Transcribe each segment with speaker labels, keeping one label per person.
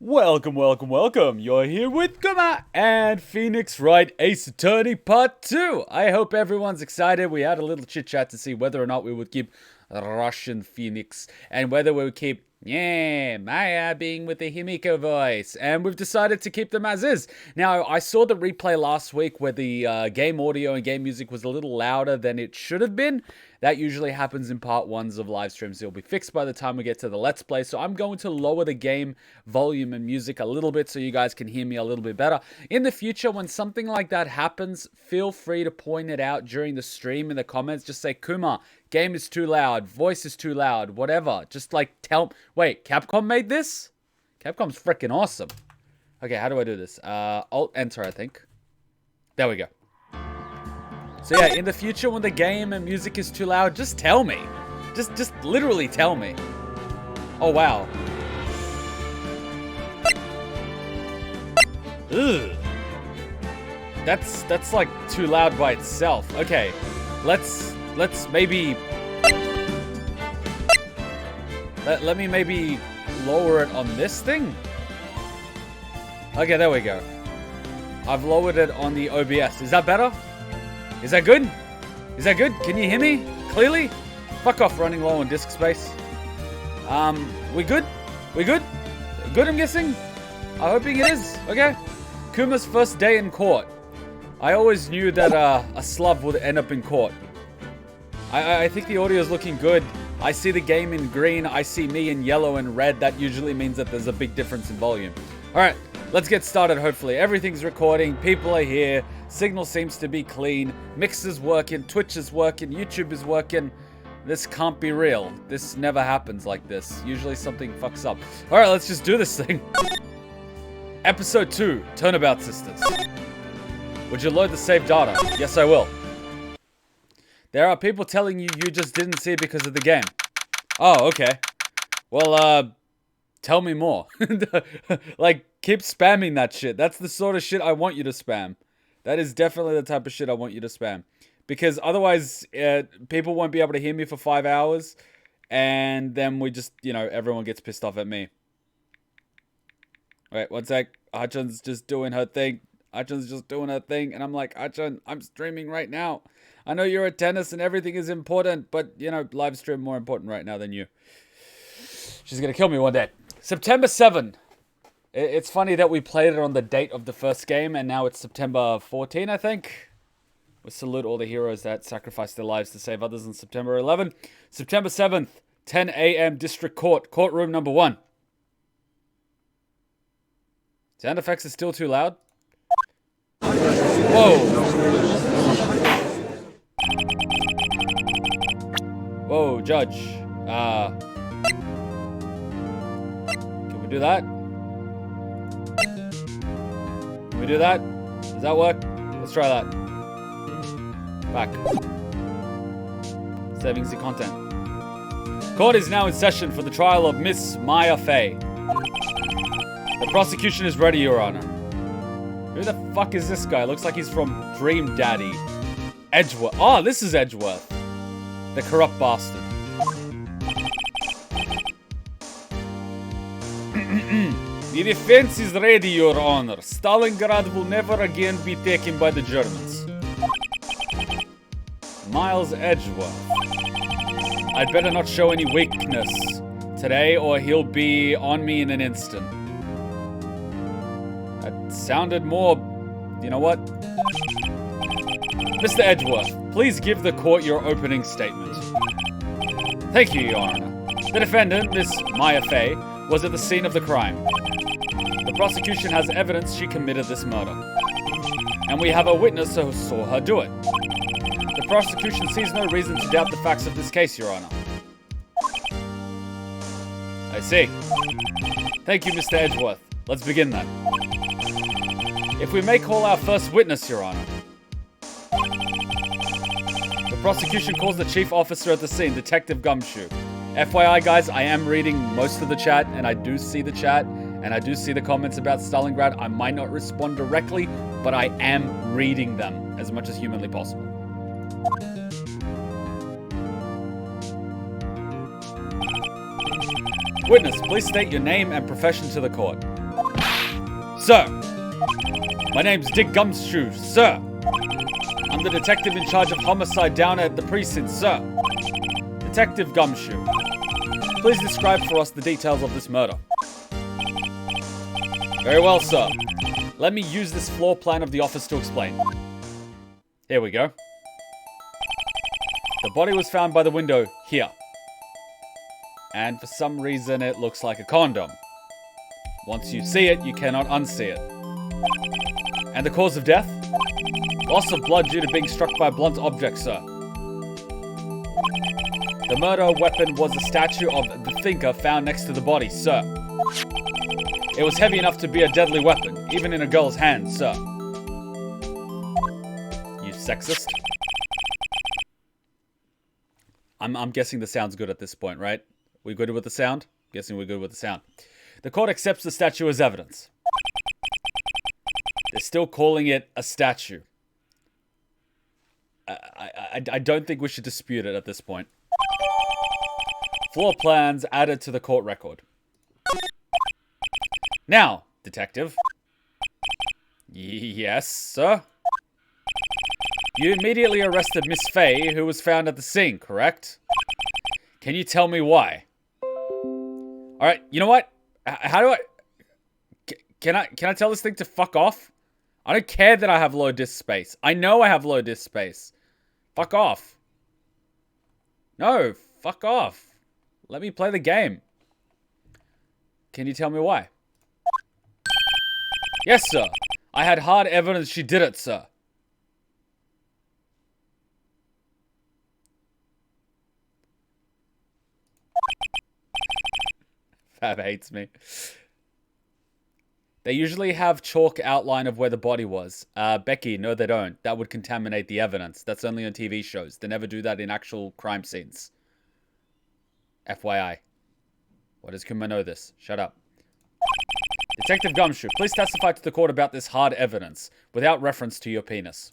Speaker 1: Welcome, welcome, welcome. You're here with Kuma and Phoenix Wright Ace Attorney Part 2. I hope everyone's excited. We had a little chit chat to see whether or not we would keep Russian Phoenix and whether we would keep Maya being with the Himiko voice, and we've decided to keep them as is. Now, I saw the replay last week where the game audio and game music was a little louder than it should have been. That usually happens in part ones of live streams. It'll be fixed by the time we get to the Let's Play, so I'm going to lower the game volume and music a little bit so you guys can hear me a little bit better. In the future, when something like that happens, feel free to point it out during the stream in the comments. Just say, Kuma, game is too loud, voice is too loud, whatever. Just like tell... Wait, Capcom made this? Capcom's freaking awesome. Okay, how do I do this? Alt-Enter, I think. There we go. So yeah, in the future when the game and music is too loud, just tell me. Just literally tell me. Oh, wow. Ugh. That's like too loud by itself. Okay, let's maybe... Let me maybe lower it on this thing. Okay, there we go. I've lowered it on the OBS. Is that better? Is that good? Is that good? Can you hear me clearly? Fuck off running low on disk space. We good? We good? Good, I'm guessing? I'm hoping it is. Okay. Kuma's first day in court. I always knew that a slub would end up in court. I think the audio is looking good. I see the game in green. I see me in yellow and red. That usually means that there's a big difference in volume. Alright, let's get started hopefully. Everything's recording. People are here. Signal seems to be clean. Mix is working. Twitch is working. YouTube is working. This can't be real. This never happens like this. Usually something fucks up. Alright, let's just do this thing. Episode 2, Turnabout Sisters. Would you load the saved data? Yes, I will. There are people telling you you just didn't see it because of the game. Oh, okay. Well, tell me more. Like, keep spamming that shit. That's the sort of shit I want you to spam. That is definitely the type of shit I want you to spam. Because otherwise, people won't be able to hear me for 5 hours. And then we just, you know, everyone gets pissed off at me. Wait, one sec. Hachun's just doing her thing. Hachun's just doing her thing. And I'm like, Hachun, I'm streaming right now. I know you're at tennis and everything is important. But, you know, live stream more important right now than you. She's going to kill me one day. September 7. It's funny that we played it on the date of the first game. And now it's September 14, I think. We salute all the heroes that sacrificed their lives to save others on September 11. September 7th, 10 a.m. District Court. Courtroom number 1. Sound effects are still too loud. Whoa. Whoa, Judge. Can we do that? Can we do that? Does that work? Let's try that. Back. Saving the content. Court is now in session for the trial of Miss Maya Fey. The prosecution is ready, Your Honor. Who the fuck is this guy? Looks like he's from Dream Daddy. Edgeworth. Oh, this is Edgeworth. The corrupt bastard. The defense is ready, Your Honor. Stalingrad will never again be taken by the Germans. Miles Edgeworth. I'd better not show any weakness today or he'll be on me in an instant. That sounded more... You know what? Mr. Edgeworth, please give the court your opening statement. Thank you, Your Honor. The defendant, Miss Maya Fey, was at the scene of the crime. The prosecution has evidence she committed this murder. And we have a witness who saw her do it. The prosecution sees no reason to doubt the facts of this case, Your Honor. I see. Thank you, Mr. Edgeworth. Let's begin then. If we may call our first witness, Your Honor. The prosecution calls the chief officer at the scene, Detective Gumshoe. FYI, guys, I am reading most of the chat, and I do see the chat, and I do see the comments about Stalingrad. I might not respond directly, but I am reading them as much as humanly possible. Witness, please state your name and profession to the court. Sir, my name's Dick Gumshoe, sir. I'm the detective in charge of homicide down at the precinct, sir. Detective Gumshoe, please describe for us the details of this murder. Very well, sir. Let me use this floor plan of the office to explain. Here we go. The body was found by the window here. And for some reason it looks like a condom. Once you see it, you cannot unsee it. And the cause of death? Loss of blood due to being struck by a blunt object, sir. The murder weapon was a statue of the thinker found next to the body, sir. It was heavy enough to be a deadly weapon, even in a girl's hands, sir. You sexist. I'm guessing the sound's good at this point, right? We good with the sound? Guessing we're good with the sound. The court accepts the statue as evidence. They're still calling it a statue. I don't think we should dispute it at this point. Floor plans added to the court record. Now, detective. Yes, sir? You immediately arrested Miss Faye, who was found at the scene, correct? Can you tell me why? Alright, you know what? How do I... Can I tell this thing to fuck off? I don't care that I have low disk space. I know I have low disk space. Fuck off. No, fuck off. Let me play the game. Can you tell me why? Yes, sir. I had hard evidence she did it, sir. Fab hates me. They usually have chalk outline of where the body was. Becky, no they don't. That would contaminate the evidence. That's only on TV shows. They never do that in actual crime scenes. FYI. Why does Kuma know this? Shut up. Detective Gumshoe, please testify to the court about this hard evidence, without reference to your penis.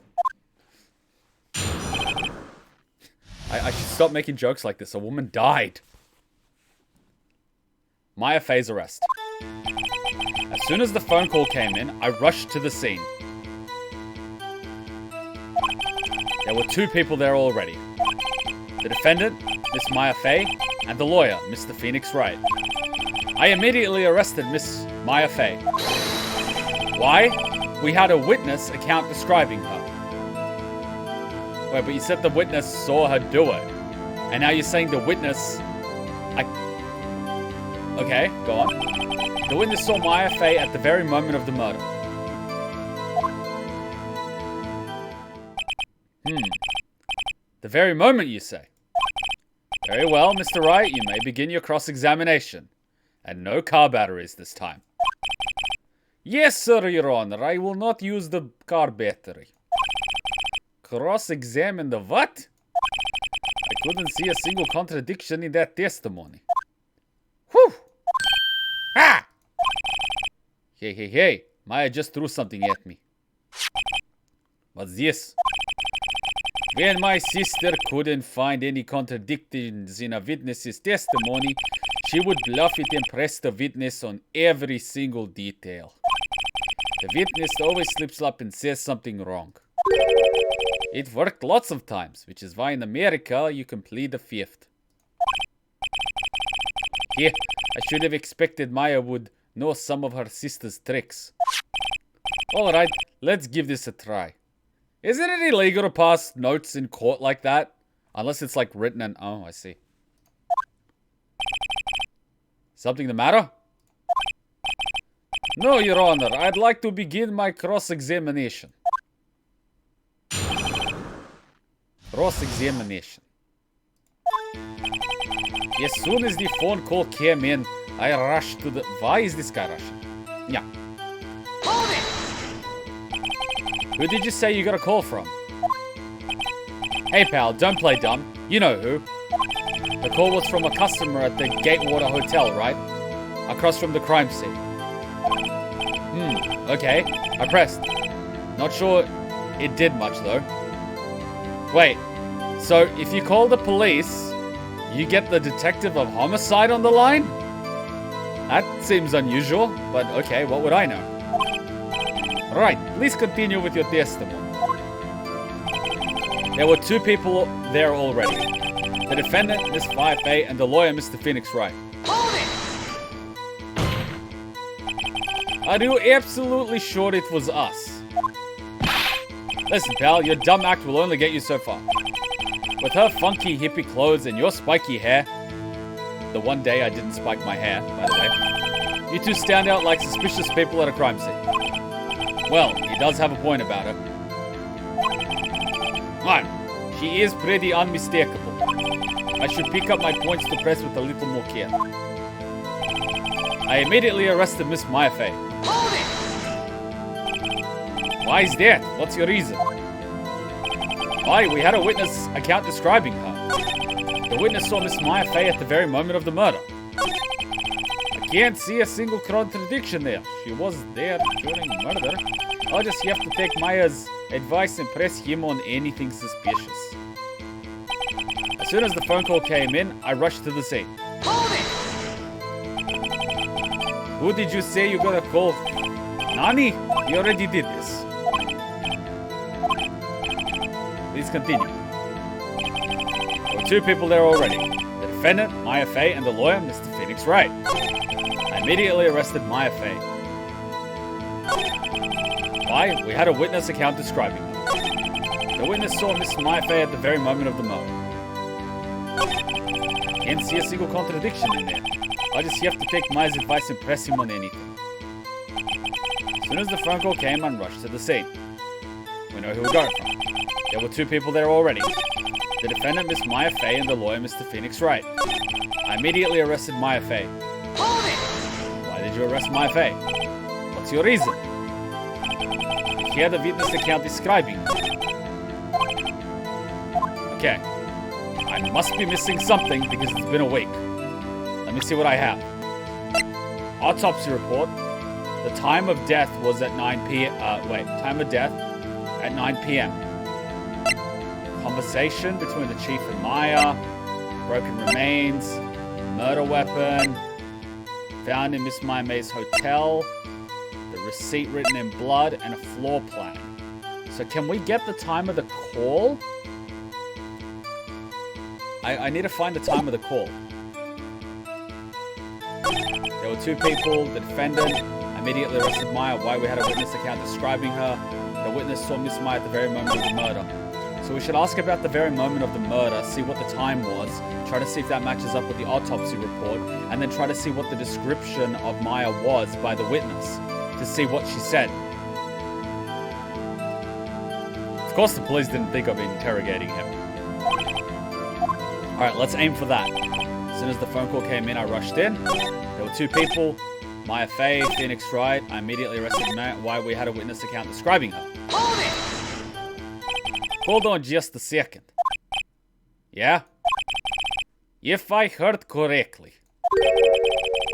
Speaker 1: I should stop making jokes like this. A woman died. Maya Faye's arrest. As soon as the phone call came in, I rushed to the scene. There were 2 people there already. The defendant, Miss Maya Faye, and the lawyer, Mr. Phoenix Wright. I immediately arrested Miss Maya Faye. Why? We had a witness account describing her. Wait, but you said the witness saw her do it. And now you're saying the witness... Okay, go on. The witness saw Maya Faye at the very moment of the murder. The very moment, you say? Very well, Mr. Wright, you may begin your cross-examination. And no car batteries this time. Yes, sir, Your Honor, I will not use the car battery. Cross-examine the what? I couldn't see a single contradiction in that testimony. Whew! Ah! Hey, Maya just threw something at me. What's this? When my sister couldn't find any contradictions in a witness's testimony, she would bluff it and press the witness on every single detail. The witness always slips up and says something wrong. It worked lots of times, which is why in America you can plead the fifth. Yeah, I should have expected Maya would know some of her sister's tricks. Alright, let's give this a try. Isn't it illegal to pass notes in court like that? Unless it's like written and... Oh, I see. Something the matter? No, Your Honor. I'd like to begin my cross-examination. Cross-examination. As soon as the phone call came in, I rushed to the... Why is this guy rushing? Yeah. Hold it! Who did you say you got a call from? Hey pal, don't play dumb. You know who. The call was from a customer at the Gatewater Hotel, right? Across from the crime scene. Okay. I pressed. Not sure it did much though. Wait, so if you call the police, you get the detective of homicide on the line? That seems unusual, but okay, what would I know? Right, please continue with your testimony. There were 2 people there already. The defendant, Miss Firefay, and the lawyer, Mr. Phoenix Wright.
Speaker 2: Hold it!
Speaker 1: Are you absolutely sure it was us? Listen, pal, your dumb act will only get you so far. With her funky hippie clothes and your spiky hair, the one day I didn't spike my hair, by the way, you 2 stand out like suspicious people at a crime scene. Well, he does have a point about her. Man, she is pretty unmistakable. I should pick up my points to press with a little more care. I immediately arrested Miss Firefay.
Speaker 2: Hold it!
Speaker 1: Why is that? What's your reason? Why, we had a witness account describing her. The witness saw Miss Firefay at the very moment of the murder. I can't see a single contradiction there. She was there during murder. I'll just have to take Maya's advice and press him on anything suspicious. As soon as the phone call came in, I rushed to the scene.
Speaker 2: Hold it!
Speaker 1: Who did you say you got a call? Nani? You already did this. Please continue. There were 2 people there already. The defendant, Maya Fey, and the lawyer, Mr. Phoenix Wright. I immediately arrested Maya Fey. Why? We had a witness account describing her. The witness saw Miss Maya Fey at the very moment of the murder. Can't see a single contradiction in there. I just have to take Maya's advice and press him on anything. As soon as the phone call came, I rushed to the scene. We know who we got it from. There were 2 people there already. The defendant, Miss Maya Fey, and the lawyer, Mr. Phoenix Wright. I immediately arrested Maya Fey.
Speaker 2: Hold it!
Speaker 1: Why did you arrest Maya Fey? What's your reason? You hear the witness account describing her. Okay. I must be missing something because it's been a week. Let me see what I have. Autopsy report. The time of death was at 9 p.m. Time of death at 9 p.m. Conversation between the chief and Maya. Broken remains. Murder weapon. Found in Miss Maya May's hotel. The receipt written in blood and a floor plan. So can we get the time of the call? I need to find the time of the call. There were 2 people, the defendant. I immediately arrested Maya. Why? We had a witness account describing her. The witness saw Miss Maya at the very moment of the murder. So we should ask about the very moment of the murder, see what the time was, try to see if that matches up with the autopsy report, and then try to see what the description of Maya was by the witness, to see what she said. Of course the police didn't think of interrogating him. Alright, let's aim for that. As soon as the phone call came in, I rushed in. There were 2 people, Maya Fey, Phoenix Wright. I immediately arrested Maya. Why? We had a witness account describing her.
Speaker 2: Hold it!
Speaker 1: Hold on just a second. Yeah? If I heard correctly,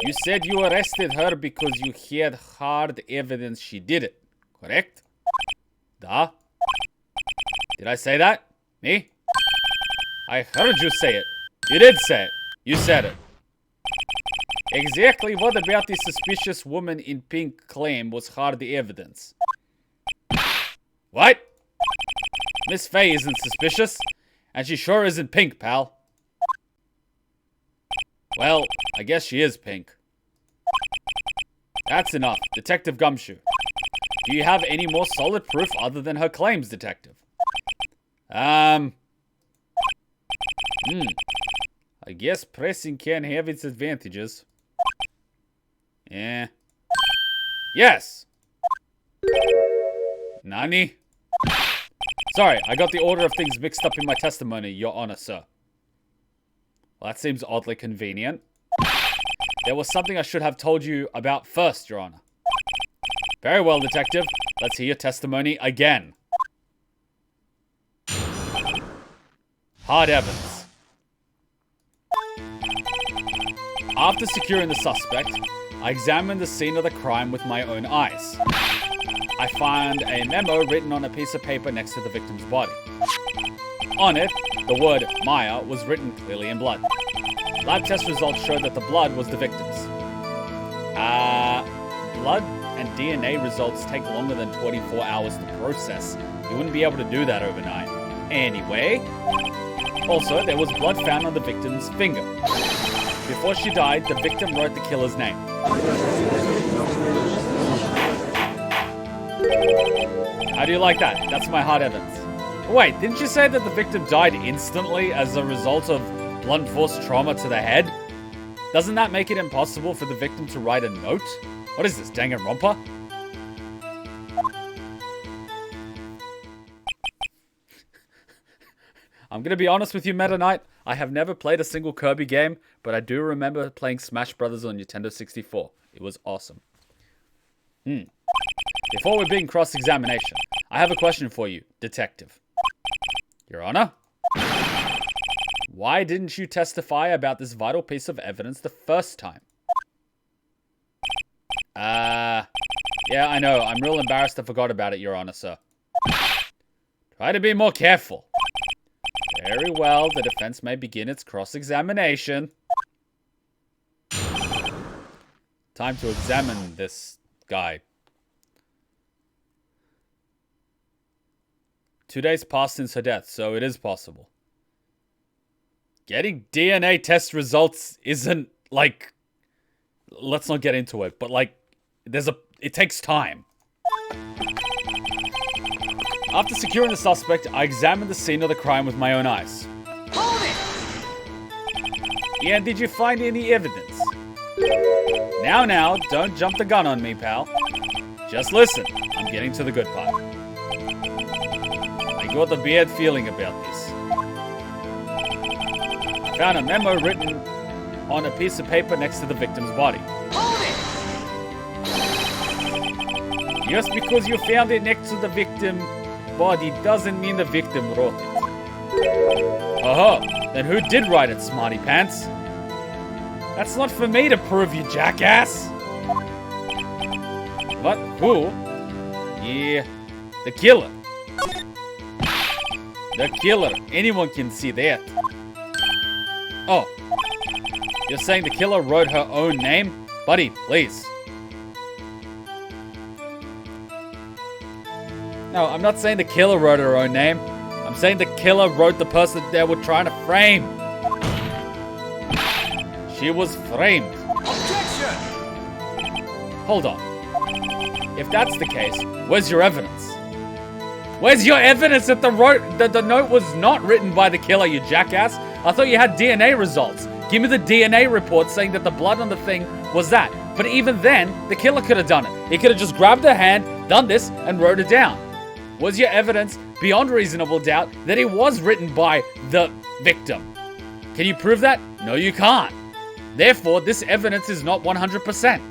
Speaker 1: you said you arrested her because you had hard evidence she did it, correct? Da? Did I say that? Me? I heard you say it. You did say it. You said it. Exactly what about the suspicious woman in pink claim was hard evidence? What? Miss Fey isn't suspicious, and she sure isn't pink, pal. Well, I guess she is pink. That's enough. Detective Gumshoe. Do you have any more solid proof other than her claims, Detective? I guess pressing can have its advantages. Yeah. Yes! Nani? Sorry, I got the order of things mixed up in my testimony, Your Honor, sir. Well, that seems oddly convenient. There was something I should have told you about first, Your Honor. Very well, Detective. Let's hear your testimony again. Hard evidence. After securing the suspect, I examined the scene of the crime with my own eyes. I found a memo written on a piece of paper next to the victim's body. On it, the word Maya was written clearly in blood. Lab test results showed that the blood was the victim's. blood and DNA results take longer than 24 hours to process. You wouldn't be able to do that overnight. Anyway, also, there was blood found on the victim's finger. Before she died, the victim wrote the killer's name. How do you like that? That's my hard evidence. Wait, didn't you say that the victim died instantly as a result of blunt force trauma to the head? Doesn't that make it impossible for the victim to write a note? What is this, Danganronpa? I'm gonna be honest with you, Meta Knight. I have never played a single Kirby game, but I do remember playing Smash Brothers on Nintendo 64. It was awesome. Before we begin cross-examination, I have a question for you, Detective. Your Honor? Why didn't you testify about this vital piece of evidence the first time? Yeah, I know. I'm real embarrassed I forgot about it, Your Honor, sir. Try to be more careful. Very well, the defense may begin its cross-examination. Time to examine this guy. 2 days passed since her death, so it is possible. Getting DNA test results isn't, like... Let's not get into it, but, like, it takes time. After securing the suspect, I examined the scene of the crime with my own eyes.
Speaker 2: Hold it!
Speaker 1: Yeah, did you find any evidence? Now, don't jump the gun on me, pal. Just listen, I'm getting to the good part. I got a bad feeling about this. I found a memo written on a piece of paper next to the victim's body.
Speaker 2: Hold it!
Speaker 1: Just because you found it next to the victim's body doesn't mean the victim wrote it. Oh, then who did write it, smarty pants? That's not for me to prove, you jackass. But who? Yeah, the killer. The killer. Anyone can see that. Oh, you're saying the killer wrote her own name? Buddy, please. No, I'm not saying the killer wrote her own name. I'm saying the killer wrote the person they were trying to frame. She was framed.
Speaker 2: Objection!
Speaker 1: Hold on. If that's the case, where's your evidence? Where's your evidence that the note was not written by the killer, you jackass? I thought you had DNA results. Give me the DNA report saying that the blood on the thing was that. But even then, the killer could have done it. He could have just grabbed her hand, done this, and wrote it down. Was your evidence, beyond reasonable doubt, that it was written by the victim? Can you prove that? No, you can't. Therefore, this evidence is not 100%.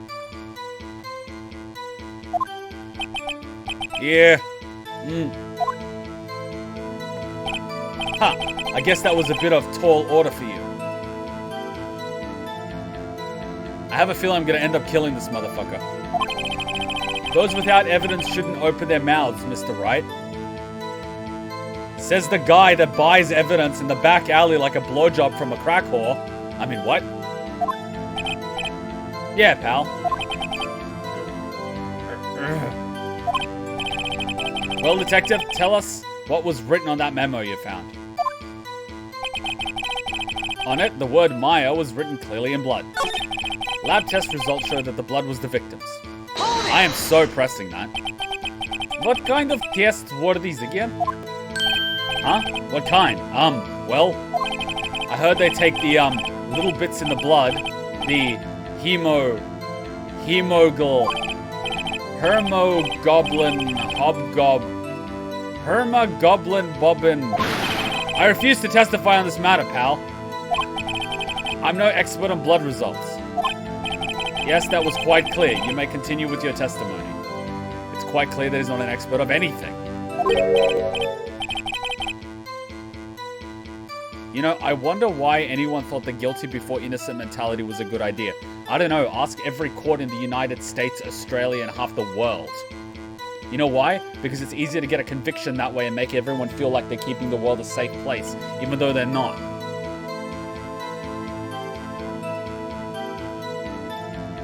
Speaker 1: Yeah. I guess that was a bit of tall order for you. I have a feeling I'm gonna end up killing this motherfucker. Those without evidence shouldn't open their mouths, Mr. Wright. Says the guy that buys evidence in the back alley like a blowjob from a crack whore. I mean, what? Yeah, pal. Well, detective, tell us what was written on that memo you found. On it, the word Maya was written clearly in blood. Lab test results showed that the blood was the victim's. I am so pressing that. What kind of tests were these again? Huh? What kind? Well, I heard they take the, little bits in the blood, the hermogoblin bobbin. I refuse to testify on this matter, pal. I'm no expert on blood results. Yes, that was quite clear. You may continue with your testimony. It's quite clear that he's not an expert of anything. You know, I wonder why anyone thought the guilty before innocent mentality was a good idea. I don't know, ask every court in the United States, Australia, and half the world. You know why? Because it's easier to get a conviction that way and make everyone feel like they're keeping the world a safe place, even though they're not.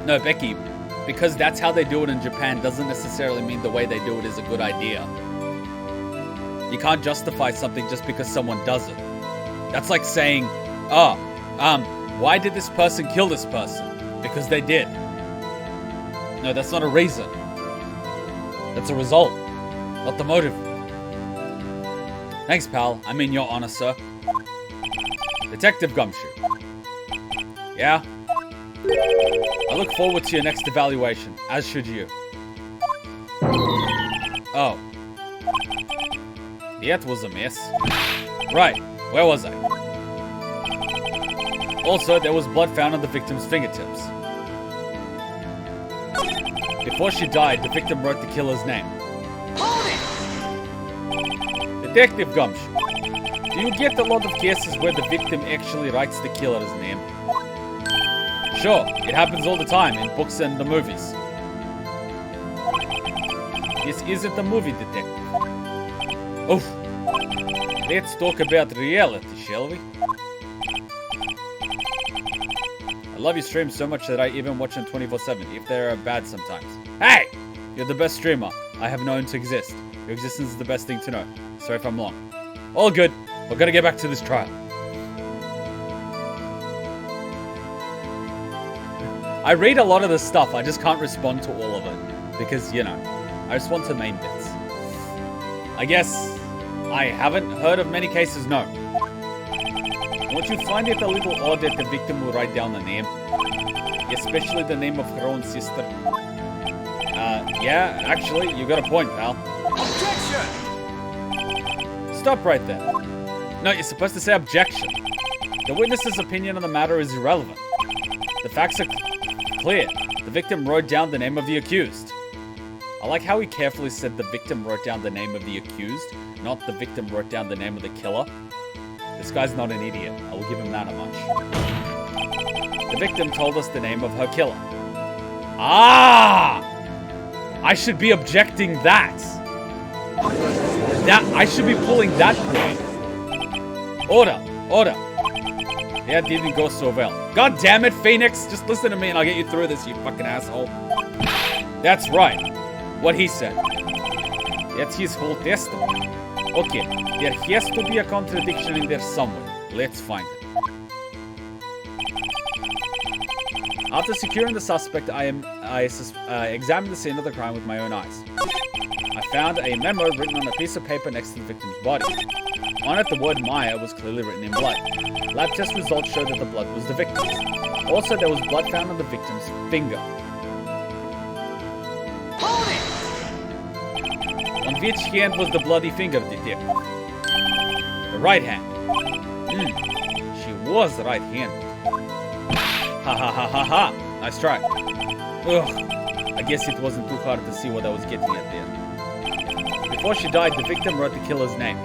Speaker 1: No, Becky, because that's how they do it in Japan doesn't necessarily mean the way they do it is a good idea. You can't justify something just because someone does it. That's like saying, why did this person kill this person? Because they did. No, that's not a reason. That's a result, not the motive. Thanks, pal. I mean, your honor, sir. Detective Gumshoe. Yeah? I look forward to your next evaluation, as should you. Oh. That was a mess. Right, where was I? Also, there was blood found on the victim's fingertips. Before she died, the victim wrote the killer's name.
Speaker 2: Hold it!
Speaker 1: Detective Gumshoe, do you get a lot of cases where the victim actually writes the killer's name? Sure, it happens all the time in books and the movies. This isn't a movie, detective. Oof. Let's talk about reality, shall we? I love your stream so much that I even watch them 24/7, if they're bad sometimes. Hey! You're the best streamer I have known to exist. Your existence is the best thing to know. Sorry if I'm long. All good. We're gonna get back to this trial. I read a lot of this stuff, I just can't respond to all of it. Because, you know, I respond to main bits. I guess I haven't heard of many cases, no. Don't you find it a little odd that the victim will write down the name? Especially the name of her own sister? Yeah, actually, you got a point, pal.
Speaker 2: Objection!
Speaker 1: Stop right there. No, you're supposed to say objection. The witness's opinion on the matter is irrelevant. The facts are clear. The victim wrote down the name of the accused. I like how he carefully said the victim wrote down the name of the accused, not the victim wrote down the name of the killer. This guy's not an idiot. I will give him that much. The victim told us the name of her killer. Ah! I should be objecting that. I should be pulling that point. Order. That didn't go so well. God damn it, Phoenix. Just listen to me and I'll get you through this, you fucking asshole. That's right. What he said. That's his whole testimony. Okay, there has to be a contradiction in there somewhere. Let's find it. After securing the suspect, I examined the scene of the crime with my own eyes. I found a memo written on a piece of paper next to the victim's body. On it, the word Maya was clearly written in blood. Lab test results showed that the blood was the victim's. Also, there was blood found on the victim's finger.
Speaker 2: Hold it!
Speaker 1: On which hand was the bloody finger, detective? The right hand. She was right-handed. Ha ha ha ha ha. Nice try. Ugh. I guess it wasn't too hard to see what I was getting at there. Before she died, the victim wrote the killer's name.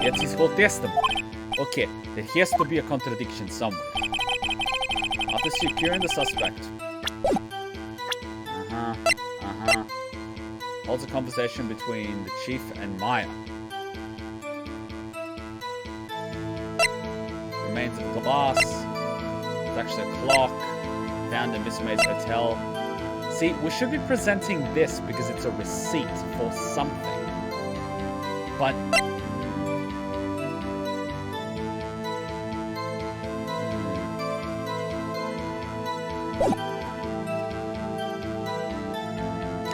Speaker 1: That's his whole testimony. Okay, there has to be a contradiction somewhere. After securing the suspect. Holds a conversation between the chief and Maya. Remains of glass. It's actually a clock. Found in Miss May's hotel. See, we should be presenting this because it's a receipt for something. But...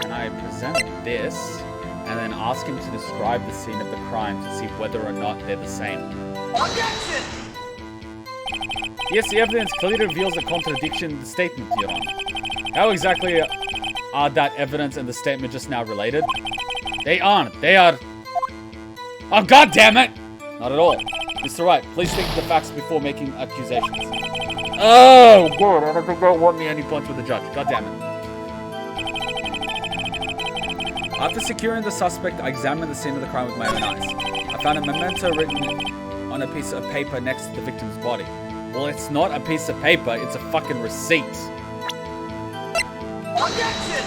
Speaker 1: Can I present this and then ask him to describe the scene of the crime to see whether or not they're the same?
Speaker 2: Objection!
Speaker 1: Yes, the evidence clearly reveals a contradiction in the statement, Your Honor. How exactly are that evidence and the statement just now related? They aren't. They are... Oh, God damn it! Not at all. Mr. Wright, please think of the facts before making accusations. Oh, God, I don't think they'll want me any points with the judge. God damn it. After securing the suspect, I examined the scene of the crime with my own eyes. I found a memento written on a piece of paper next to the victim's body. Well, it's not a piece of paper, it's a fucking receipt.
Speaker 2: Objection!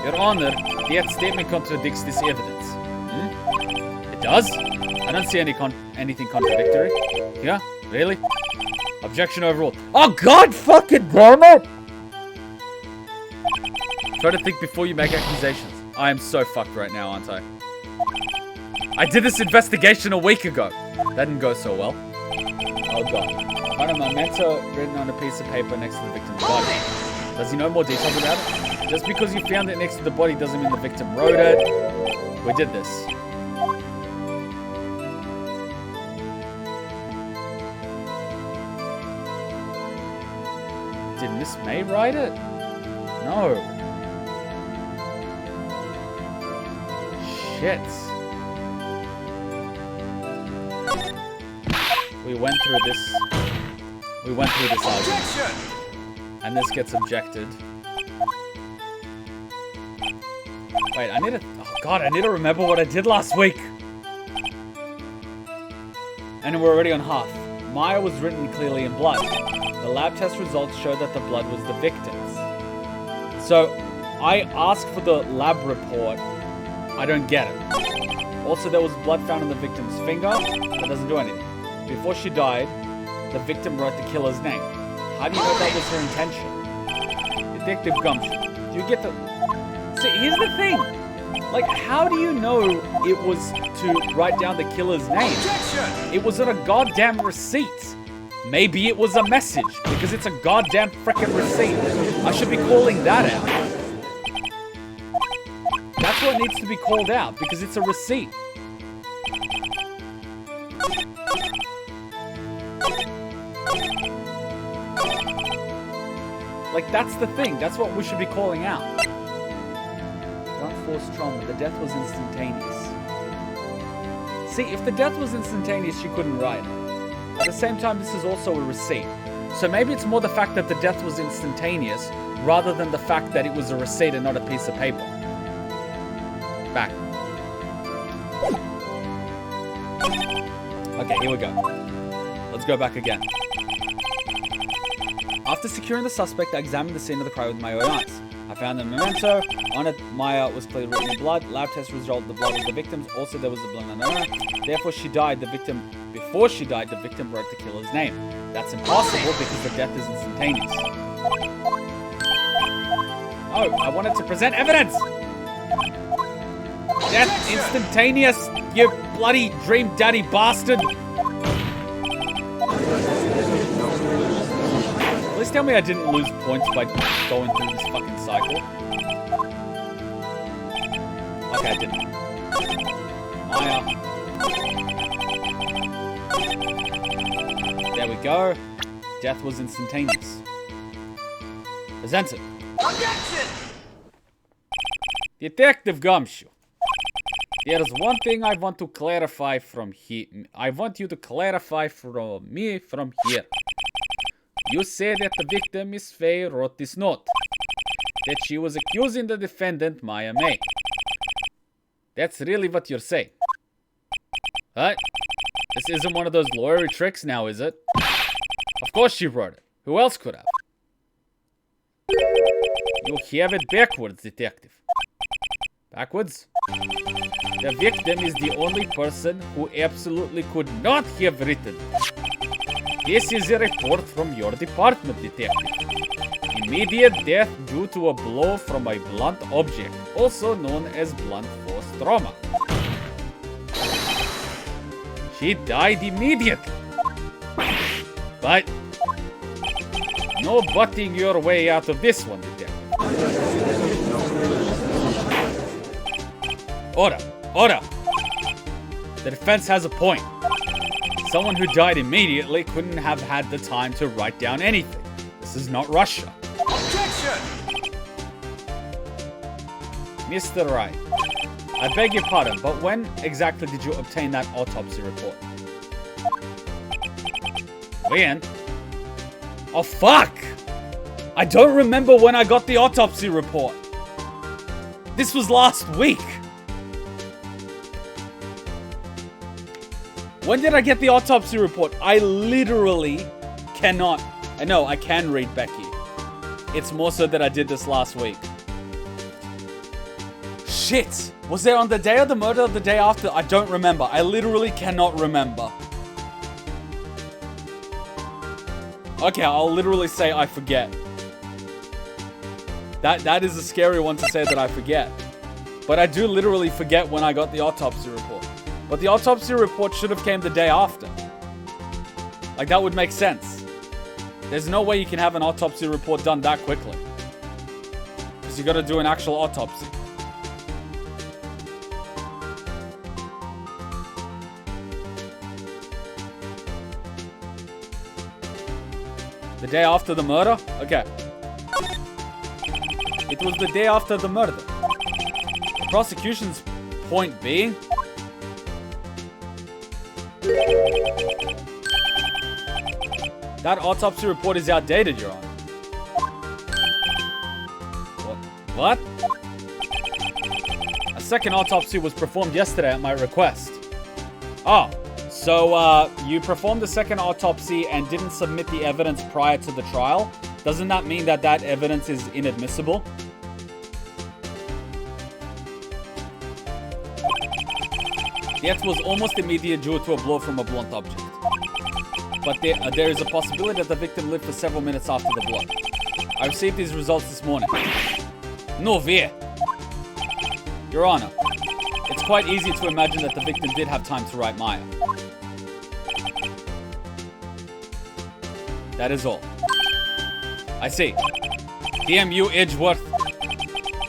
Speaker 1: Your Honor, that statement contradicts this evidence. It does? I don't see anything contradictory. Yeah? Really? Objection overruled. Oh god fucking damn it! Try to think before you make accusations. I am so fucked right now, aren't I? I did this investigation a week ago. That didn't go so well. Oh god. Find a memento written on a piece of paper next to the victim's body. Does he know more details about it? Just because you found it next to the body doesn't mean the victim wrote it. We did this. Did Miss May write it? No. Shit. We went through this. We went through this argument. And this gets objected. Wait, I need to... Oh god, I need to remember what I did last week. And we're already on half. Maya was written clearly in blood. The lab test results show that the blood was the victim's. So, I asked for the lab report. I don't get it. Also, there was blood found on the victim's finger. That doesn't do anything. Before she died, the victim wrote the killer's name. How do you know that was her intention? Detective Gumshoe, do you get the... See, here's the thing. Like, how do you know it was to write down the killer's name?
Speaker 2: Objection!
Speaker 1: It was on a goddamn receipt. Maybe it was a message, because it's a goddamn frickin' receipt. I should be calling that out. That's what needs to be called out, because it's a receipt. Like, that's the thing. That's what we should be calling out. Blunt force trauma. The death was instantaneous. See, if the death was instantaneous, she couldn't write it. At the same time, this is also a receipt. So maybe it's more the fact that the death was instantaneous rather than the fact that it was a receipt and not a piece of paper. Back. Okay, here we go. Let's go back again. After securing the suspect, I examined the scene of the crime with my own eyes. I found a memento. On it, Maya was clearly written in blood. Lab test result, the blood was the victim's. Also, there was a blood on her. Therefore, she died. The victim, before she died, the victim wrote the killer's name. That's impossible because the death is instantaneous. Oh, I wanted to present evidence! Death instantaneous, you bloody dream daddy bastard! Please tell me I didn't lose points by going through this fucking cycle. Okay, I didn't. Maya. There we go. Death was instantaneous. Present it.
Speaker 2: Objection!
Speaker 1: Detective Gumshoe. There's one thing I want to clarify from here. I want you to clarify from me from here. You say that the victim, Miss Faye, wrote this note. That she was accusing the defendant, Maya May. That's really what you're saying. Huh? This isn't one of those lawyery tricks now, is it? Of course she wrote it. Who else could have? You have it backwards, detective. Backwards? The victim is the only person who absolutely could not have written. This is a report from your department, detective. Immediate death due to a blow from a blunt object, also known as blunt force trauma. She died immediately. But no butting your way out of this one, detective. Order. The defense has a point. Someone who died immediately couldn't have had the time to write down anything. This is not Russia.
Speaker 2: Objection!
Speaker 1: Mr. Wright, I beg your pardon, but when exactly did you obtain that autopsy report? When? Oh, fuck! I don't remember when I got the autopsy report. This was last week. When did I get the autopsy report? I literally cannot. I know, I can read Becky. It's more so that I did this last week. Shit! Was it on the day of the murder or the day after? I don't remember. I literally cannot remember. Okay, I'll literally say I forget. That is a scary one to say that I forget. But I do literally forget when I got the autopsy report. But the autopsy report should have came the day after. Like, that would make sense. There's no way you can have an autopsy report done that quickly. Because you gotta do an actual autopsy. The day after the murder? Okay. It was the day after the murder. The prosecution's point being... that autopsy report is outdated, Your Honor. What? A second autopsy was performed yesterday at my request. Oh, so you performed the second autopsy and didn't submit the evidence prior to the trial? Doesn't that mean that that evidence is inadmissible? Death was almost immediate due to a blow from a blunt object. But there is a possibility that the victim lived for several minutes after the blow. I received these results this morning. No fear. Your Honor, it's quite easy to imagine that the victim did have time to write Maya. That is all. I see. Damn you, Edgeworth.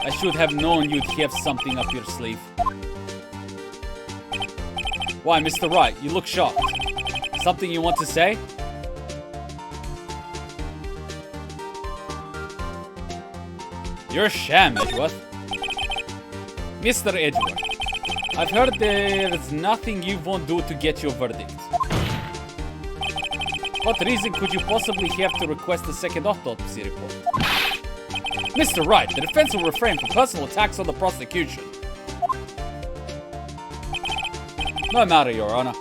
Speaker 1: I should have known you'd have something up your sleeve. Why, Mr. Wright, you look shocked. Something you want to say? You're a sham, Edgeworth. Mr. Edgeworth, I've heard there's nothing you won't do to get your verdict. What reason could you possibly have to request a second autopsy report? Mr. Wright, the defense will refrain from personal attacks on the prosecution. No matter, Your Honor.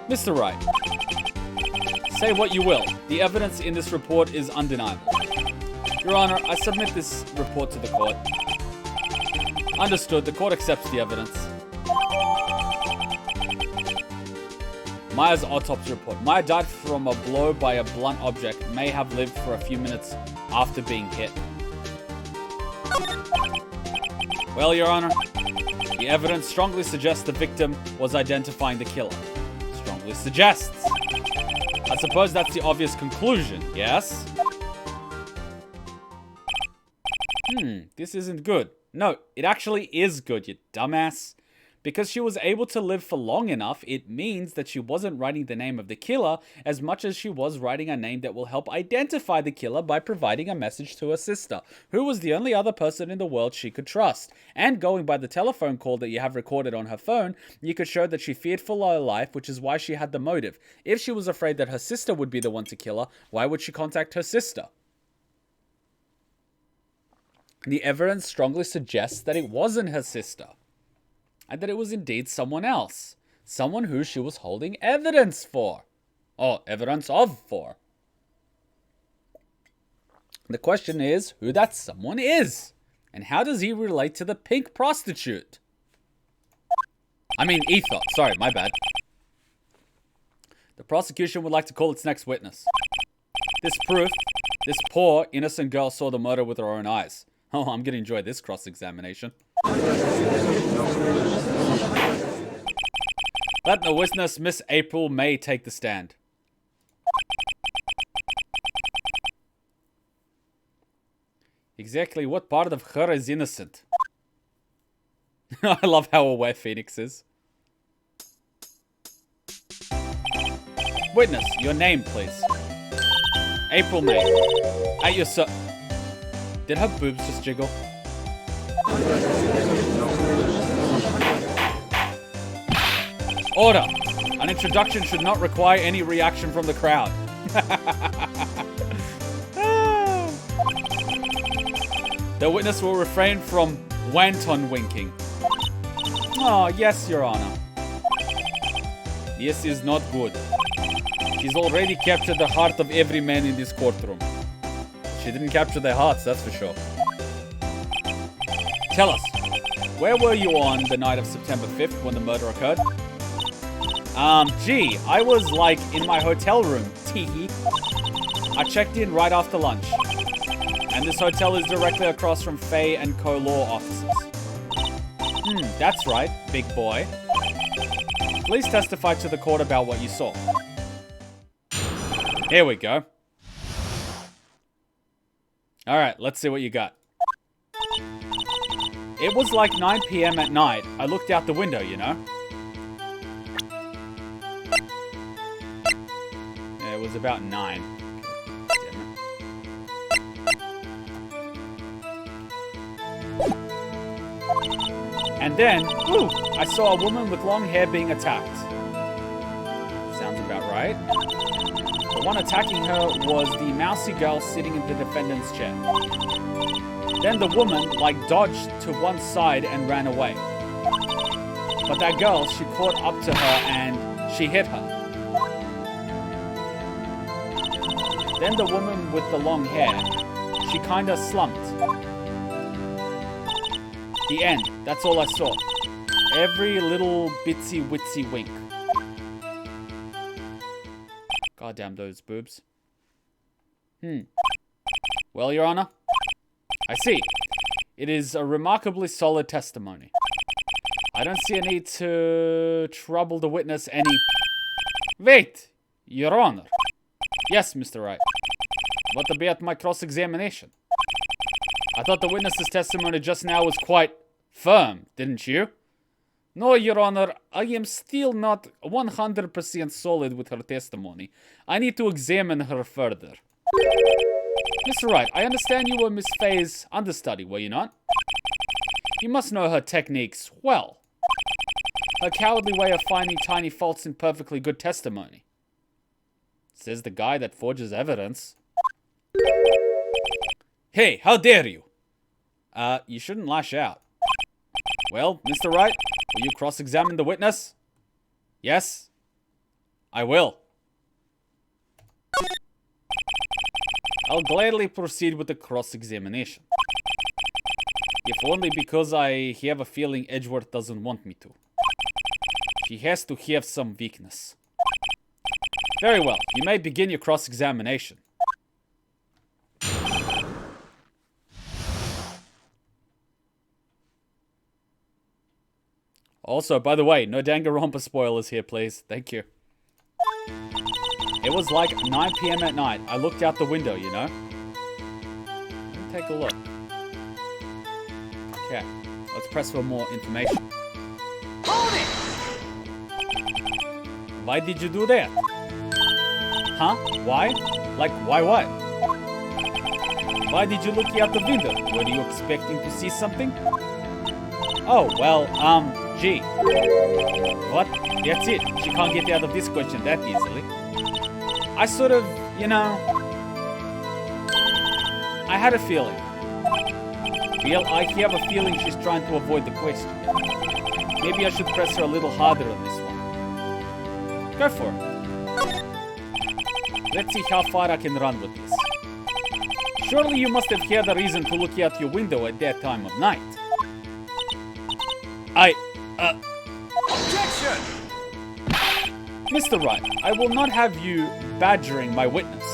Speaker 1: Mr. Wright, say what you will. The evidence in this report is undeniable. Your Honor, I submit this report to the court. Understood. The court accepts the evidence. Maya's autopsy report. Maya died from a blow by a blunt object. May have lived for a few minutes after being hit. Well, Your Honor, the evidence strongly suggests the victim was identifying the killer. Strongly suggests. I suppose that's the obvious conclusion, yes? This isn't good. No, it actually is good, you dumbass. Because she was able to live for long enough, it means that she wasn't writing the name of the killer as much as she was writing a name that will help identify the killer by providing a message to her sister, who was the only other person in the world she could trust. And going by the telephone call that you have recorded on her phone, you could show that she feared for her life, which is why she had the motive. If she was afraid that her sister would be the one to kill her, why would she contact her sister? The evidence strongly suggests that it wasn't her sister. And that it was indeed someone else. Someone who she was holding evidence for. Or evidence of for. The question is who that someone is. And how does he relate to the pink prostitute? I mean Ether. Sorry, my bad. The prosecution would like to call its next witness. This proof, this poor innocent girl saw the murder with her own eyes. Oh, I'm going to enjoy this cross-examination. Let the witness, Miss April May, take the stand. Exactly what part of her is innocent? I love how aware Phoenix is. Witness, your name, please. April May. At your Did her boobs just jiggle? Order! An introduction should not require any reaction from the crowd. The witness will refrain from wanton winking. Oh, yes, Your Honor. This is not good. She's already captured the heart of every man in this courtroom. She didn't capture their hearts, that's for sure. Tell us, where were you on the night of September 5th when the murder occurred? Gee, I was like in my hotel room, teehee. I checked in right after lunch. And this hotel is directly across from Faye and Co. law offices. That's right, big boy. Please testify to the court about what you saw. Here we go. Alright, let's see what you got. It was like 9 p.m. at night. I looked out the window, you know. Yeah, it was about 9. And then, I saw a woman with long hair being attacked. Sounds about right. The one attacking her was the mousy girl sitting in the defendant's chair. Then the woman, dodged to one side and ran away. But that girl, she caught up to her and she hit her. Then the woman with the long hair, she kinda slumped. The end. That's all I saw. Every little bitsy witsy wink. Goddamn those boobs. Well, Your Honor, I see. It is a remarkably solid testimony. I don't see a need to trouble the witness any... Wait, Your Honor. Yes, Mr. Wright. What about my cross-examination? I thought the witness's testimony just now was quite firm, didn't you? No, Your Honor, I am still not 100% solid with her testimony. I need to examine her further. Mr. Wright, I understand you were Miss Faye's understudy, were you not? You must know her techniques well. Her cowardly way of finding tiny faults in perfectly good testimony. Says the guy that forges evidence. Hey, how dare you? You shouldn't lash out. Well, Mr. Wright, will you cross-examine the witness? Yes, I will. I'll gladly proceed with the cross-examination. If only because I have a feeling Edgeworth doesn't want me to. She has to have some weakness. Very well, you may begin your cross-examination. Also, by the way, no Danganronpa spoilers here, please. Thank you. It was like 9 p.m. at night. I looked out the window, you know. Let me take a look. Okay, let's press for more information.
Speaker 2: Hold it!
Speaker 1: Why did you do that? Huh? Why? Why what? Why did you look out the window? Were you expecting to see something? Oh, well, gee. What? That's it. She can't get out of this question that easily. I sort of, you know... I had a feeling. Well, I have a feeling she's trying to avoid the question. Maybe I should press her a little harder on this one. Go for it. Let's see how far I can run with this. Surely you must have had a reason to look out your window at that time of night.
Speaker 2: Objection!
Speaker 1: Mr. Wright, I will not have you badgering my witness.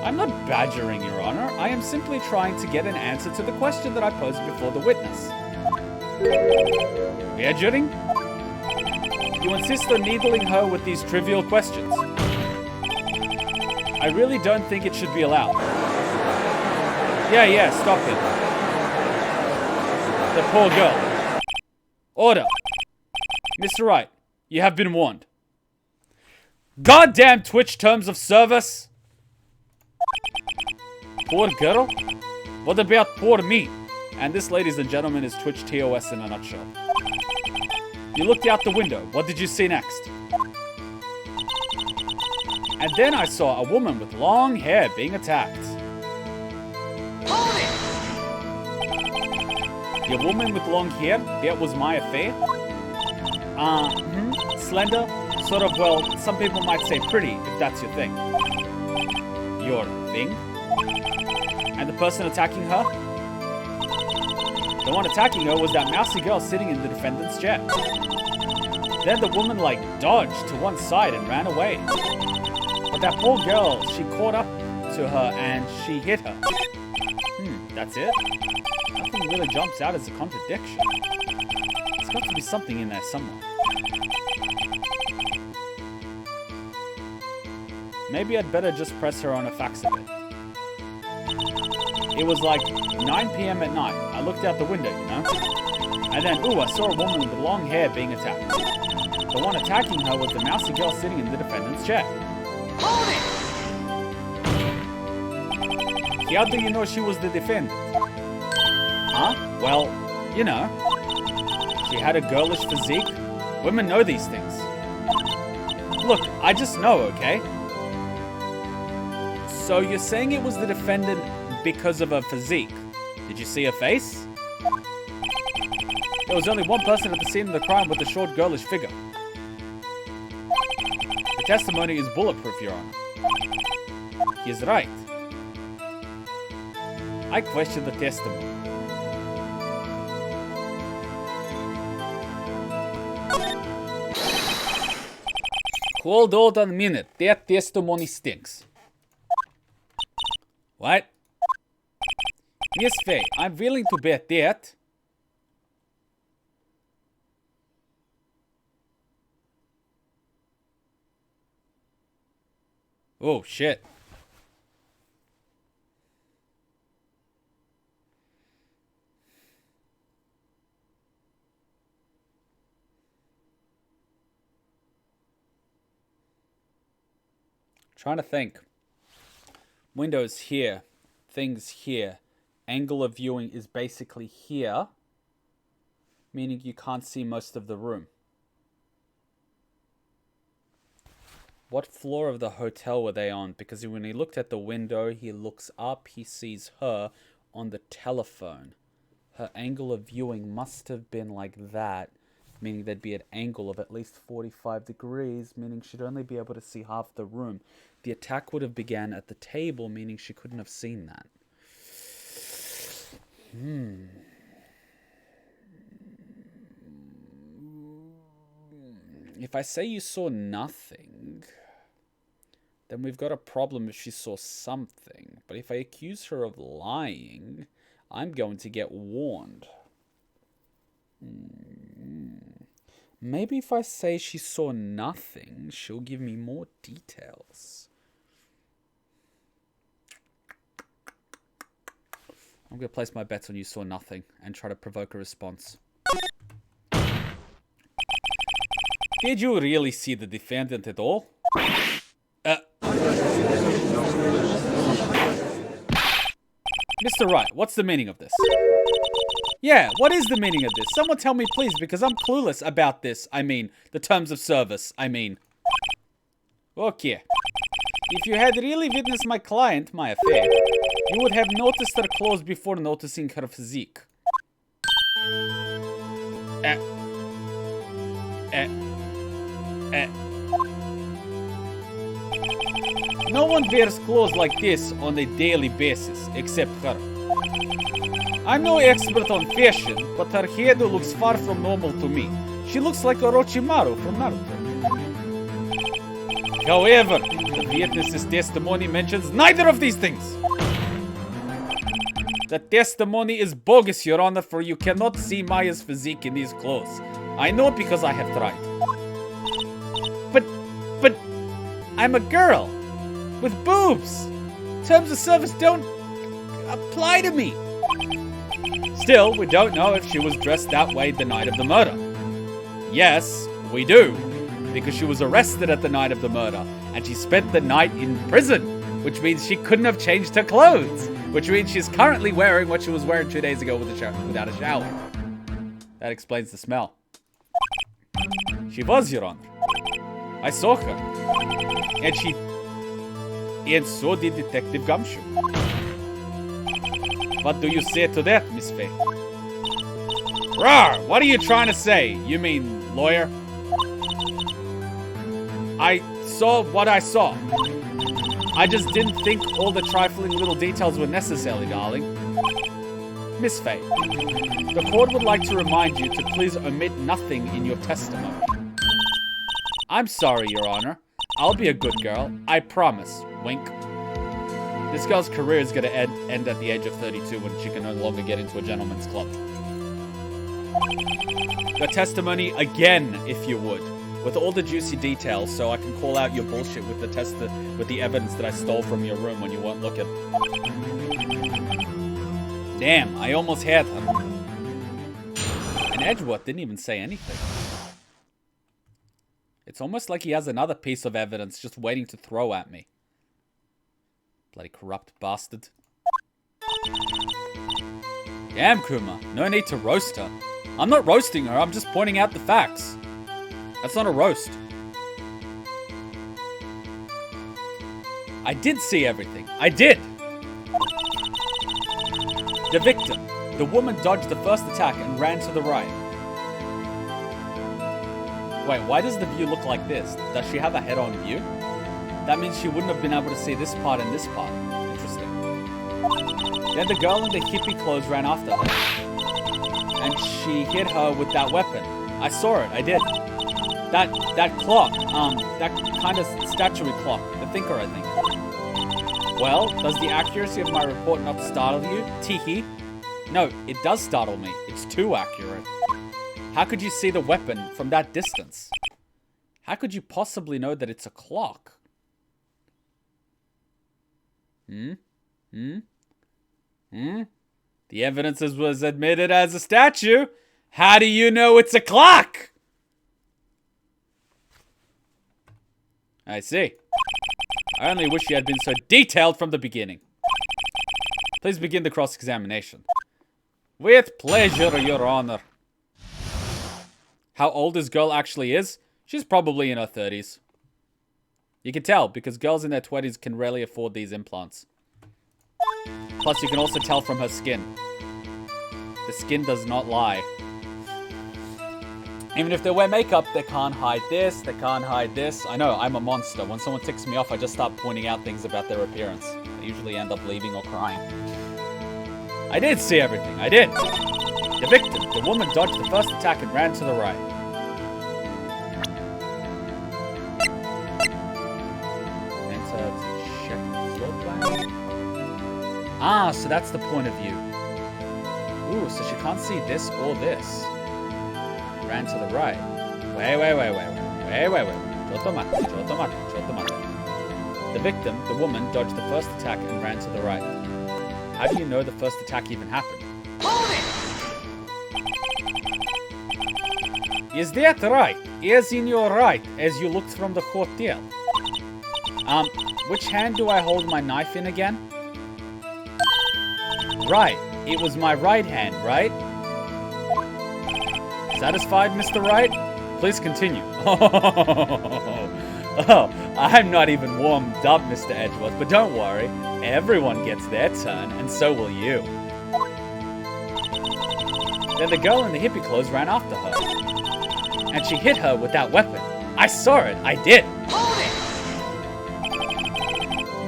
Speaker 1: I'm not badgering, Your Honor. I am simply trying to get an answer to the question that I posed before the witness. Badgering? You insist on needling her with these trivial questions. I really don't think it should be allowed. Yeah, stop it. The poor girl. Order. Mr. Wright, you have been warned. Goddamn Twitch terms of service! Poor girl? What about poor me? And this, ladies and gentlemen, is Twitch TOS in a nutshell. You looked out the window. What did you see next? And then I saw a woman with long hair being attacked.
Speaker 2: Hold it!
Speaker 1: The woman with long hair? That was my affair? Slender? Sort of, well, some people might say pretty, if that's your thing. Your thing? And the person attacking her? The one attacking her was that mousy girl sitting in the defendant's chair. Then the woman, dodged to one side and ran away. But that poor girl, she caught up to her and she hit her. That's it? Nothing really jumps out as a contradiction. There's got to be something in there somewhere. Maybe I'd better just press her on a fax a bit. It was like 9 p.m. at night. I looked out the window, you know? And then, I saw a woman with long hair being attacked. The one attacking her was the mousy girl sitting in the defendant's chair.
Speaker 2: Hold it!
Speaker 1: How do you know she was the defendant? Huh? Well, you know. She had a girlish physique. Women know these things. Look, I just know, okay? So you're saying it was the defendant because of her physique? Did you see her face? There was only one person at the scene of the crime with a short, girlish figure. The testimony is bulletproof, Your Honor. He's right. I question the testimony. Hold on a minute. That testimony stinks. What? Miss Faye, I'm willing to bet that. Oh, shit. Trying to think. Windows here. Things here. Angle of viewing is basically here. Meaning you can't see most of the room. What floor of the hotel were they on? Because when he looked at the window, he looks up, he sees her on the telephone. Her angle of viewing must have been like that, meaning there'd be an angle of at least 45 degrees, meaning she'd only be able to see half the room. The attack would have began at the table, meaning she couldn't have seen that. If I say you saw nothing, then we've got a problem if she saw something. But if I accuse her of lying, I'm going to get warned. Maybe if I say she saw nothing, she'll give me more details. I'm going to place my bets on you saw nothing and try to provoke a response. Did you really see the defendant at all? Mr. Wright, what's the meaning of this? Yeah, what is the meaning of this? Someone tell me, please, because I'm clueless about this. I mean, the terms of service. Okay. If you had really witnessed my client, my affair, you would have noticed her clothes before noticing her physique. No one wears clothes like this on a daily basis, except her. I'm no expert on fashion, but her hairdo looks far from normal to me. She looks like Orochimaru from Naruto. However, the witness's testimony mentions neither of these things. The testimony is bogus, Your Honor, for you cannot see Maya's physique in these clothes. I know because I have tried. But, I'm a girl with boobs. Terms of service don't apply to me. Still, we don't know if she was dressed that way the night of the murder. Yes, we do, because she was arrested at the night of the murder, and she spent the night in prison, which means she couldn't have changed her clothes, which means she's currently wearing what she was wearing 2 days ago without a shower. That explains the smell. She was, Your Honor. I saw her. And so did Detective Gumshoe. What do you say to that, Miss Faye? Rawr! What are you trying to say? You mean lawyer? I saw what I saw. I just didn't think all the trifling little details were necessary, darling. Miss Faye, the court would like to remind you to please omit nothing in your testimony. I'm sorry, Your Honor. I'll be a good girl. I promise. Wink. This girl's career is going to end at the age of 32 when she can no longer get into a gentleman's club. Your testimony again, if you would, with all the juicy details, so I can call out your bullshit with the evidence that I stole from your room when you weren't looking. Damn, I almost had them. And Edgeworth didn't even say anything. It's almost like he has another piece of evidence just waiting to throw at me. Bloody corrupt bastard. Damn, Kuma. No need to roast her. I'm not roasting her, I'm just pointing out the facts. That's not a roast. I did see everything. I did! The victim. The woman dodged the first attack and ran to the right. Wait, why does the view look like this? Does she have a head-on view? That means she wouldn't have been able to see this part and this part. Interesting. Then the girl in the hippie clothes ran after her. And she hit her with that weapon. I saw it, I did. That clock, that kind of statuary clock. The thinker, I think. Well, does the accuracy of my report not startle you? Teehee. No, it does startle me. It's too accurate. How could you see the weapon from that distance? How could you possibly know that it's a clock? The evidence was admitted as a statue. How do you know it's a clock? I see. I only wish you had been so detailed from the beginning. Please begin the cross-examination. With pleasure, Your Honor. How old this girl actually is? She's probably in her 30s. You can tell, because girls in their 20s can rarely afford these implants. Plus, you can also tell from her skin. The skin does not lie. Even if they wear makeup, they can't hide this, they can't hide this. I know, I'm a monster. When someone ticks me off, I just start pointing out things about their appearance. I usually end up leaving or crying. I did see everything, I did. The victim, the woman, dodged the first attack and ran to the right. Enter to check the floor plan. Ah, so that's the point of view. Ooh, so she can't see this or this. Ran to the right. Wait. Chotomate. The victim, the woman, dodged the first attack and ran to the right. How do you know the first attack even happened?
Speaker 2: Hold it!
Speaker 1: Is that right? As in your right, as you looked from the hotel. Which hand do I hold my knife in again? Right. It was my right hand, right? Satisfied, Mr. Wright? Please continue. Oh, I'm not even warmed up, Mr. Edgeworth, but don't worry. Everyone gets their turn, and so will you. Then the girl in the hippie clothes ran after her. And she hit her with that weapon. I saw it, I did.
Speaker 2: Hold it!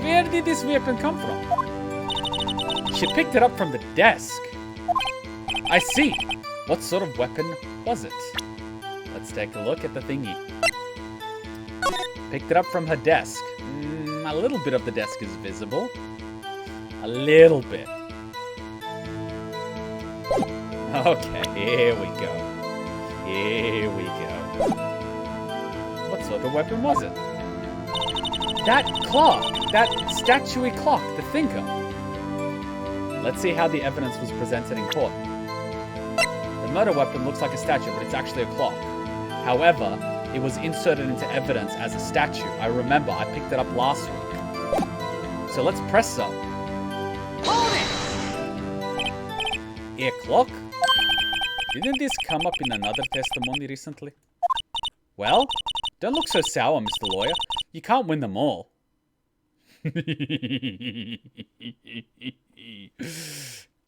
Speaker 1: Where did this weapon come from? She picked it up from the desk. I see. What sort of weapon was it? Let's take a look at the thingy. Picked it up from her desk. A little bit of the desk is visible. A little bit. Okay, here we go. Here we go. What sort of weapon was it? That clock! That statuary clock, the thinker. Let's see how the evidence was presented in court. The murder weapon looks like a statue, but it's actually a clock. However, it was inserted into evidence as a statue. I remember, I picked it up last week. So let's press some.
Speaker 2: Hold it!
Speaker 1: A clock? Didn't this come up in another testimony recently? Well, don't look so sour, Mr. Lawyer. You can't win them all.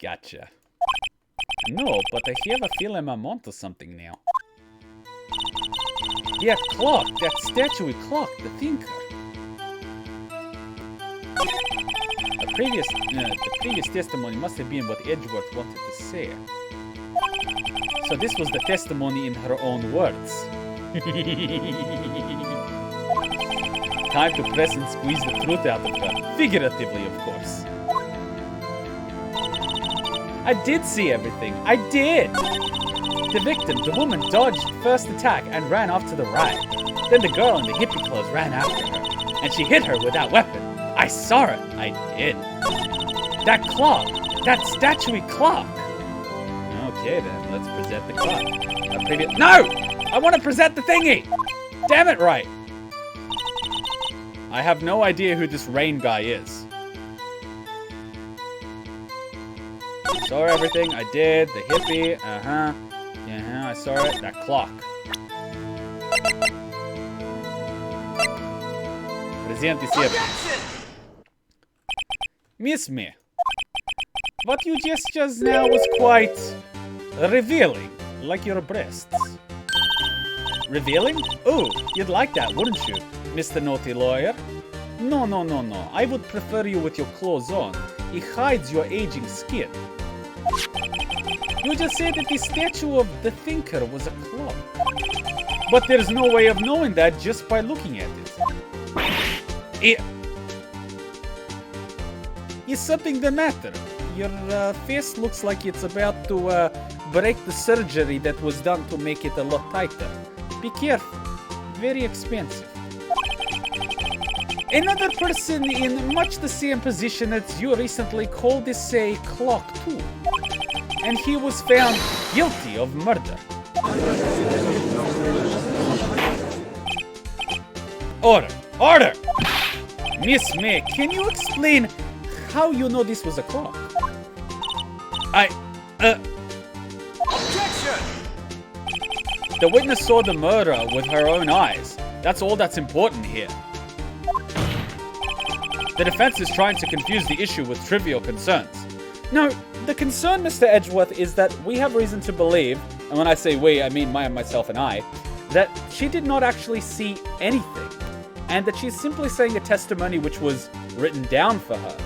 Speaker 1: Gotcha. No, but I have a feeling I'm onto something now. That clock, that statuary clock, the thinker. The previous testimony must have been what Edgeworth wanted to say. So this was the testimony in her own words. Time to press and squeeze the truth out of her. Figuratively, of course. I did see everything. I did! The victim, the woman, dodged first attack and ran off to the right. Then the girl in the hippie clothes ran after her, and she hit her with that weapon. I saw it. I did. That clock. That statuey clock. Okay then, let's present the clock. No! I want to present the thingy! Damn it, Wright! I have no idea who this Rain guy is. Saw everything. I did. The hippie. Uh-huh. Yeah, I saw it. That clock. Present is here. Miss me. What you just now was quite revealing, like your breasts. Revealing? Oh, you'd like that, wouldn't you, Mr. Naughty Lawyer? No. I would prefer you with your clothes on. It hides your aging skin. You just said that the statue of the thinker was a clock. But there's no way of knowing that just by looking at it. Is something the matter? Your face looks like it's about to break the surgery that was done to make it a lot tighter. Be careful. Very expensive. Another person in much the same position as you recently called this a clock too. And he was found guilty of murder. Order! Miss May, can you explain how you know this was a clock?
Speaker 2: Objection!
Speaker 1: The witness saw the murder with her own eyes. That's all that's important here. The defense is trying to confuse the issue with trivial concerns. No, the concern, Mr. Edgeworth, is that we have reason to believe, and when I say we, I mean myself and I, that she did not actually see anything, and that she's simply saying a testimony which was written down for her.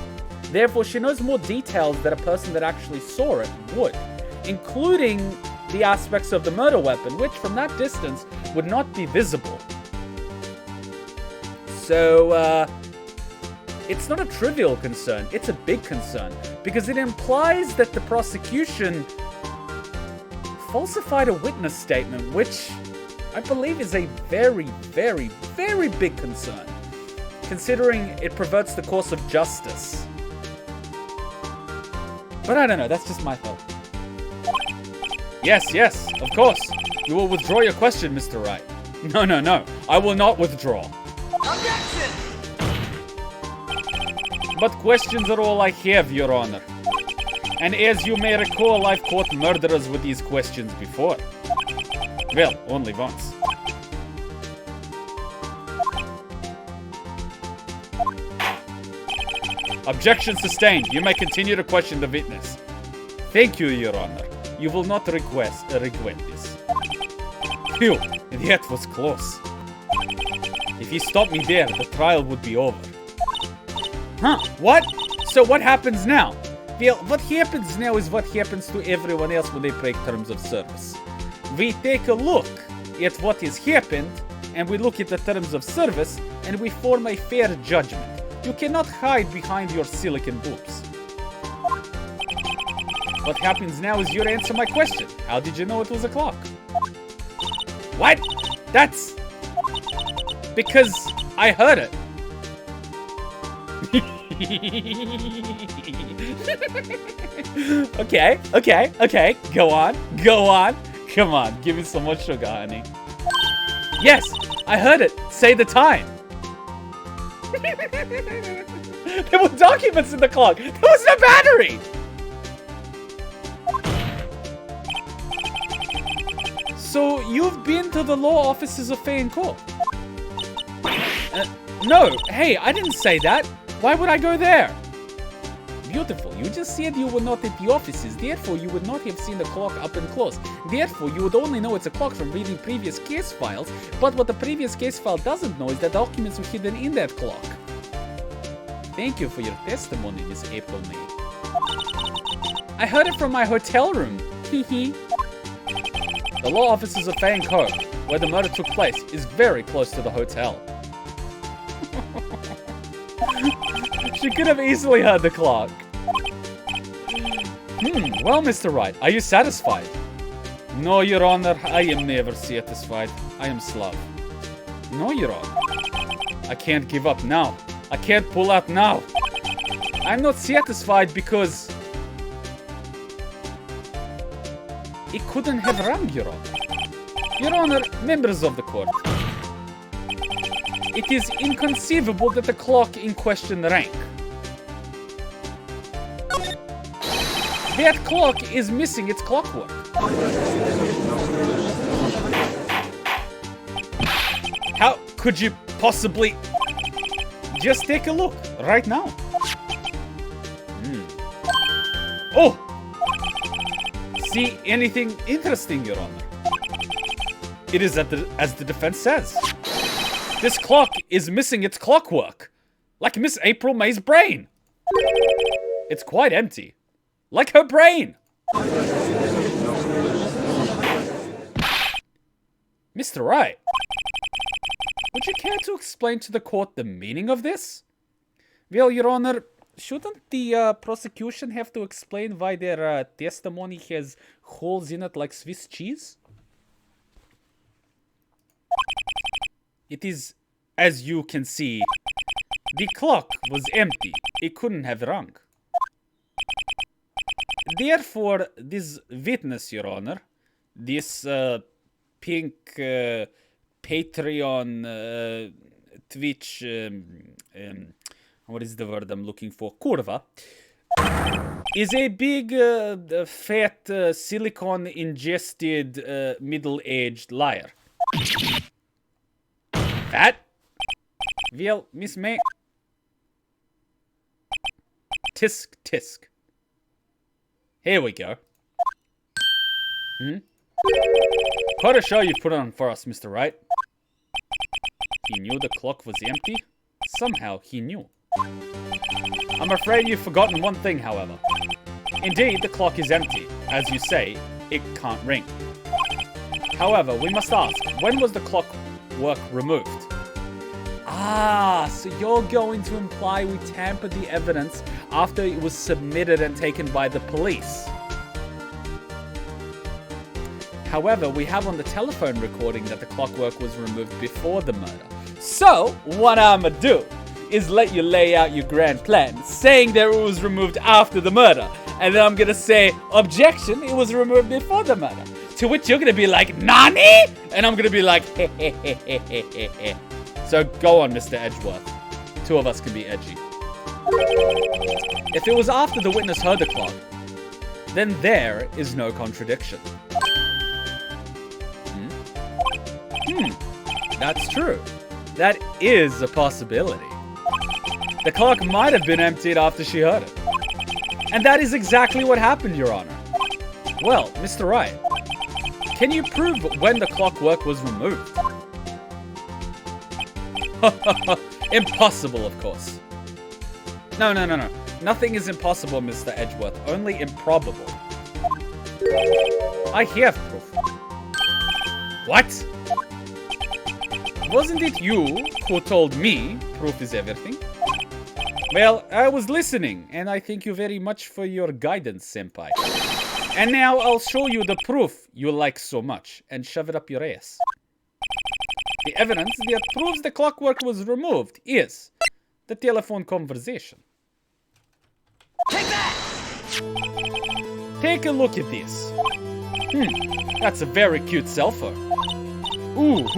Speaker 1: Therefore, she knows more details than a person that actually saw it would, including the aspects of the murder weapon, which from that distance would not be visible. So, it's not a trivial concern, it's a big concern, because it implies that the prosecution falsified a witness statement, which I believe is a very, very, very big concern, considering it perverts the course of justice. But I don't know, that's just my thought. Yes, of course. You will withdraw your question, Mr. Wright. No, I will not withdraw.
Speaker 2: Objection!
Speaker 1: But questions are all I have, Your Honor. And as you may recall, I've caught murderers with these questions before. Well, only once. Objection sustained. You may continue to question the witness. Thank you, Your Honor. You will not regret this. Phew, that was close. If he stopped me there, the trial would be over. Huh, what? So what happens now? Well, what happens now is what happens to everyone else when they break terms of service. We take a look at what has happened, and we look at the terms of service, and we form a fair judgment. You cannot hide behind your silicon boobs. What happens now is you answer my question. How did you know it was a clock? What? That's... because I heard it. Okay. Go on. Come on, give me some more sugar, honey. Yes, I heard it. Say the time. There were documents in the clock. There was no battery. So you've been to the law offices of Fay & Co? No, hey, I didn't say that. Why would I go there? Beautiful, you just said you were not at the offices, therefore you would not have seen the clock up and close. Therefore, you would only know it's a clock from reading previous case files, but what the previous case file doesn't know is that documents were hidden in that clock. Thank you for your testimony, Miss April May. I heard it from my hotel room. Hee. The law offices of Fay & Co, where the murder took place, is very close to the hotel. She could have easily heard the clock. Well, Mr. Wright, are you satisfied? No, Your Honor, I am never satisfied. I am slow. No, Your Honor. I can't give up now. I can't pull out now. I'm not satisfied because it couldn't have rung, Your Honor. Your Honor, members of the court. It is inconceivable that the clock in question rang. That clock is missing its clockwork. How could you possibly... Just take a look right now. Oh! See anything interesting, Your Honor? It is as the defense says. This clock is missing its clockwork. Like Miss April May's brain. It's quite empty. Like her brain. Mr. Wright, would you care to explain to the court the meaning of this? Well, Your Honor, shouldn't the prosecution have to explain why their testimony has holes in it like Swiss cheese? It is, as you can see, the clock was empty. It couldn't have rung. Therefore, this witness, Your Honor, this pink Patreon Twitch, what is the word I'm looking for? Curva, is a big, fat, silicone-ingested, middle-aged liar. Fat? Well, Miss May. Tisk, tisk. Here we go. Quite a show you put on for us, Mr. Wright. He knew the clock was empty. Somehow he knew. I'm afraid you've forgotten one thing, however. Indeed, the clock is empty. As you say, it can't ring. However, we must ask, when was the clockwork removed? Ah, so you're going to imply we tampered the evidence after it was submitted and taken by the police. However, we have on the telephone recording that the clockwork was removed before the murder. So, what I'ma do is let you lay out your grand plan, saying that it was removed after the murder. And then I'm gonna say, objection, it was removed before the murder. To which you're gonna be like, Nani? And I'm gonna be like, heh heh heh heh heh heh heh. So go on, Mr. Edgeworth. Two of us can be edgy. If it was after the witness heard the clock, then there is no contradiction. That's true. That is a possibility. The clock might have been emptied after she heard it. And that is exactly what happened, Your Honor. Well, Mr. Wright, can you prove when the clockwork was removed? Impossible, of course. No. Nothing is impossible, Mr. Edgeworth. Only improbable. I have proof. What? Wasn't it you who told me proof is everything? Well, I was listening, and I thank you very much for your guidance, senpai. And now I'll show you the proof you like so much, and shove it up your ass. The evidence that proves the clockwork was removed is the telephone conversation.
Speaker 2: Take that!
Speaker 1: Take a look at this. That's a very cute cell phone. Ooh.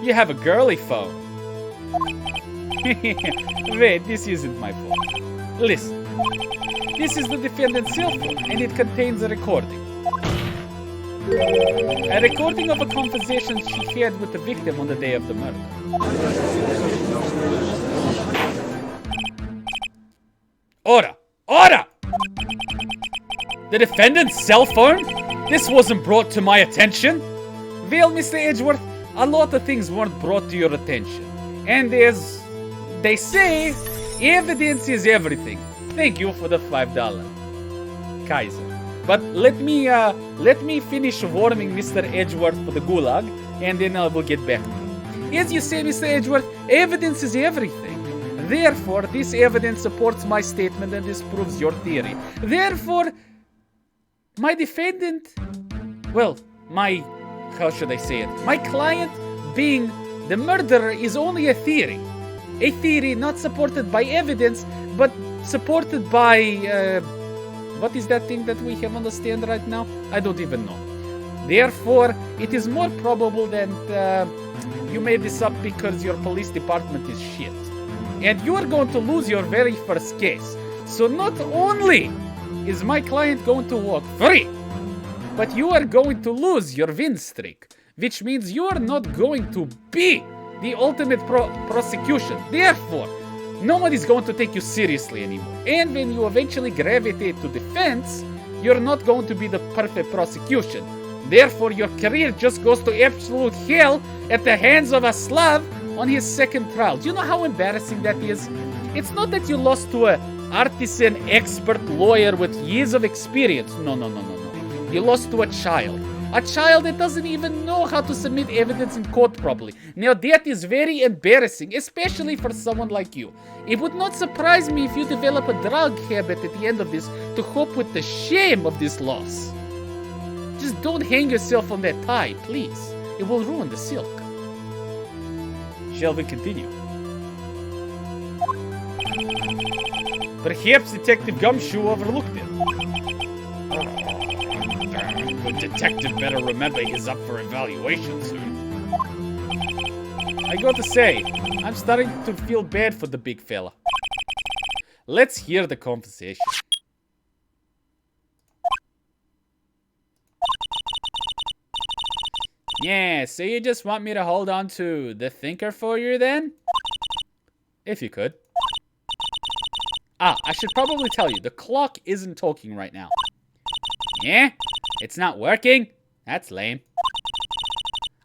Speaker 1: You have a girly phone. Wait, this isn't my phone. Listen. This is the defendant's cell phone, and it contains a recording. A recording of a conversation she had with the victim on the day of the murder. Order! The defendant's cell phone? This wasn't brought to my attention. Well, Mr. Edgeworth, a lot of things weren't brought to your attention. And as they say, evidence is everything. Thank you for the $5, Kaiser. But let me finish warming Mr. Edgeworth for the gulag, and then I will get back to you. As you say, Mr. Edgeworth, evidence is everything. Therefore, this evidence supports my statement and disproves your theory. Therefore, my defendant, well, how should I say it? My client being the murderer is only a theory. A theory not supported by evidence, but supported by, what is that thing that we have on the stand right now? I don't even know. Therefore, it is more probable that you made this up because your police department is shit. And you are going to lose your very first case. So not only is my client going to walk free, but you are going to lose your win streak, which means you are not going to be the ultimate prosecution. Therefore, no one is going to take you seriously anymore. And when you eventually gravitate to defense, you're not going to be the perfect prosecution. Therefore, your career just goes to absolute hell at the hands of a Slav on his second trial. Do you know how embarrassing that is? It's not that you lost to an artisan expert lawyer with years of experience. No. You lost to a child. A child that doesn't even know how to submit evidence in court properly. Now that is very embarrassing, especially for someone like you. It would not surprise me if you develop a drug habit at the end of this to cope with the shame of this loss. Just don't hang yourself on that tie, please. It will ruin the silk. Shall we continue? Perhaps Detective Gumshoe overlooked it. Good detective better remember he's up for evaluation soon. I gotta say, I'm starting to feel bad for the big fella. Let's hear the conversation. Yeah, so you just want me to hold on to the thinker for you then? If you could. I should probably tell you, the clock isn't talking right now. Yeah? It's not working? That's lame.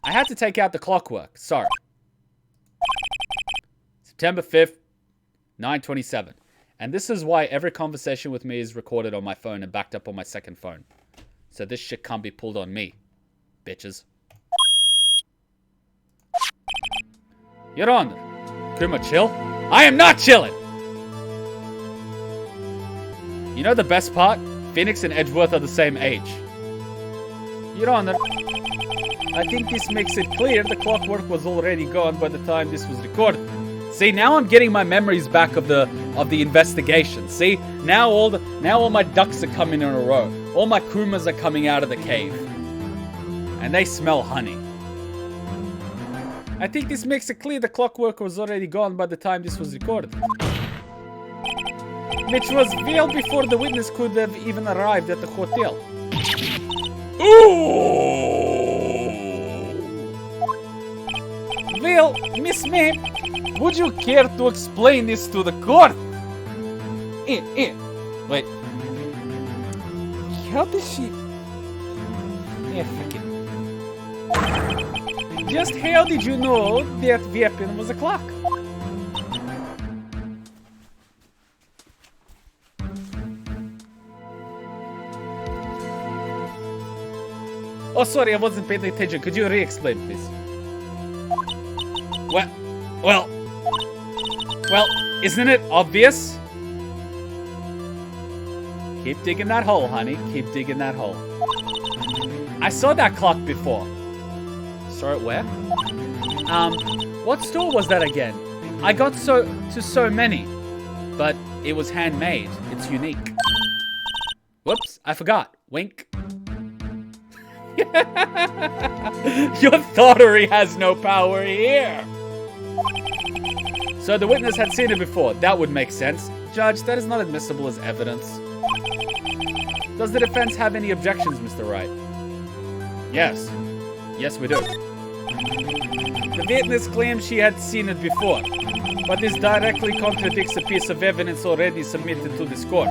Speaker 1: I had to take out the clockwork, sorry. September 5th, 9:27. And this is why every conversation with me is recorded on my phone and backed up on my second phone. So this shit can't be pulled on me, bitches. Your Honor, Kuma chill? I am not chilling! You know the best part? Phoenix and Edgeworth are the same age. Your Honor, I think this makes it clear the clockwork was already gone by the time this was recorded. See, now I'm getting my memories back of the investigation. See, now all my ducks are coming in a row. All my Kumas are coming out of the cave. And they smell honey. I think this makes it clear the clockwork was already gone by the time this was recorded. Which was well before the witness could have even arrived at the hotel. Ooh! Well, Miss May, would you care to explain this to the court? Wait. How does she... Yeah, fuck it. Just how did you know that weapon was a clock? Oh, sorry, I wasn't paying attention. Could you re-explain, please? Well, isn't it obvious? Keep digging that hole, honey. Keep digging that hole. I saw that clock before. Saw it where? What store was that again? I got so many, but it was handmade. It's unique. Whoops, I forgot. Wink. Your thoughtery has no power here. So the witness had seen it before. That would make sense. Judge, that is not admissible as evidence. Does the defense have any objections, Mr. Wright? Yes. Yes, we do. The witness claims she had seen it before, but this directly contradicts a piece of evidence already submitted to this court.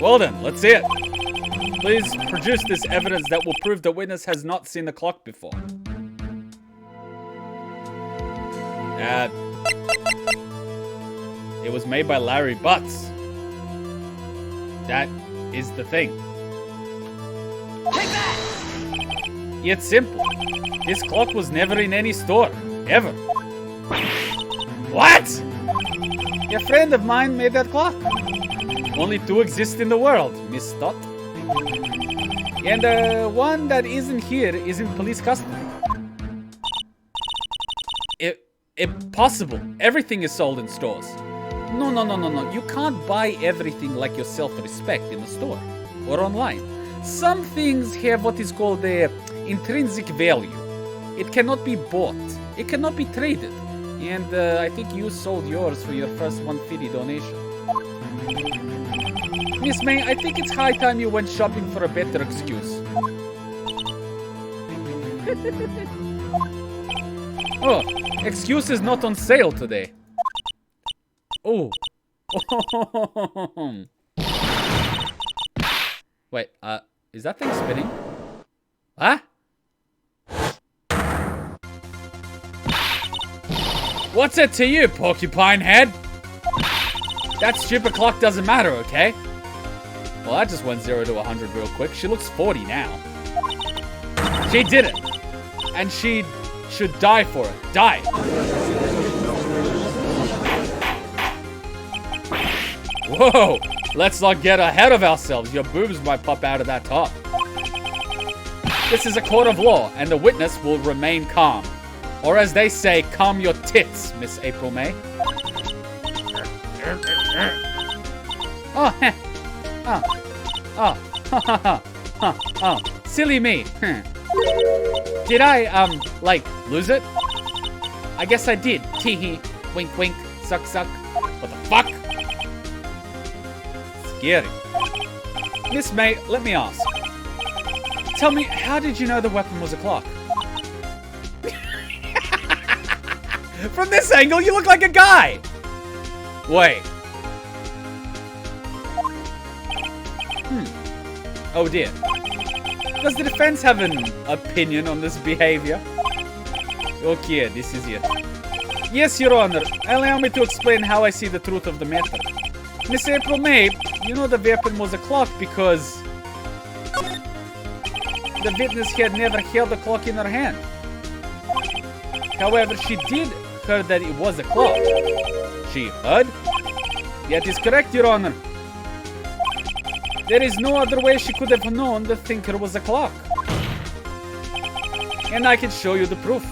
Speaker 1: Well then, let's see it. Please produce this evidence that will prove the witness has not seen the clock before. It was made by Larry Butts. That is the thing.
Speaker 2: Take that!
Speaker 1: It's simple. This clock was never in any store. Ever. What? A friend of mine made that clock. Only two exist in the world, Miss Stott. And one that isn't here is in police custody. Impossible. Everything is sold in stores. No. You can't buy everything like your self-respect in the store or online. Some things have what is called a intrinsic value. It cannot be bought. It cannot be traded. And I think you sold yours for your first 150 donation. Miss May, I think it's high time you went shopping for a better excuse. Oh, excuse is not on sale today. Oh. Wait, is that thing spinning? Huh? What's it to you, porcupine head? That stupid clock doesn't matter, okay? Well, that just went 0 to 100 real quick. She looks 40 now. She did it. And she should die for it. Die. Whoa. Let's not get ahead of ourselves. Your boobs might pop out of that top. This is a court of law, and the witness will remain calm. Or as they say, calm your tits, Miss April May. Oh, heh. Oh, silly me. Did I, like, lose it? I guess I did. Tee-hee. Wink, wink. Suck, suck. What the fuck? Scary. Miss May, let me ask. Tell me, how did you know the weapon was a clock? From this angle, you look like a guy! Wait. Oh dear. Does the defense have an opinion on this behavior? Okay, this is it. Yes, Your Honor. Allow me to explain how I see the truth of the matter. Miss April May, you know the weapon was a clock because the witness had never held a clock in her hand. However, she did hear that it was a clock. She heard? That is correct, Your Honor. There is no other way she could have known the thinker was a clock. And I can show you the proof.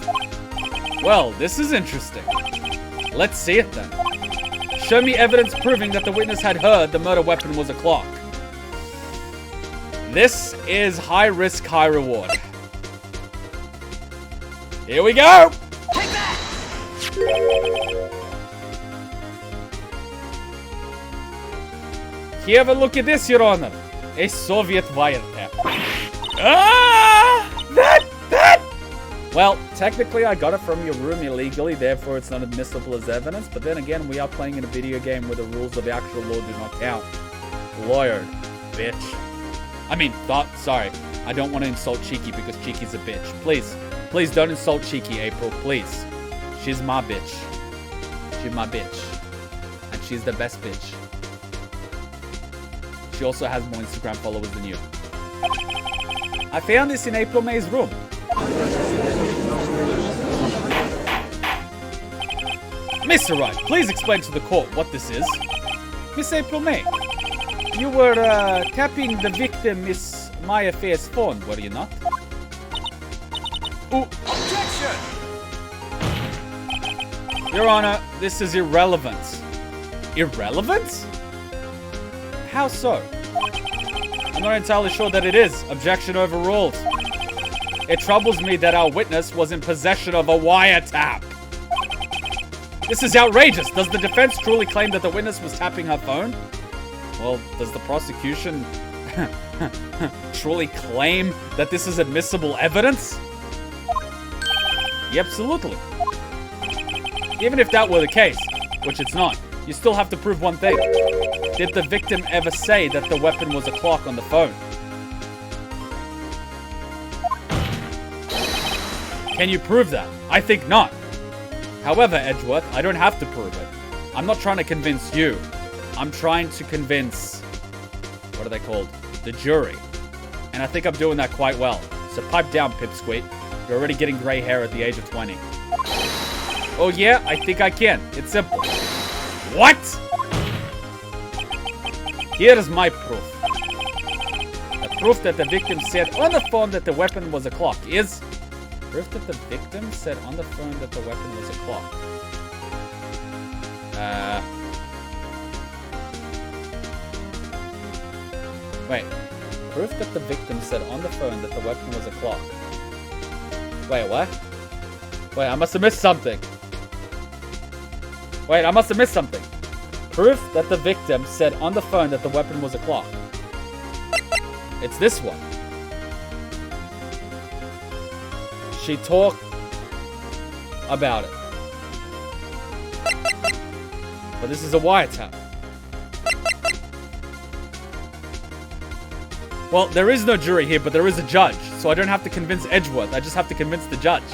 Speaker 1: Well, this is interesting. Let's see it then. Show me evidence proving that the witness had heard the murder weapon was a clock. This is high risk, high reward. Here we go!
Speaker 2: Take that!
Speaker 1: Have a look at this, Your Honor. A Soviet wiretap. Ah! That! Well, technically I got it from your room illegally, therefore it's not admissible as evidence, but then again, we are playing in a video game where the rules of actual law do not count. Lawyered, bitch. I mean, sorry. I don't want to insult Cheeky because Cheeky's a bitch. Please don't insult Cheeky, April, please. She's my bitch. She's my bitch. And she's the best bitch. She also has more Instagram followers than you. I found this in April May's room. Mr. Wright, please explain to the court what this is. Miss April May, you were tapping the victim, Miss Maya Fair's phone, were you not? Ooh.
Speaker 2: Objection!
Speaker 1: Your Honor, this is irrelevant. Irrelevant? How so? I'm not entirely sure that it is. Objection overruled. It troubles me that our witness was in possession of a wiretap. This is outrageous. Does the defense truly claim that the witness was tapping her phone? Well, does the prosecution truly claim that this is admissible evidence? Yeah, absolutely. Even if that were the case, which it's not, you still have to prove one thing. Did the victim ever say that the weapon was a clock on the phone? Can you prove that? I think not. However, Edgeworth, I don't have to prove it. I'm not trying to convince you. I'm trying to convince... what are they called? The jury. And I think I'm doing that quite well. So pipe down, Pipsqueak. You're already getting grey hair at the age of 20. Oh yeah, I think I can. It's simple. What? Here is my proof. The proof that the victim said on the phone that the weapon was a clock is... Proof that the victim said on the phone that the weapon was a clock. Wait. Proof that the victim said on the phone that the weapon was a clock. Wait, what? Wait, I must have missed something. Wait, I must have missed something. Proof that the victim said on the phone that the weapon was a clock. It's this one. She talked about it. But this is a wiretap. Well, there is no jury here, but there is a judge. So I don't have to convince Edgeworth. I just have to convince the judge.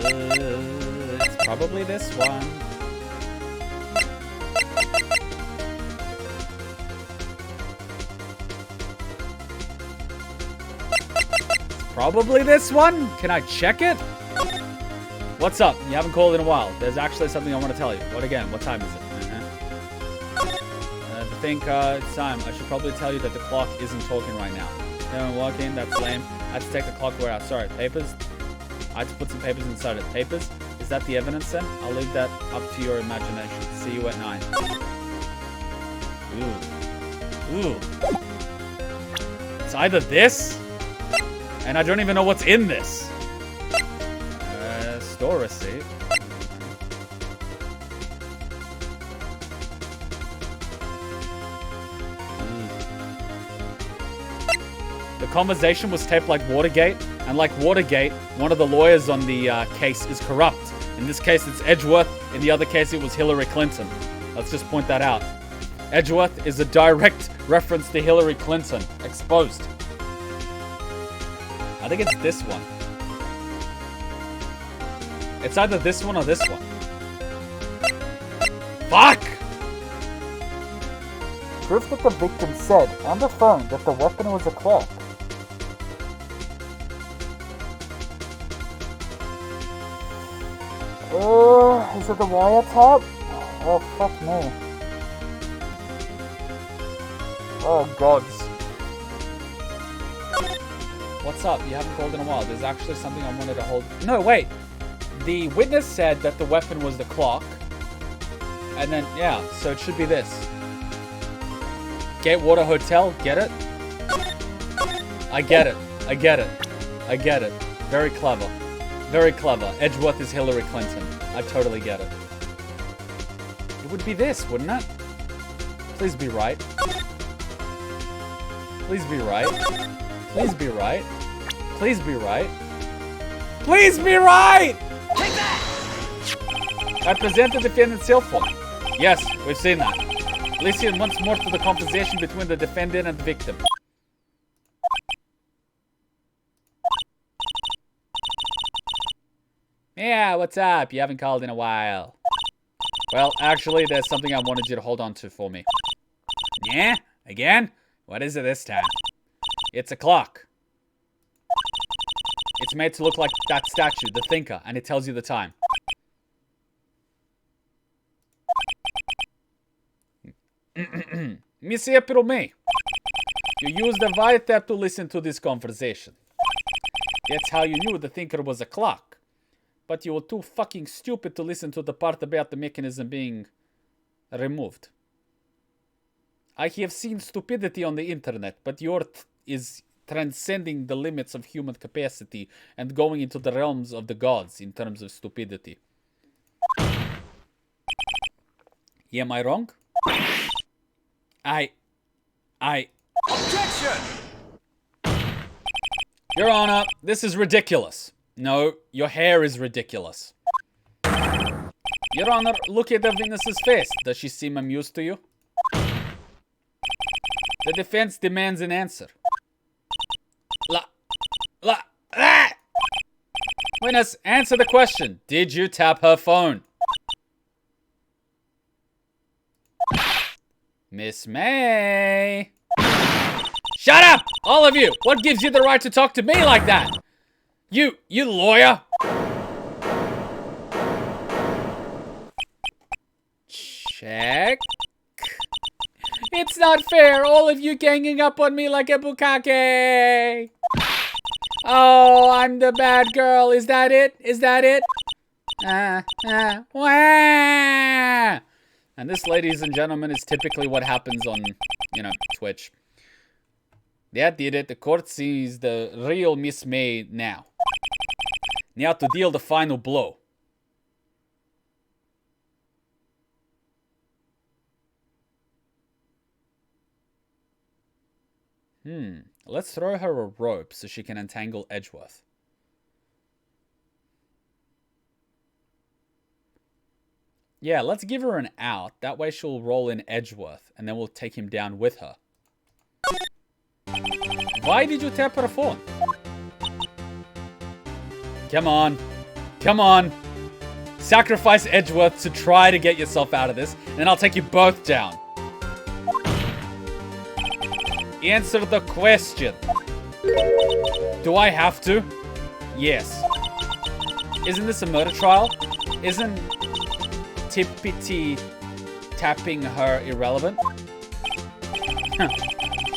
Speaker 1: It's probably this one. It's probably this one. Can I check it? What's up? You haven't called in a while. There's actually something I want to tell you. What again? What time is it? I think it's time. I should probably tell you that the clock isn't talking right now. Anyone walk in? That's lame. I had to take the clock out. Sorry, papers? I had to put some papers inside it. Papers? Is that the evidence then? I'll leave that up to your imagination. See you at 9. Ooh. It's either this, and I don't even know what's in this. Store receipt. The conversation was taped like Watergate, and like Watergate, one of the lawyers on the case is corrupt. In this case, it's Edgeworth. In the other case, it was Hillary Clinton. Let's just point that out. Edgeworth is a direct reference to Hillary Clinton. Exposed. I think it's this one. It's either this one or this one. Fuck! Proof that the victim said on the phone that the weapon was a clock. Is it the wiretap? Oh, fuck me. Oh, gods. What's up? You haven't called in a while. There's actually something I wanted to hold... No, wait. The witness said that the weapon was the clock. And then, yeah, so it should be this. Gatewater Hotel, get it? I get it. I get it. I get it. Very clever. Very clever. Edgeworth is Hillary Clinton. I totally get it. It would be this, wouldn't it? Please be right. Please be right. Please be right. Please be right. Please be right!
Speaker 2: Take that!
Speaker 1: I present the defendant's cell phone. Yes, we've seen that. Listen once more to the conversation between the defendant and the victim. Yeah, what's up? You haven't called in a while. Well, actually, there's something I wanted you to hold on to for me. Yeah? Again? What is it this time? It's a clock. It's made to look like that statue, the thinker, and it tells you the time. Monsieur Piromé, you used the wiretap to listen to this conversation. That's how you knew the thinker was a clock. But you were too fucking stupid to listen to the part about the mechanism being removed. I have seen stupidity on the internet, but yours is transcending the limits of human capacity and going into the realms of the gods in terms of stupidity. Am I wrong?
Speaker 2: Objection!
Speaker 1: Your Honor, this is ridiculous. No, your hair is ridiculous. Your Honor, look at the witness's face. Does she seem amused to you? The defense demands an answer. Witness, answer the question. Did you tap her phone? Miss May. Shut up! All of you! What gives you the right to talk to me like that? You lawyer! Check. It's not fair, all of you ganging up on me like a bukkake. Oh, I'm the bad girl. Is that it? Is that it? Wah! And this, ladies and gentlemen, is typically what happens on, Twitch. That did it. The court sees the real Miss May now. Now to deal the final blow. Let's throw her a rope so she can entangle Edgeworth. Yeah, let's give her an out. That way she'll roll in Edgeworth, and then we'll take him down with her. Why did you tap her phone? Come on. Come on. Sacrifice Edgeworth to try to get yourself out of this, and then I'll take you both down. Answer the question. Do I have to? Yes. Isn't this a murder trial? Isn't Tippity tapping her irrelevant?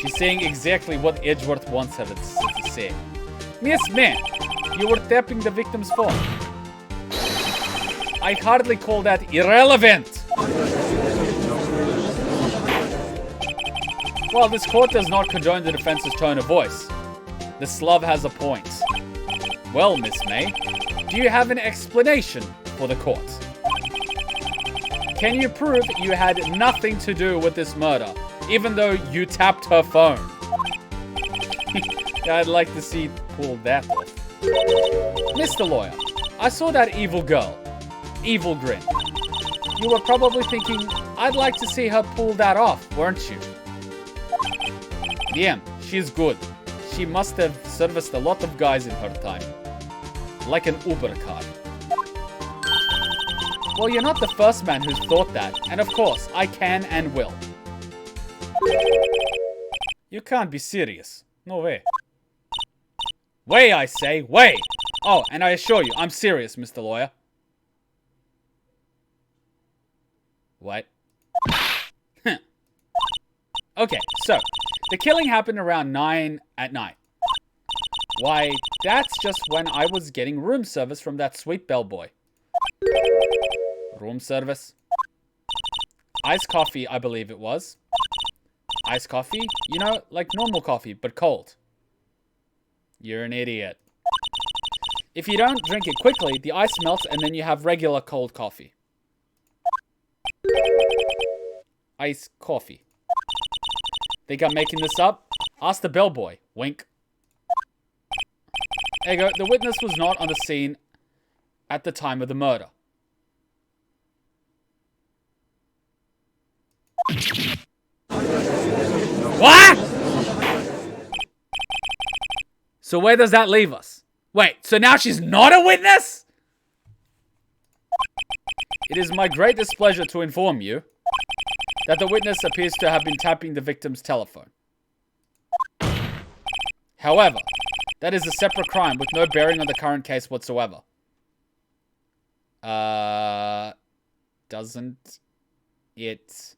Speaker 1: She's saying exactly what Edgeworth wants her to say. Miss May, you were tapping the victim's phone. I hardly call that irrelevant. Well, this court does not condone the defense's tone of voice. The slub has a point. Well, Miss May, do you have an explanation for the court? Can you prove you had nothing to do with this murder, even though you tapped her phone? Yeah, I'd like to see pull that off. Mr. Lawyer, I saw that evil girl. Evil grin. You were probably thinking, I'd like to see her pull that off, weren't you? Yeah, she's good. She must have serviced a lot of guys in her time. Like an Uber card. Well, you're not the first man who's thought that, and of course, I can and will. You can't be serious. No way. Way, I say, way! Oh, and I assure you, I'm serious, Mr. Lawyer. What? Okay, so, the killing happened around 9 at night. Why, that's just when I was getting room service from that sweet bellboy. Room service? Iced coffee, I believe it was. Iced coffee? You know, like normal coffee, but cold. You're an idiot. If you don't drink it quickly, the ice melts and then you have regular cold coffee. Iced coffee. Think I'm making this up? Ask the bellboy. Wink. There you go. The witness was not on the scene at the time of the murder. What? So where does that leave us? Wait, so now she's not a witness? It is my great displeasure to inform you that the witness appears to have been tapping the victim's telephone. However, that is a separate crime with no bearing on the current case whatsoever. Doesn't it,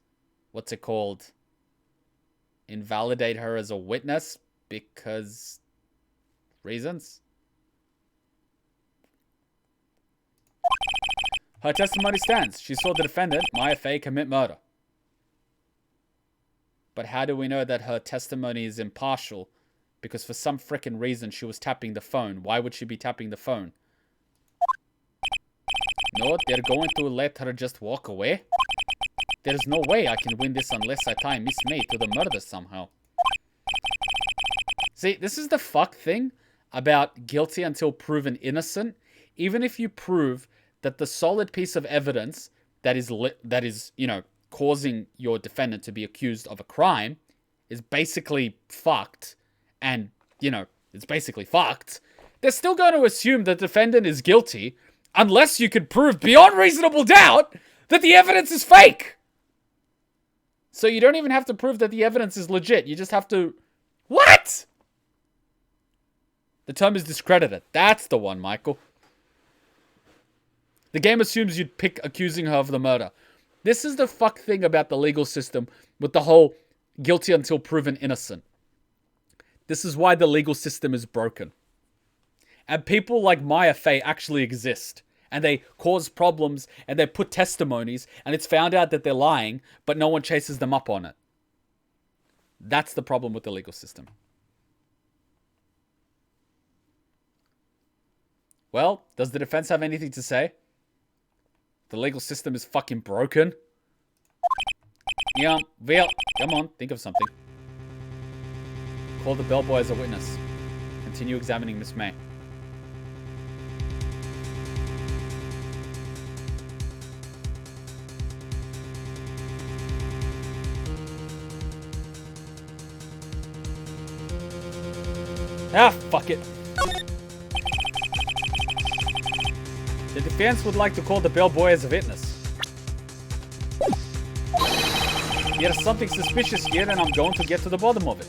Speaker 1: what's it called, invalidate her as a witness because reasons? Her testimony stands. She saw the defendant, Maya Fey, commit murder. But how do we know that her testimony is impartial? Because for some frickin' reason she was tapping the phone. Why would she be tapping the phone? No, they're going to let her just walk away? There's no way I can win this unless I tie Miss May to the murder somehow. See, this is the fuck thing about guilty until proven innocent. Even if you prove that the solid piece of evidence that is, you know, causing your defendant to be accused of a crime is basically fucked, and, you know, it's basically fucked, they're still going to assume the defendant is guilty unless you can prove beyond reasonable doubt that the evidence is fake. So you don't even have to prove that the evidence is legit. You just have to... What? The term is discredited. That's the one, Michael. The game assumes you'd pick accusing her of the murder. This is the fuck thing about the legal system with the whole guilty until proven innocent. This is why the legal system is broken. And people like Maya Fey actually exist. And they cause problems and they put testimonies and it's found out that they're lying, but no one chases them up on it. That's the problem with the legal system. Well, does the defense have anything to say? The legal system is fucking broken. Yeah, well, come on, think of something. Call the bellboy as a witness. Continue examining Miss May. Ah, fuck it. The defense would like to call the bellboy as a witness. There's something suspicious here and I'm going to get to the bottom of it.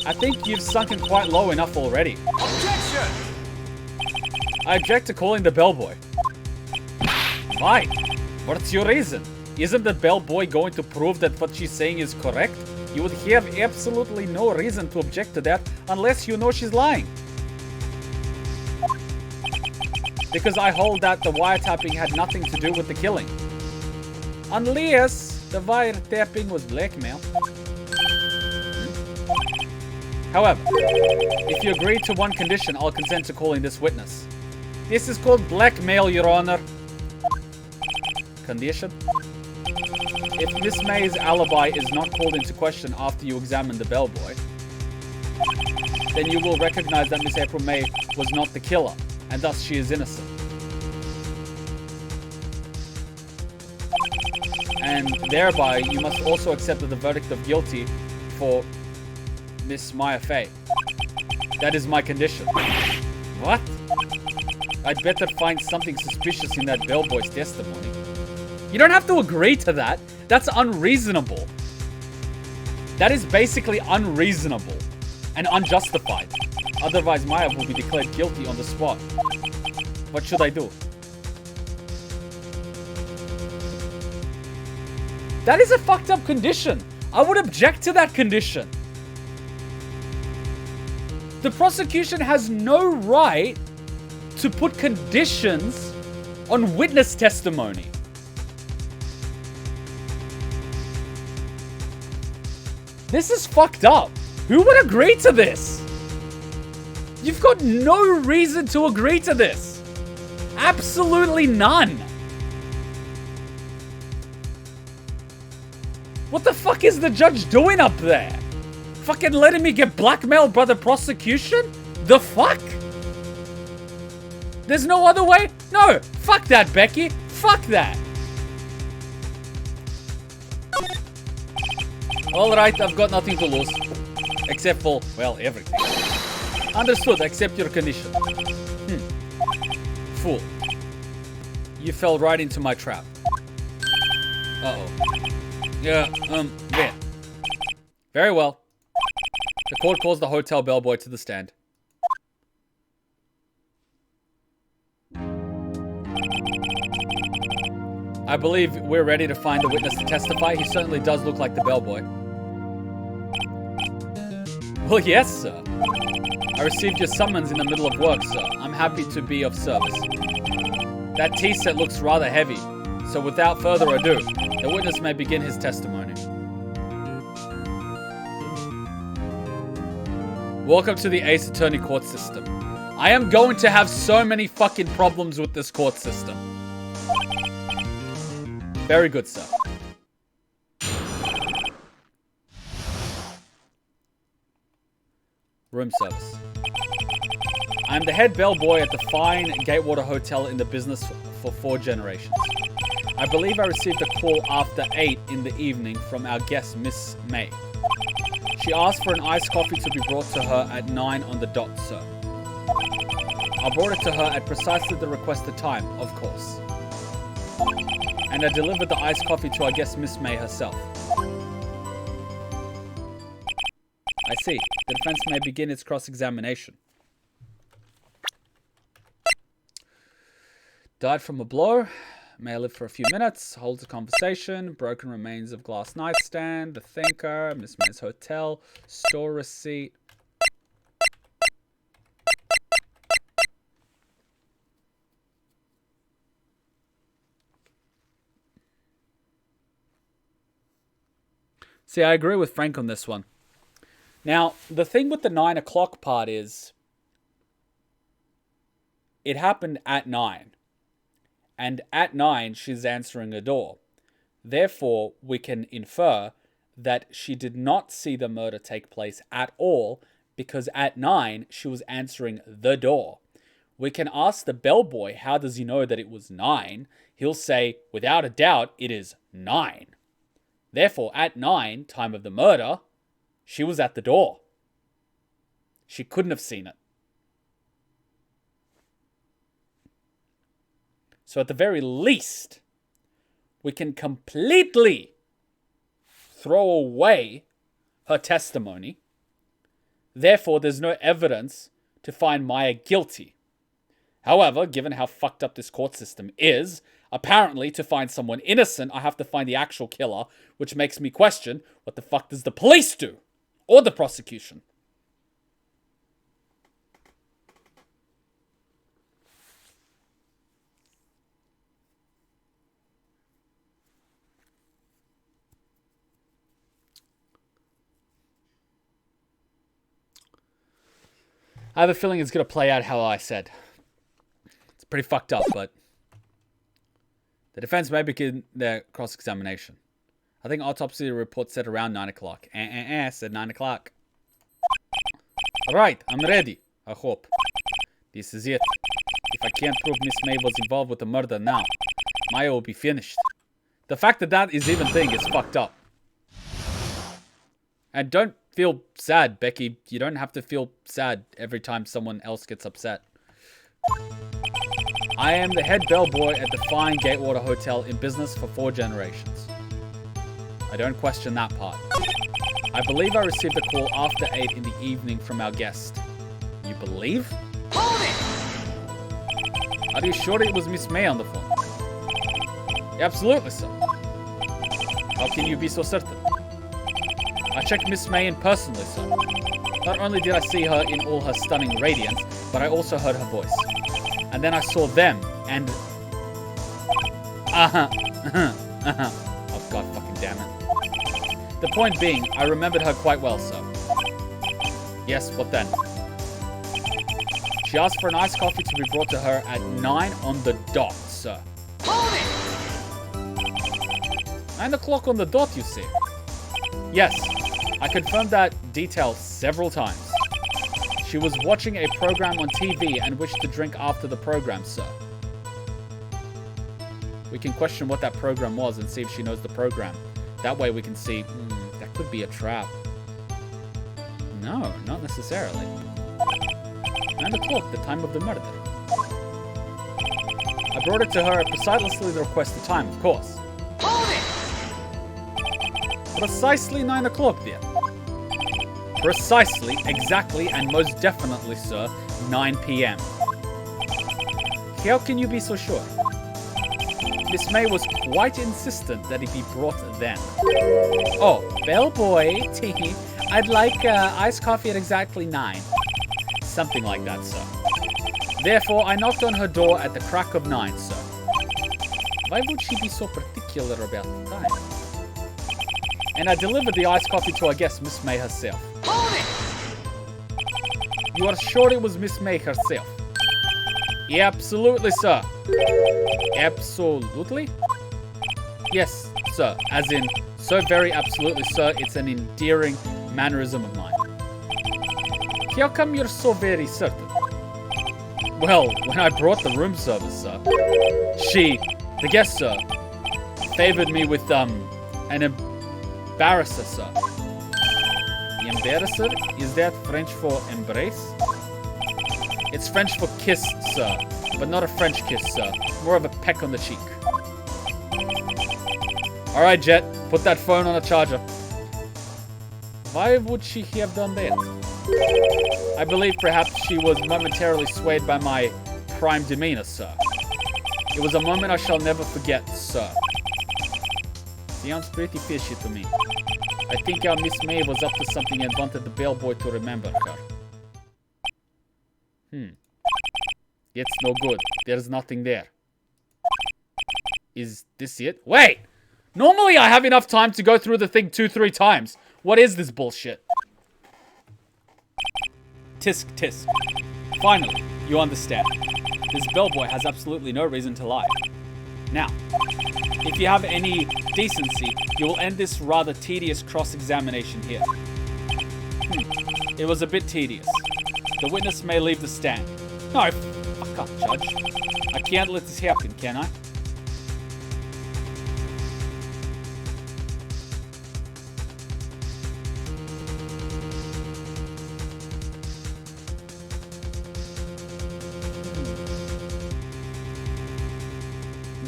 Speaker 1: I think you've sunken quite low enough already.
Speaker 2: Objection!
Speaker 1: I object to calling the bellboy. Why? What's your reason? Isn't the bellboy going to prove that what she's saying is correct? You would have absolutely no reason to object to that unless you know she's lying. Because I hold that the wiretapping had nothing to do with the killing. Unless the wiretapping was blackmail. However, if you agree to one condition, I'll consent to calling this witness. This is called blackmail, Your Honor. Condition? If Miss May's alibi is not called into question after you examine the bellboy, then you will recognize that Miss April May was not the killer, and thus she is innocent. And thereby, you must also accept the verdict of guilty for Miss Maya Fey. That is my condition. What? I'd better find something suspicious in that bellboy's testimony. You don't have to agree to that. That's unreasonable. That is basically unreasonable and unjustified. Otherwise, Maya will be declared guilty on the spot. What should I do? That is a fucked up condition. I would object to that condition. The prosecution has no right to put conditions on witness testimony. This is fucked up. Who would agree to this? You've got no reason to agree to this. Absolutely none. What the fuck is the judge doing up there? Fucking letting me get blackmailed by the prosecution? The fuck? There's no other way? No. Fuck that, Becky. Fuck that. Alright, I've got nothing to lose. Except for, well, everything. Understood, accept your condition. Fool. You fell right into my trap. Uh-oh. Yeah. Very well. The court calls the hotel bellboy to the stand. I believe we're ready to find a witness to testify. He certainly does look like the bellboy. Well, yes, sir. I received your summons in the middle of work, sir. I'm happy to be of service. That tea set looks rather heavy, so without further ado, the witness may begin his testimony. Welcome to the Ace Attorney court system. I am going to have so many fucking problems with this court system. Very good, sir. Room service. I am the head bellboy at the fine Gatewater Hotel in the business for 4 generations. I believe I received a call after 8 in the evening from our guest, Miss May. She asked for an iced coffee to be brought to her at 9 on the dot, sir. I brought it to her at precisely the requested time, of course. And I delivered the iced coffee to our guest, Miss May herself. I see. The defense may begin its cross-examination. Died from a blow. May I live for a few minutes? Holds a conversation. Broken remains of glass nightstand. The thinker. Miss May's hotel. Store receipt. See, I agree with Frank on this one. Now, the thing with the 9 o'clock part is it happened at 9. And at 9, she's answering a door. Therefore, we can infer that she did not see the murder take place at all because at 9, she was answering the door. We can ask the bellboy, how does he know that it was 9? He'll say, without a doubt, it is 9. Therefore, at 9, time of the murder, she was at the door. She couldn't have seen it. So at the very least, we can completely throw away her testimony. Therefore, there's no evidence to find Maya guilty. However, given how fucked up this court system is, apparently to find someone innocent, I have to find the actual killer, which makes me question, what the fuck does the police do? Or the prosecution? I have a feeling it's going to play out how I said. It's pretty fucked up, but the defense may begin their cross-examination. I think autopsy report said around 9 o'clock. Said 9 o'clock. Alright, I'm ready. I hope. This is it. If I can't prove Miss May was involved with the murder now, Maya will be finished. The fact that that is even thing is fucked up. And don't feel sad, Becky. You don't have to feel sad every time someone else gets upset. I am the head bellboy at the fine Gatewater Hotel in business for 4 generations. I don't question that part. I believe I received a call after 8 in the evening from our guest. You believe?
Speaker 2: Hold it!
Speaker 1: Are you sure it was Miss May on the phone? Yeah, absolutely, sir. How can you be so certain? I checked Miss May in personally, sir. Not only did I see her in all her stunning radiance, but I also heard her voice. And then I saw them, and... Oh, God fucking damn it. The point being, I remembered her quite well, sir. Yes, what then? She asked for an iced coffee to be brought to her at 9 on the dot, sir.
Speaker 2: Hold it!
Speaker 1: 9 o'clock on the dot, you see. Yes, I confirmed that detail several times. She was watching a program on TV and wished to drink after the program, sir. We can question what that program was and see if she knows the program. That way we can see, that could be a trap. No, not necessarily. 9 o'clock, the time of the murder. I brought it to her at precisely the requested time, of course.
Speaker 2: Hold it!
Speaker 1: Precisely 9 o'clock, dear. Precisely, exactly, and most definitely, sir, 9 p.m. How can you be so sure? Miss May was quite insistent that it be brought then. Oh, bellboy, I'd like iced coffee at exactly 9. Something like that, sir. Therefore, I knocked on her door at the crack of 9, sir. Why would she be so particular about the time? And I delivered the iced coffee to our guest, Miss May herself.
Speaker 2: Hold it!
Speaker 1: You are sure it was Miss May herself? Yeah, absolutely, sir. Absolutely? Yes, sir. As in, so very absolutely, sir. It's an endearing mannerism of mine. How come you're so very certain? Well, when I brought the room service, sir, the guest, sir, favored me with, an embarrasser, sir. Embarrasser? Is that French for embrace? It's French for kiss, sir. But not a French kiss, sir. More of a peck on the cheek. Alright, Jet. Put that phone on a charger. Why would she have done that? I believe perhaps she was momentarily swayed by my prime demeanor, sir. It was a moment I shall never forget, sir. Sounds pretty fishy to me. I think our Miss May was up to something and wanted the bellboy to remember her. It's no good. There's nothing there. Is this it? Wait! Normally I have enough time to go through the thing 2-3 times. What is this bullshit? Tisk, tisk. Finally, you understand. This bellboy has absolutely no reason to lie. Now, if you have any decency, you will end this rather tedious cross-examination here. It was a bit tedious. The witness may leave the stand. No, fuck up, Judge. I can't let this happen, can I?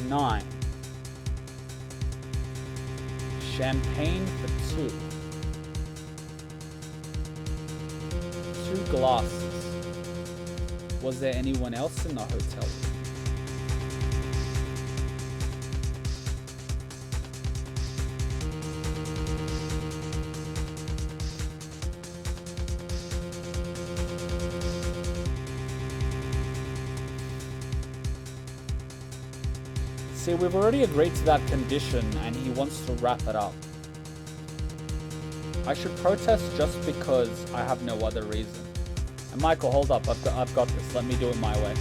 Speaker 1: Nine. Champagne for 2. 2 glasses. Was there anyone else in the hotel room? See, we've already agreed to that condition and he wants to wrap it up. I should protest just because I have no other reason. And Michael, hold up, I've got this. Let me do it my way.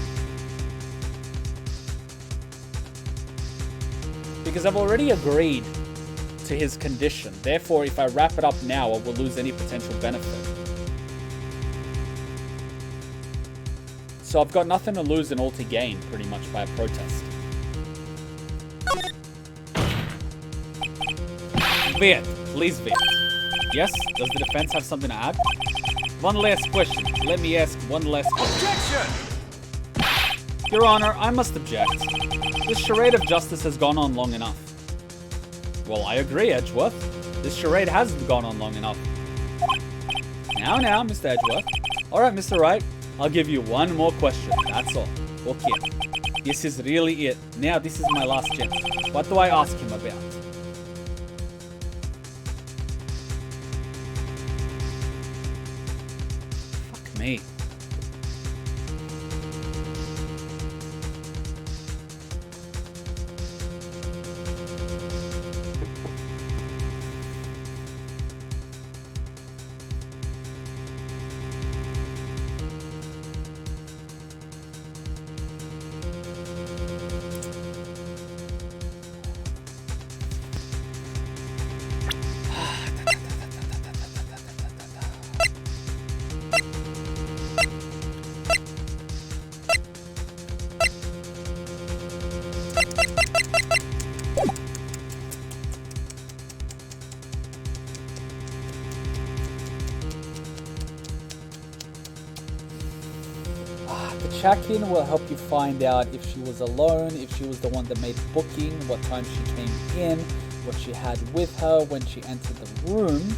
Speaker 1: Because I've already agreed to his condition. Therefore, if I wrap it up now, I will lose any potential benefit. So I've got nothing to lose and all to gain, pretty much, by a protest. Wait, please wait. Yes? Does the defense have something to add? One last question. Let me ask one last question. Objection! Your Honor, I must object. This charade of justice has gone on long enough. Well, I agree, Edgeworth. This charade has gone on long enough. Now, Mr. Edgeworth. Alright, Mr. Wright. I'll give you one more question. That's all. Okay. This is really it. Now, this is my last chance. What do I ask him about? Me. Check-in will help you find out if she was alone, if she was the one that made the booking, what time she came in, what she had with her when she entered the room.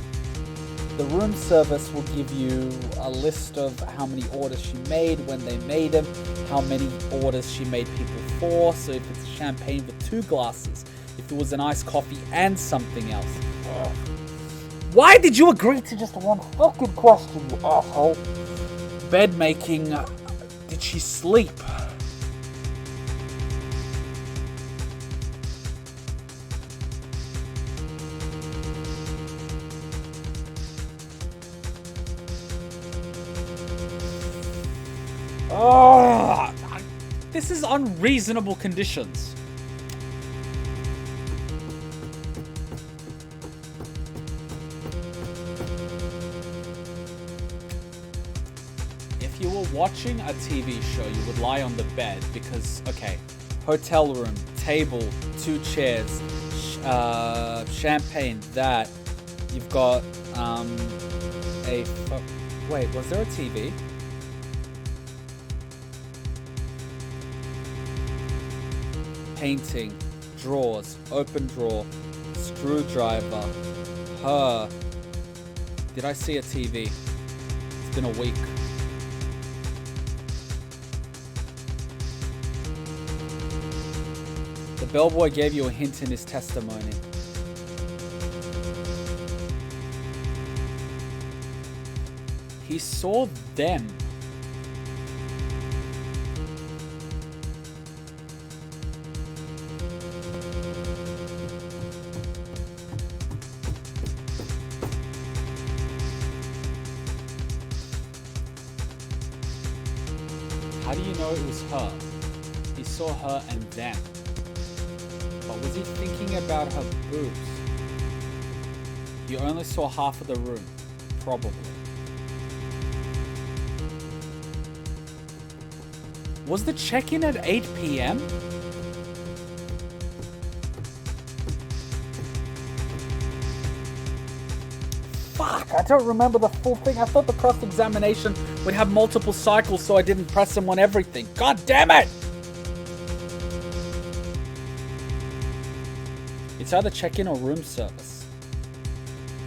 Speaker 1: The room service will give you a list of how many orders she made, when they made them, how many orders she made people for. So if it's champagne with 2 glasses, if it was an iced coffee and something else. Why did you agree to just one fucking question, you asshole? Bed making. Did she sleep? Oh, this is unreasonable conditions. If you were watching a TV show, you would lie on the bed because, okay, hotel room, table, 2 chairs, champagne, that. You've got wait, was there a TV? Painting, drawers, open drawer, screwdriver, her. Did I see a TV? It's been a week. bellboy gave you a hint in his testimony. He saw them. How do you know it was her? He saw her and them. But was he thinking about her boobs? He only saw half of the room. Probably. Was the check-in at 8 p.m.? Fuck, I don't remember the full thing. I thought the cross-examination would have multiple cycles so I didn't press him on everything. God damn it! It's either check-in or room service.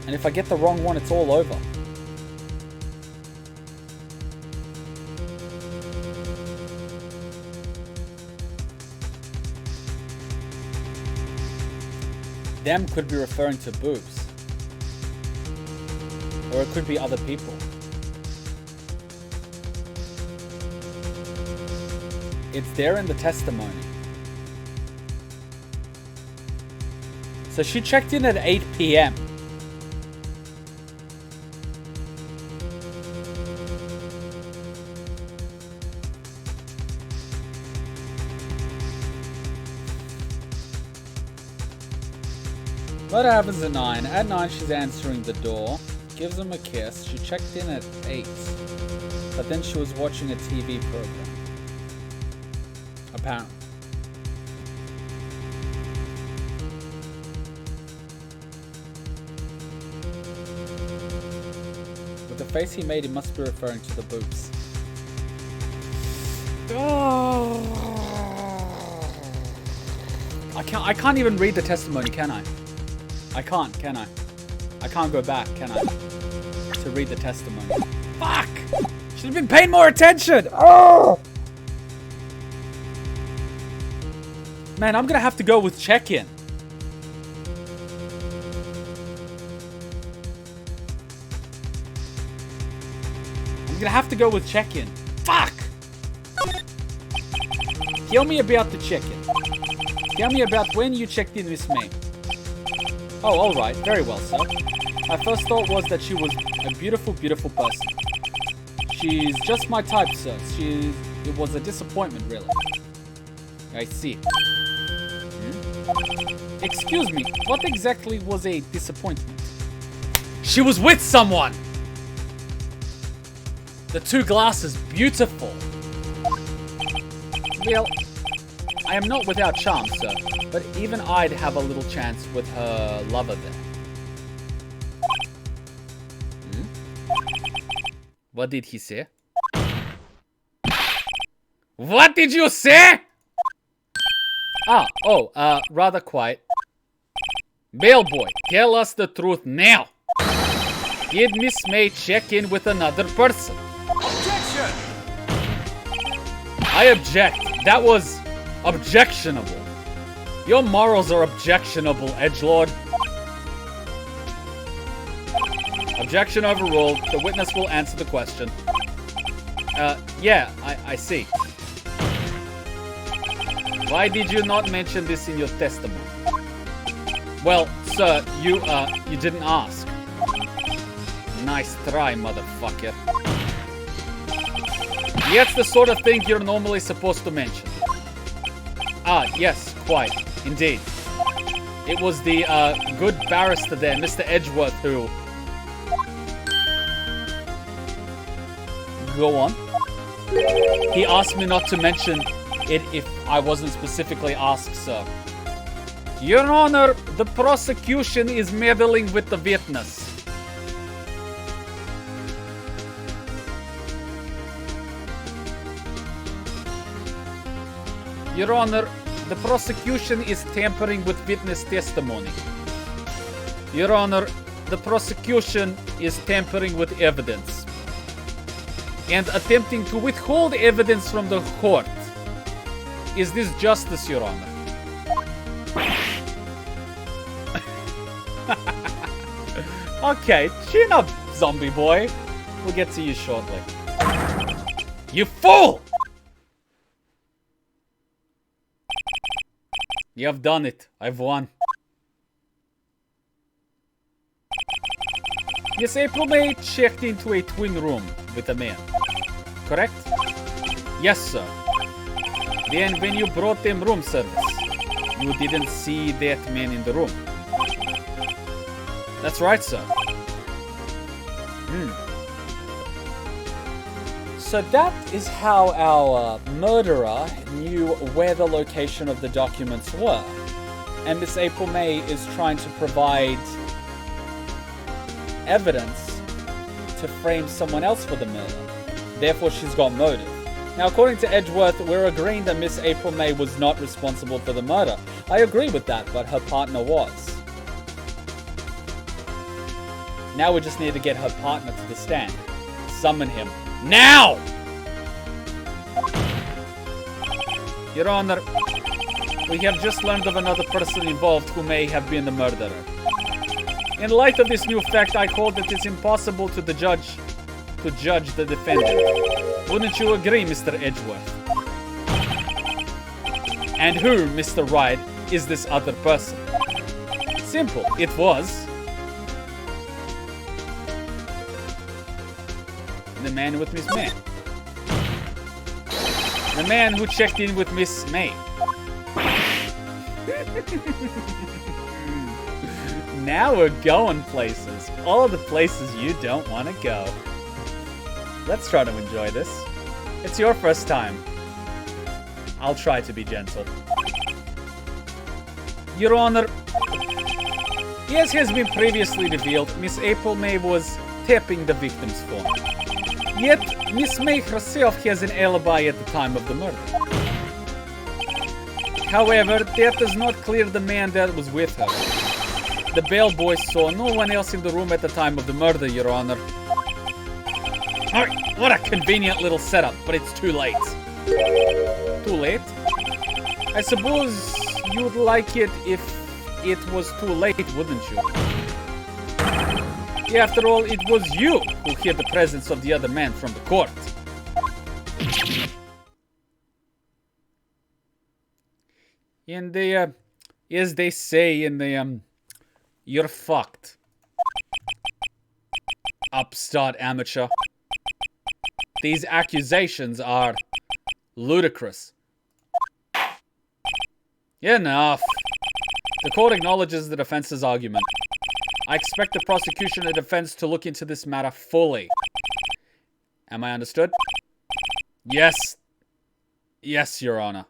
Speaker 1: And if I get the wrong one, it's all over. Them could be referring to boobs. Or it could be other people. It's there in the testimony. So she checked in at 8 p.m. What happens at 9? At 9 she's answering the door, gives him a kiss. She checked in at 8, but then she was watching a TV program. Apparently. With the face he made, he must be referring to the boobs. Oh. I can't even read the testimony, can I? I can't, can I? I can't go back, can I? To read the testimony. Fuck! Should have been paying more attention! Oh! Man, I'm gonna have to go with check-in. I'm gonna have to go with check-in. Fuck! Tell me about the check-in. Tell me about when you checked in with me. Oh, alright. Very well, sir. My first thought was that she was a beautiful, beautiful person. She's just my type, sir. It was a disappointment, really. I see. Excuse me, what exactly was a disappointment? She was with someone! The two glasses, beautiful. Well, I am not without charm, sir, but even I'd have a little chance with her lover there. What did he say? What did you say? Rather quiet. Bellboy, tell us the truth now. Did Miss May check in with another person?
Speaker 2: Objection!
Speaker 1: I object. That was objectionable. Your morals are objectionable, edgelord. Objection overruled. The witness will answer the question. I see. Why did you not mention this in your testimony? Well, sir, you didn't ask. Nice try, motherfucker. That's the sort of thing you're normally supposed to mention. Yes, quite. Indeed. It was the, good barrister there, Mr. Edgeworth, who... Go on. He asked me not to mention it if I wasn't specifically asked, sir. Your Honor, the prosecution is meddling with the witness. Your Honor, the prosecution is tampering with witness testimony. Your Honor, the prosecution is tampering with evidence and attempting to withhold evidence from the court. Is this justice, Your Honor? Okay, chin up, zombie boy. We'll get to you shortly. You fool! You have done it. I've won. Miss April May checked into a twin room with a man. Correct? Yes, sir. Then when you brought them room service, you didn't see that man in the room. That's right, sir. So that is how our murderer knew where the location of the documents were. And Miss April May is trying to provide evidence to frame someone else for the murder. Therefore, she's got motive. Now, according to Edgeworth, we're agreeing that Miss April May was not responsible for the murder. I agree with that, but her partner was. Now we just need to get her partner to the stand. Summon him. Now! Your Honor, we have just learned of another person involved who may have been the murderer. In light of this new fact, I hold that it's impossible to judge the defendant. Wouldn't you agree, Mr. Edgeworth? And who, Mr. Wright, is this other person? Simple. It was the man with Miss May. The man who checked in with Miss May. Now we're going places. All the places you don't want to go. Let's try to enjoy this. It's your first time. I'll try to be gentle. Your Honor, as has been previously revealed, Miss April May was tapping the victim's phone. Yet, Miss May herself has an alibi at the time of the murder. However, that does not clear the man that was with her. The bellboy saw no one else in the room at the time of the murder, Your Honor. Alright, what a convenient little setup, but it's too late. Too late? I suppose you'd like it if it was too late, wouldn't you? After all, it was you who hid the presence of the other man from the court. And as they say in the, you're fucked. Upstart amateur. These accusations are ludicrous. Enough. The court acknowledges the defense's argument. I expect the prosecution and defense to look into this matter fully. Am I understood? Yes. Yes, Your Honor.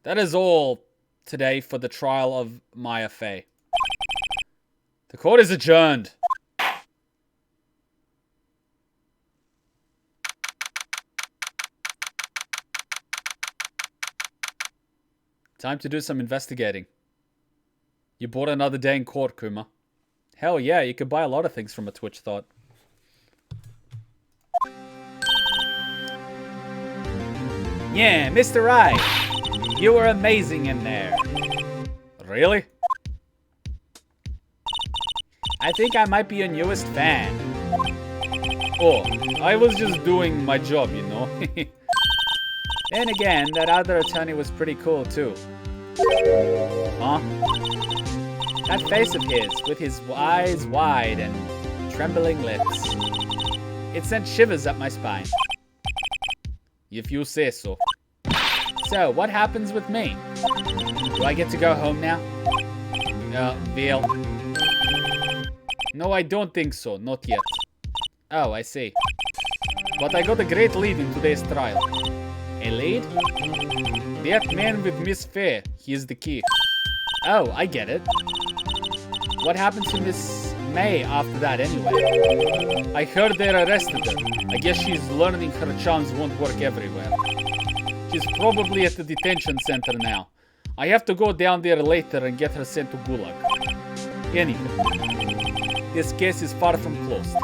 Speaker 1: That is all today for the trial of Maya Fey. The court is adjourned. Time to do some investigating. You bought another day in court, Kuma. Hell yeah, you could buy a lot of things from a Twitch thought. Yeah, Mr. Wright. You were amazing in there. Really? I think I might be your newest fan. Oh, I was just doing my job, you know. Then again, that other attorney was pretty cool too. Huh? That face of his, with his eyes wide and trembling lips. It sent shivers up my spine. If you say so. So, what happens with me? Do I get to go home now? Veal. No, I don't think so. Not yet. Oh, I see. But I got a great lead in today's trial. A lead? That man with Miss Fair, he is the key. Oh, I get it. What happened to Miss May after that anyway? I heard they arrested her. I guess she's learning her charms won't work everywhere. She's probably at the detention center now. I have to go down there later and get her sent to Gulag. Anyway, this case is far from closed.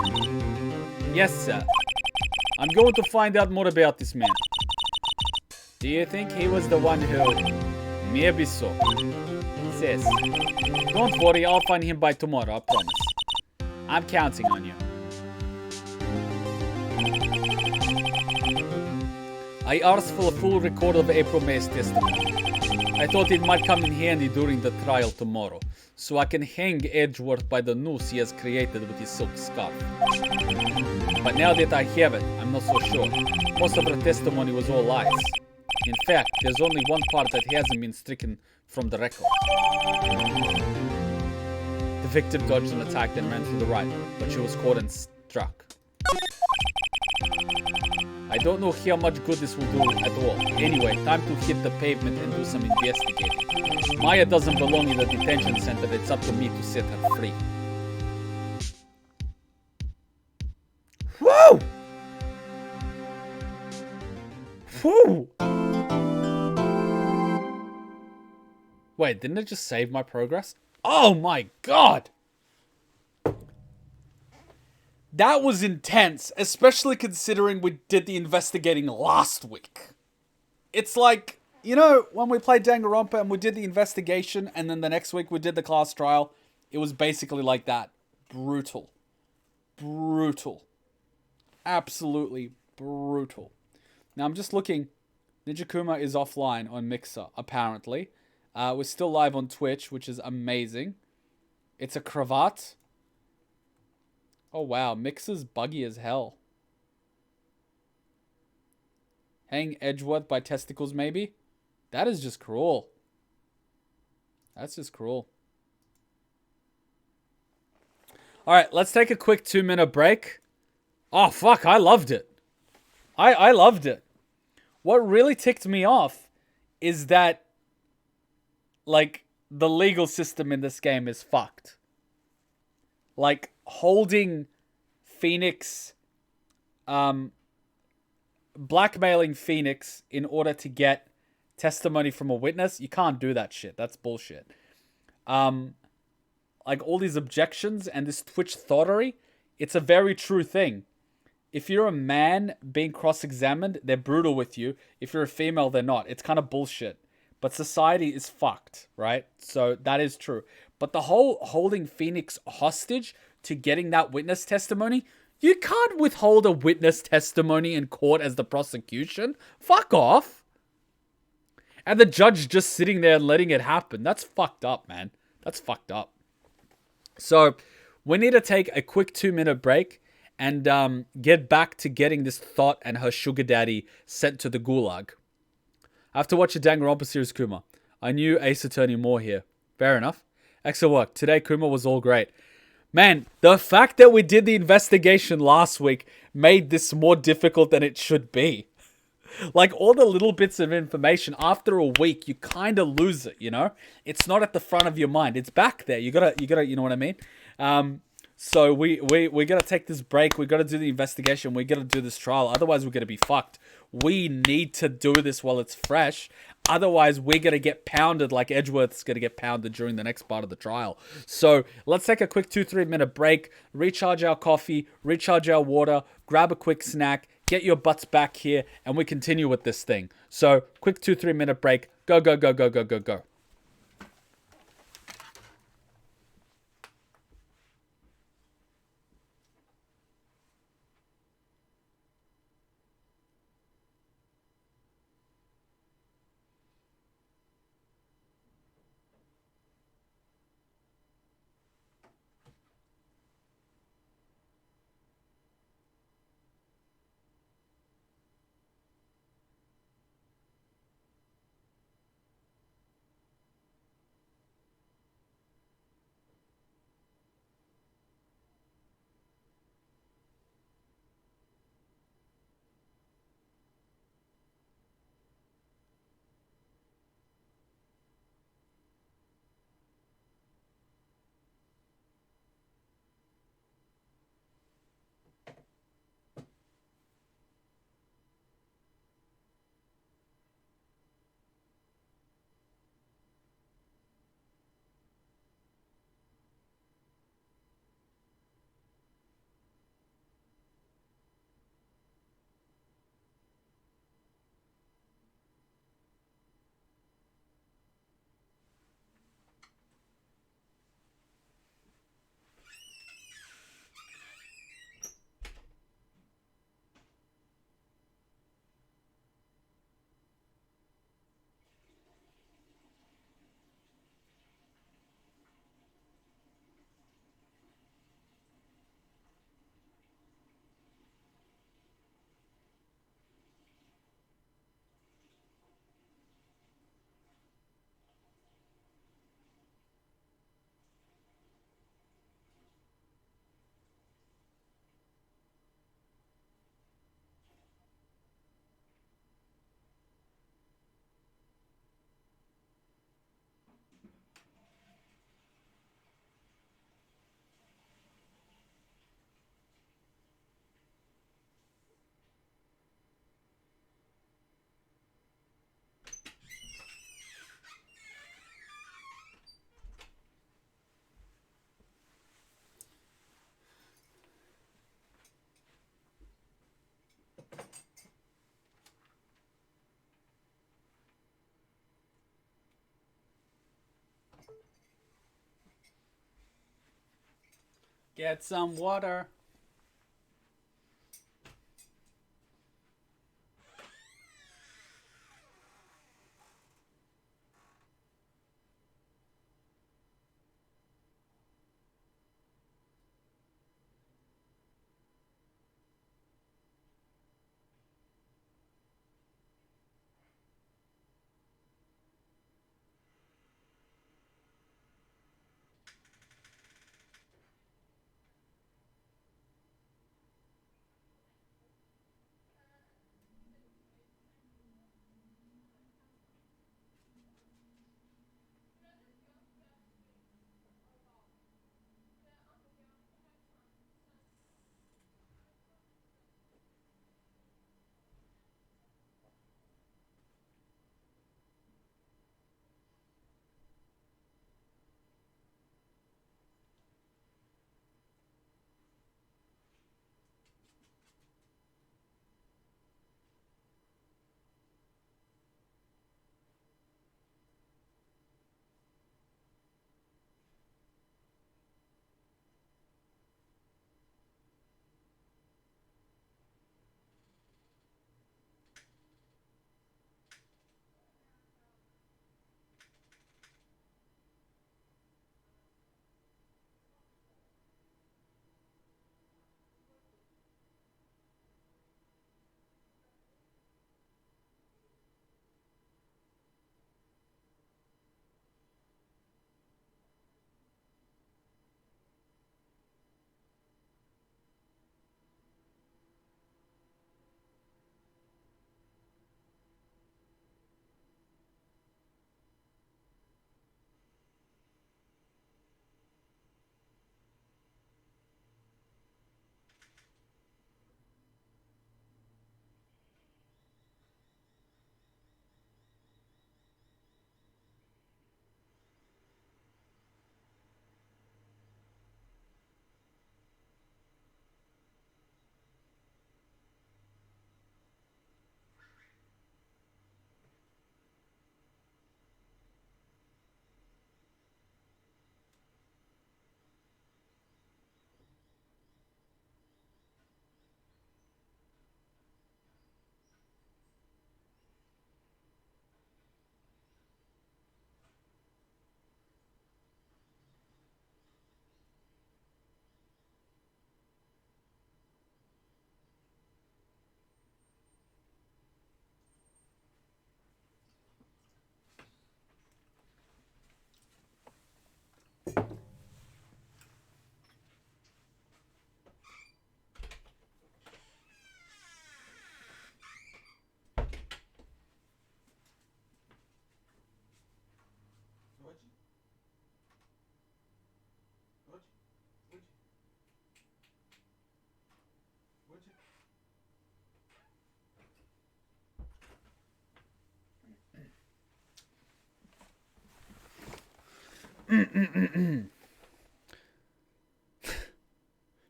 Speaker 1: Yes, sir. I'm going to find out more about this man. Do you think he was the one who... Maybe so. says. Don't worry, I'll find him by tomorrow, I promise. I'm counting on you. I asked for a full record of April May's testimony. I thought it might come in handy during the trial tomorrow, so I can hang Edgeworth by the noose he has created with his silk scarf. But now that I have it, I'm not so sure. Most of her testimony was all lies. In fact, there's only one part that hasn't been stricken from the record. The victim dodged an attack and ran through the right, but she was caught and struck. I don't know how much good this will do at all. Anyway, time to hit the pavement and do some investigating. Maya doesn't belong in the detention center. It's up to me to set her free. Whoa! Whoa! Wait, didn't it just save my progress? Oh my god! That was intense, especially considering we did the investigating last week. It's like, you know, when we played Danganronpa and we did the investigation and then the next week we did the class trial, it was basically like that. Brutal. Brutal. Absolutely brutal. Now I'm just looking. Ninja Kuma is offline on Mixer, apparently. We're still live on Twitch, which is amazing. It's a cravat. Oh wow, Mixer's buggy as hell. Hang Edgeworth by testicles, maybe? That is just cruel. That's just cruel. Alright, let's take a quick 2-minute break. Oh fuck, I loved it. I loved it. What really ticked me off is that, like, the legal system in this game is fucked. Like, holding Phoenix, blackmailing Phoenix in order to get testimony from a witness, you can't do that shit. That's bullshit. Like, all these objections and this Twitch thoughterry, it's a very true thing. If you're a man being cross-examined, they're brutal with you. If you're a female, they're not. It's kind of bullshit. But society is fucked, right? So that is true. But the whole holding Phoenix hostage to getting that witness testimony, you can't withhold a witness testimony in court as the prosecution. Fuck off. And the judge just sitting there and letting it happen. That's fucked up, man. That's fucked up. So we need to take a quick 2-minute break and get back to getting this thought and her sugar daddy sent to the gulag. I have to watch a Danganronpa series, Kuma. I knew Ace Attorney more here. Fair enough. Excellent work. Today, Kuma was all great. Man, the fact that we did the investigation last week made this more difficult than it should be. Like, all the little bits of information, after a week, you kind of lose it, you know? It's not at the front of your mind. It's back there. You gotta, you know what I mean? So we gotta take this break. We gotta do the investigation. We gotta do this trial. Otherwise, we're gonna be fucked. We need to do this while it's fresh. Otherwise, we're gonna get pounded like Edgeworth's gonna get pounded during the next part of the trial. So let's take a quick 2-3 minute break. Recharge our coffee. Recharge our water. Grab a quick snack. Get your butts back here, and we continue with this thing. So quick 2-3 minute break. Go, go, go, go, go, go, go. Get some water.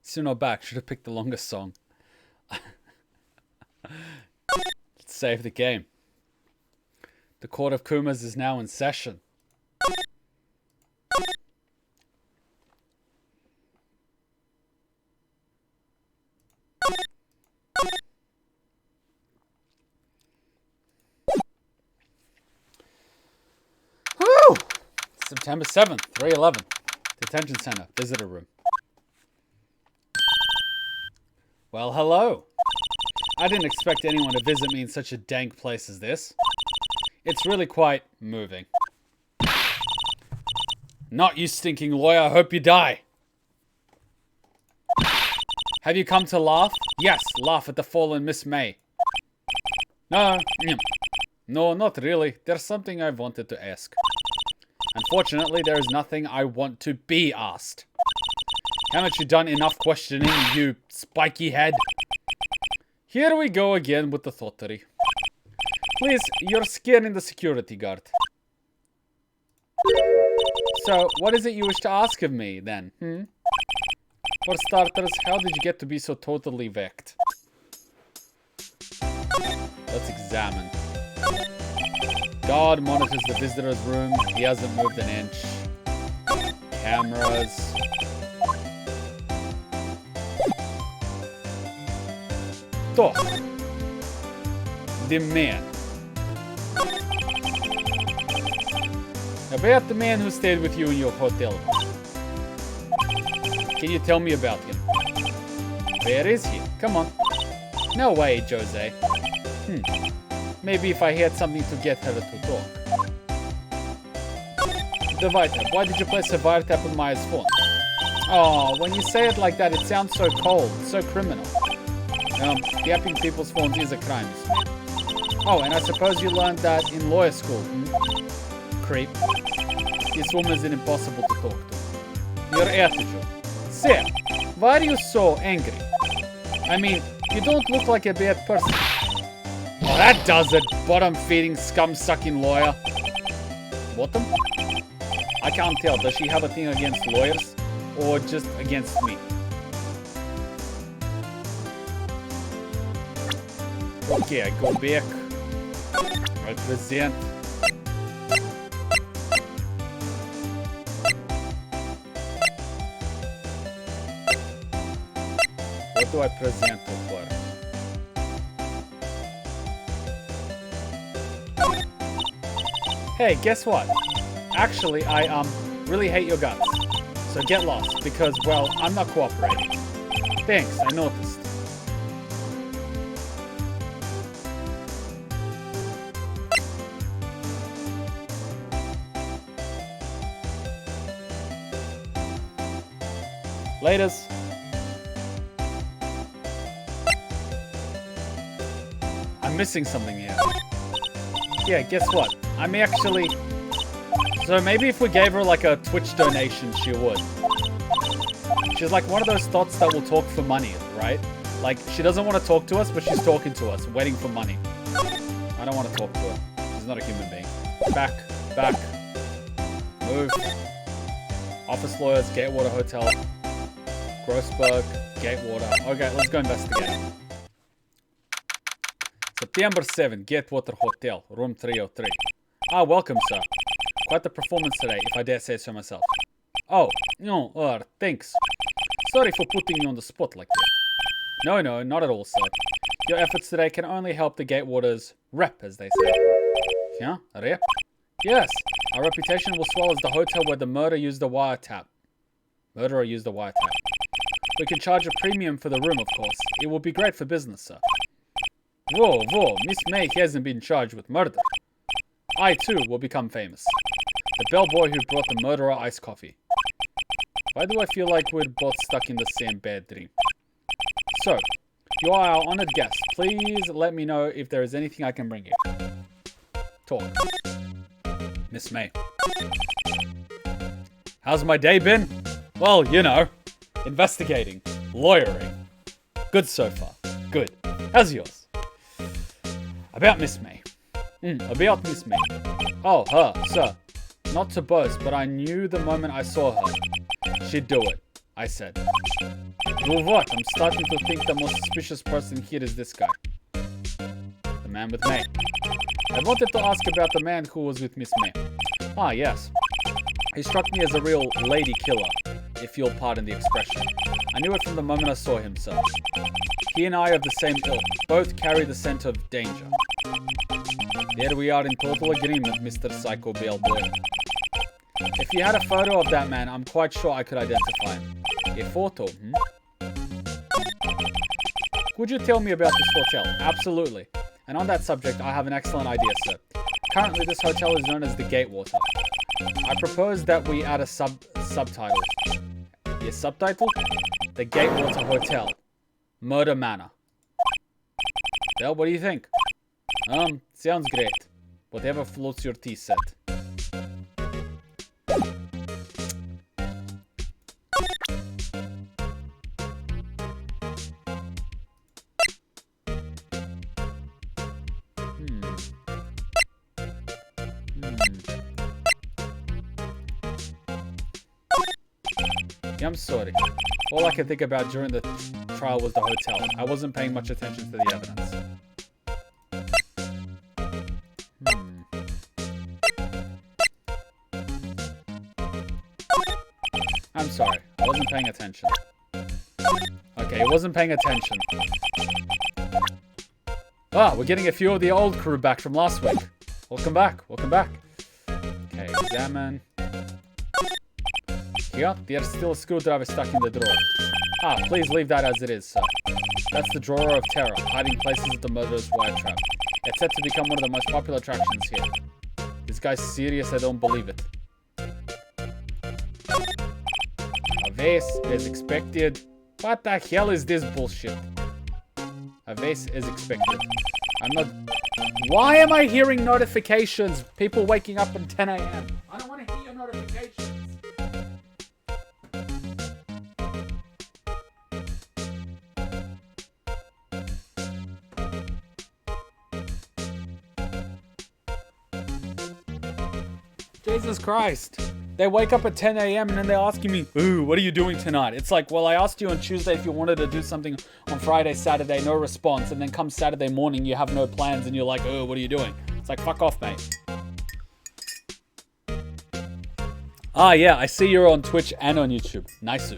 Speaker 1: Still not back. Should have picked the longest song. Let's save the game. The Court of Kumas is now in session. Woo! September 7th, 311. Detention Center, visitor room. Well, hello. I didn't expect anyone to visit me in such a dank place as this. It's really quite moving. Not you stinking lawyer, hope you die. Have you come to laugh? Yes, laugh at the fallen Miss May. No, not really. There's something I wanted to ask. Unfortunately, there is nothing I want to be asked. Haven't you done enough questioning, you spiky head? Here we go again with the thoughthery. Please, you're scaring the security guard. So, what is it you wish to ask of me, then? For starters, how did you get to be so totally wrecked? Let's examine. Guard monitors the visitor's room. He hasn't moved an inch. Cameras. talk. The man. About the man who stayed with you in your hotel. Can you tell me about him? Where is he? Come on. No way, Jose. Maybe if I had something to get her to talk. The wiretap. Why did you place a wiretap on Maya's phone? Oh, when you say it like that, it sounds so cold, so criminal. Tapping people's phones is a crime. Oh, and I suppose you learned that in lawyer school. Creep. This woman's impossible to talk to. Your attitude. Sir, why are you so angry? I mean, you don't look like a bad person. Oh, that does it. Bottom-feeding, scum-sucking lawyer. Bottom? I can't tell. Does she have a thing against lawyers? Or just against me? Okay, I go back. I present. What do I present for? Hey, guess what? Actually, I really hate your guts. So get lost, because, well, I'm not cooperating. Thanks, I noticed. Laters. I'm missing something here. Yeah, guess what? I'm actually... So maybe if we gave her like a Twitch donation, she would. She's like one of those thoughts that will talk for money, right? Like, she doesn't want to talk to us, but she's talking to us, waiting for money. I don't want to talk to her. She's not a human being. Back, back. Move. Office lawyers, Gatewater Hotel. Grossberg, Gatewater. Okay, let's go investigate. September 7, Gatewater Hotel, room 303. Ah, welcome, sir. Quite the performance today, if I dare say so myself. Oh, no, thanks. Sorry for putting you on the spot like that. No, not at all, sir. Your efforts today can only help the Gatewater's rep, as they say. Yeah, rep? Yes, our reputation will swell as the hotel where the murderer used the wiretap. We can charge a premium for the room, of course. It will be great for business, sir. Whoa, Miss May hasn't been charged with murder. I, too, will become famous. The bellboy who brought the murderer iced coffee. Why do I feel like we're both stuck in the same bad dream? So, you are our honored guest. Please let me know if there is anything I can bring you. Talk. Miss May. How's my day been? Well, you know, investigating, lawyering. Good so far. Good. How's yours? About Miss May. About Miss May. Oh, her, sir. Not to boast, but I knew the moment I saw her. She'd do it, I said. Do what? I'm starting to think the most suspicious person here is this guy. The man with May. I wanted to ask about the man who was with Miss May. Ah, yes. He struck me as a real lady killer, if you'll pardon the expression. I knew it from the moment I saw him, sir. He and I are of the same ilk. Both carry the scent of danger. There we are in total agreement, Mr. Psycho Bellboy. If you had a photo of that man, I'm quite sure I could identify him. A photo, Could you tell me about this hotel? Absolutely. And on that subject, I have an excellent idea, sir. Currently, this hotel is known as the Gatewater. I propose that we add a subtitle. Your subtitle? The Gatewater Hotel. Murder Manor. Well, what do you think? Sounds great. Whatever floats your tea set. I'm sorry. All I could think about during the trial was the hotel. I wasn't paying much attention to the evidence. I'm sorry. I wasn't paying attention. Okay, I wasn't paying attention. Ah, we're getting a few of the old crew back from last week. Welcome back. Welcome back. Okay, examine. Yeah, there's still a screwdriver stuck in the drawer. Ah, please leave that as it is, sir. That's the drawer of terror, hiding places of the murderous wire trap. It's set to become one of the most popular attractions here. This guy's serious, I don't believe it. A vase is expected. What the hell is this bullshit? A vase is expected. I'm not... Why am I hearing notifications? People waking up at 10 a.m. I don't want to hear your notifications. Jesus Christ. They wake up at 10 a.m. and then they're asking me, ooh, what are you doing tonight? It's like, well, I asked you on Tuesday if you wanted to do something on Friday, Saturday, no response. And then come Saturday morning, you have no plans and you're like, oh, what are you doing? It's like, fuck off, mate. Ah, yeah, I see you're on Twitch and on YouTube. Nice.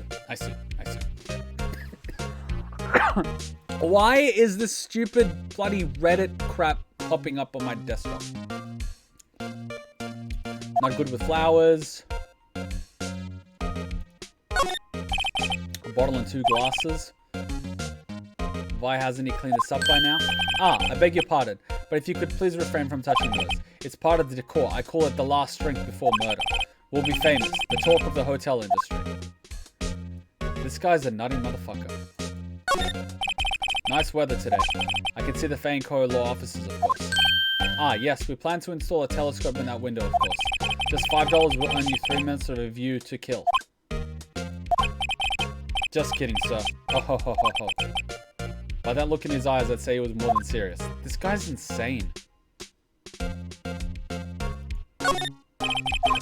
Speaker 1: Why is this stupid bloody Reddit crap popping up on my desktop? Not good with flowers. A bottle and 2 glasses. Why hasn't he cleaned this up by now? Ah, I beg your pardon, but if you could please refrain from touching those. It's part of the decor. I call it the last drink before murder. We'll be famous. The talk of the hotel industry. This guy's a nutty motherfucker. Nice weather today. I can see the Fainco law offices, of course. Ah, yes, we plan to install a telescope in that window, of course. Just $5 will earn you 3 minutes of a view to kill. Just kidding, sir. Oh, ho, ho, ho, ho. By that look in his eyes, I'd say he was more than serious. This guy's insane. A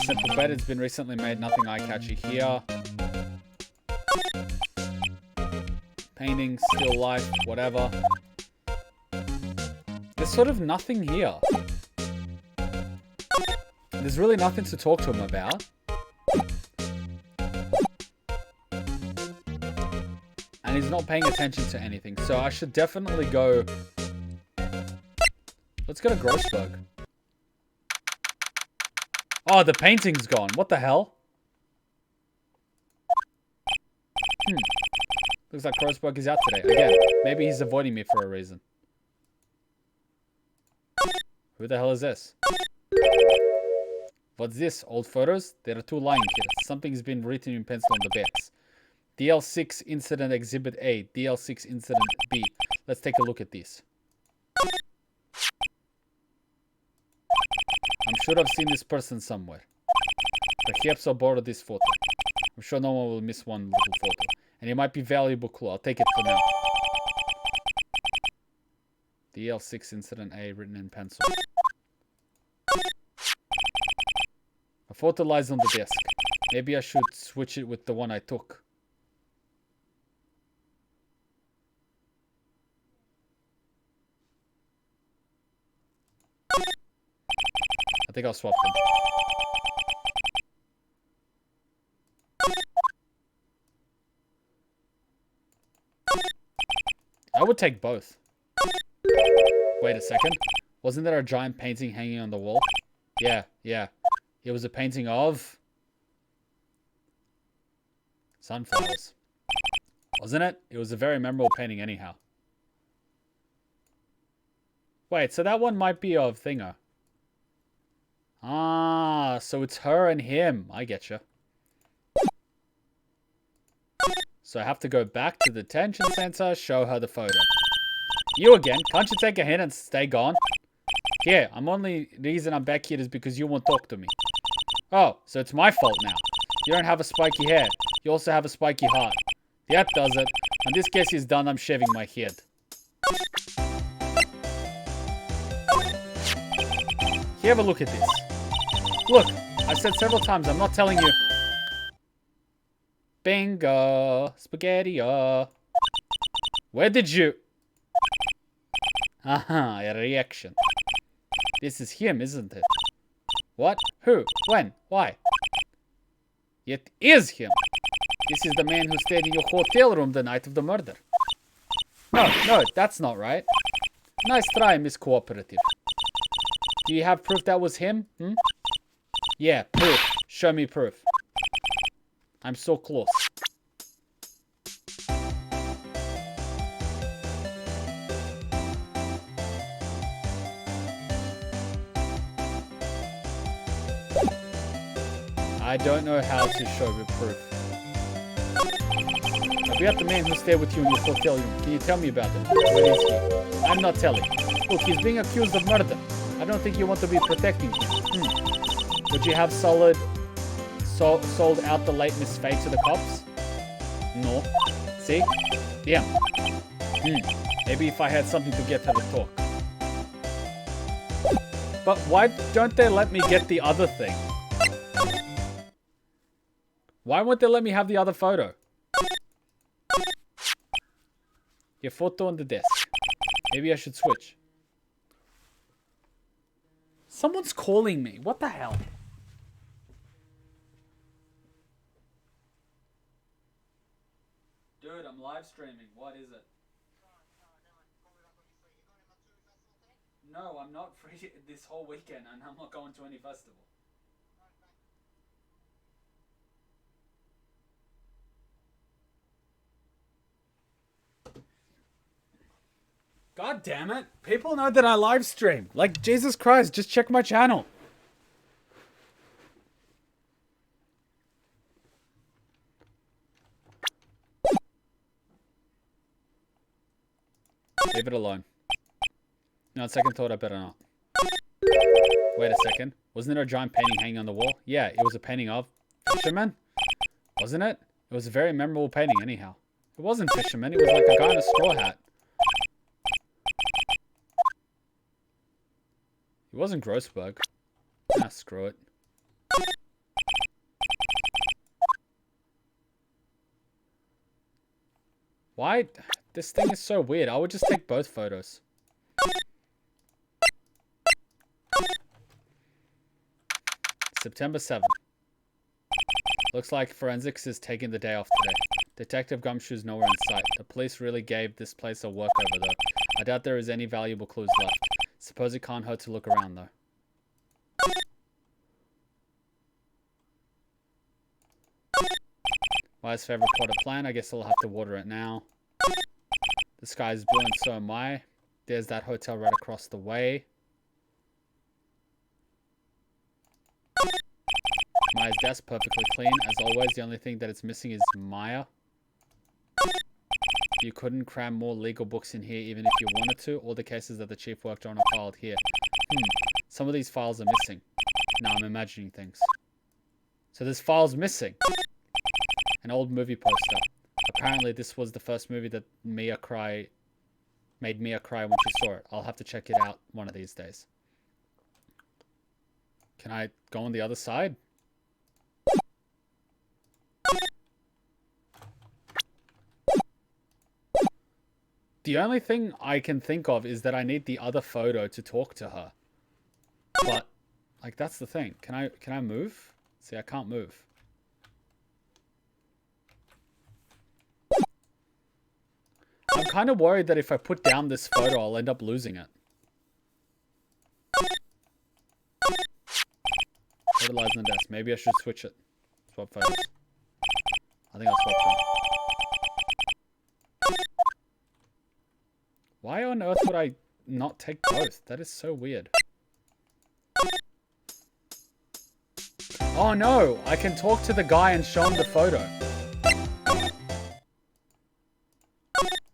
Speaker 1: simple bed has been recently made, nothing eye-catchy here. Painting, still life, whatever. There's sort of nothing here. There's really nothing to talk to him about. And he's not paying attention to anything. So I should definitely go... Let's go to Grossberg. Oh, the painting's gone. What the hell? Looks like Grossberg is out today. Again, maybe he's avoiding me for a reason. Who the hell is this? What's this? Old photos? There are 2 lying here. Something's been written in pencil on the backs. DL6 Incident Exhibit A. DL6 Incident B. Let's take a look at these. I'm sure I've seen this person somewhere. Perhaps I'll borrow this photo. I'm sure no one will miss one little photo. And it might be a valuable clue. I'll take it for now. DL6 Incident A written in pencil. A photo lies on the desk. Maybe I should switch it with the one I took. I think I'll swap them. I would take both. Wait a second. Wasn't there a giant painting hanging on the wall? Yeah. It was a painting of... sunflowers. Wasn't it? It was a very memorable painting anyhow. Wait, so that one might be of Thingo. Ah, so it's her and him. I getcha. So I have to go back to the detention center, show her the photo. You again? Can't you take a hint and stay gone? Yeah, only reason I'm back here is because you won't talk to me. Oh, so it's my fault now. You don't have a spiky hair. You also have a spiky heart. That does it. When this case is done, I'm shaving my head. Here, have a look at this. Look, I said several times, I'm not telling you. Bingo. Spaghetti. Where did you... Aha, a reaction. This is him, isn't it? What? Who? When? Why? It is him. This is the man who stayed in your hotel room the night of the murder. No, that's not right. Nice try, Miss Cooperative. Do you have proof that was him? Hmm? Yeah, proof. Show me proof. I'm so close. I don't know how to show the proof. I'll be at the man who stayed with you in your hotel room. Can you tell me about him? Where is he? I'm not telling. Look, he's being accused of murder. I don't think you want to be protecting him. Would you have sold out the late Miss Faye to the cops? No. See? Yeah. Maybe if I had something to get her to talk. But why don't they let me get the other thing? Why won't they let me have the other photo? Your photo on the desk. Maybe I should switch. Someone's calling me. What the hell? Dude, I'm live streaming. What is it? No, I'm not free this whole weekend and I'm not going to any festival. God damn it. People know that I live stream. Like, Jesus Christ, just check my channel. Leave it alone. No, on second thought, I better not. Wait a second. Wasn't there a giant painting hanging on the wall? Yeah, it was a painting of Fisherman. Wasn't it? It was a very memorable painting anyhow. It wasn't Fisherman. It was like a guy in a straw hat. It wasn't Grossberg. Ah, screw it. Why? This thing is so weird. I would just take both photos. September 7th. Looks like forensics is taking the day off today. Detective Gumshoe's nowhere in sight. The police really gave this place a workover though. I doubt there is any valuable clues left. Suppose it can't hurt to look around though. Wise favorite pot of plant. I guess I'll have to water it now. The sky is blue and so am I. There's that hotel right across the way. Maya's desk perfectly clean. As always, the only thing that it's missing is Maya. You couldn't cram more legal books in here even if you wanted to. All the cases that the chief worked on are filed here. Some of these files are missing. No, I'm imagining things. So there's files missing. An old movie poster. Apparently this was the first movie that made Mia cry when she saw it. I'll have to check it out one of these days. Can I go on the other side? The only thing I can think of is that I need the other photo to talk to her. But, like, that's the thing. Can I move? See, I can't move. I'm kind of worried that if I put down this photo, I'll end up losing it. Photo lies on the desk. Maybe I should switch it. Swap photos. I think I'll swap them. Why on earth would I not take both? That is so weird. Oh no! I can talk to the guy and show him the photo.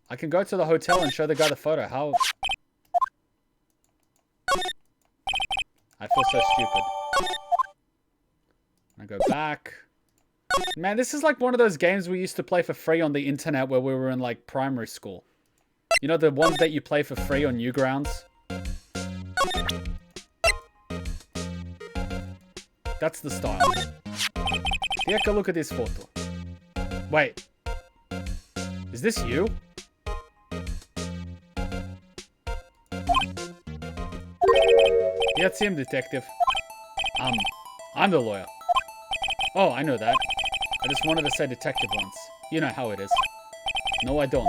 Speaker 1: I can go to the hotel and show the guy the photo. How? I feel so stupid. I go back. Man, this is like one of those games we used to play for free on the internet where we were in like primary school. You know, the ones that you play for free on Newgrounds? That's the style. Take a look at this photo. Wait. Is this you? Yeah, it's him, detective. I'm the lawyer. Oh, I know that. I just wanted to say detective once. You know how it is. No, I don't.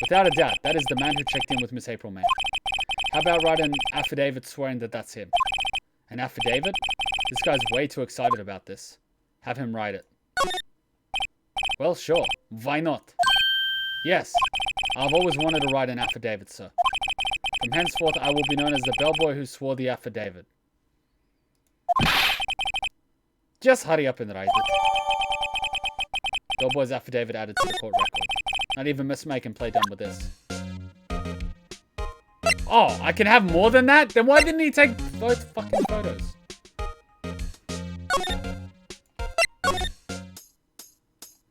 Speaker 1: Without a doubt, that is the man who checked in with Miss April May. How about write an affidavit swearing that that's him? An affidavit? This guy's way too excited about this. Have him write it. Well, sure. Why not? Yes. I've always wanted to write an affidavit, sir. From henceforth, I will be known as the bellboy who swore the affidavit. Just hurry up and write it. Bellboy's affidavit added to the court record. Not even Miss May can play dumb with this. Oh, I can have more than that? Then why didn't he take both fucking photos?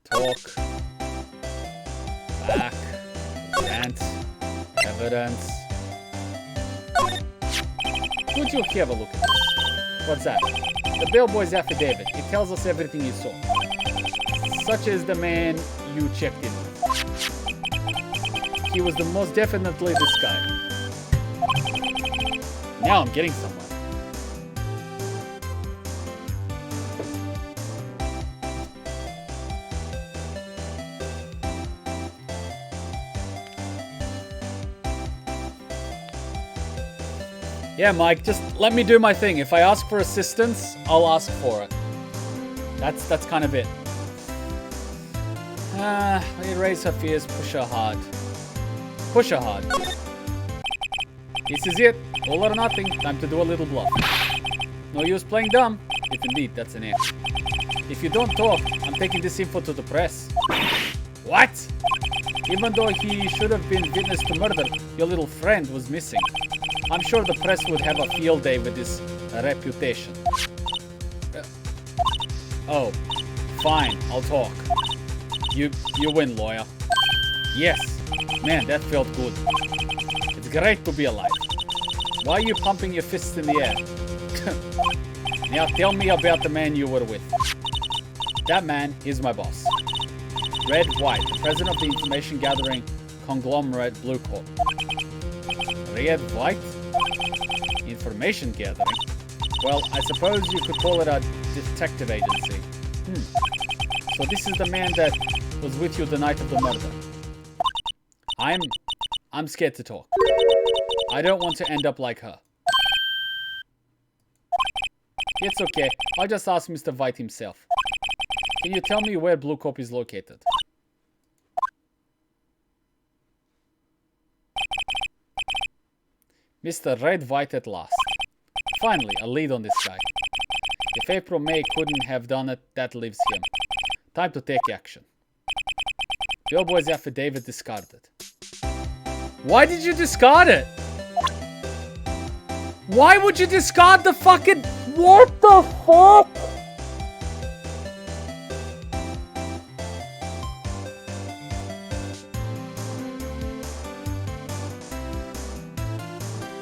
Speaker 1: Talk. Back. Rant. Evidence. Would you have a look at this? What's that? The bellboy's affidavit. It tells us everything you saw. Such as the man you checked in with. He was the most definitely this guy. Now I'm getting somewhere. Yeah, Mike, just let me do my thing. If I ask for assistance, I'll ask for it. That's kind of it. Raise her fears, push her hard. Push her hard. This is it. All or nothing. Time to do a little bluff. No use playing dumb. If indeed that's an if. If you don't talk, I'm taking this info to the press. What? Even though he should have been witness to murder, your little friend was missing. I'm sure the press would have a field day with his reputation. Oh, fine. I'll talk. You win, lawyer. Yes. Man, that felt good. It's great to be alive. Why are you pumping your fists in the air? Now tell me about the man you were with. That man is my boss. Red White, the president of the information gathering conglomerate Blue Corp. Red White? Information gathering? Well, I suppose you could call it a detective agency. So this is the man that was with you the night of the murder. I'm scared to talk. I don't want to end up like her. It's okay. I'll just ask Mr. White himself. Can you tell me where Blue Corp is located? Mr. Red White at last. Finally, a lead on this guy. If April May couldn't have done it, that leaves him. Time to take action. Bellboy's affidavit discarded. Why did you discard it? Why would you discard the fucking... What the fuck?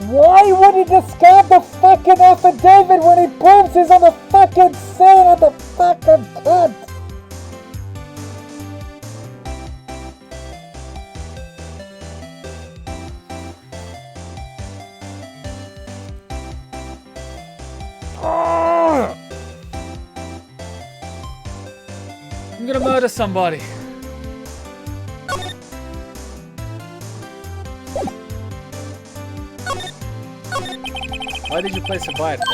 Speaker 1: Why would he discard the fucking affidavit when he proves he's on the fucking scene of the fucking cunt? I'm gonna murder somebody. Why did you place a buy there?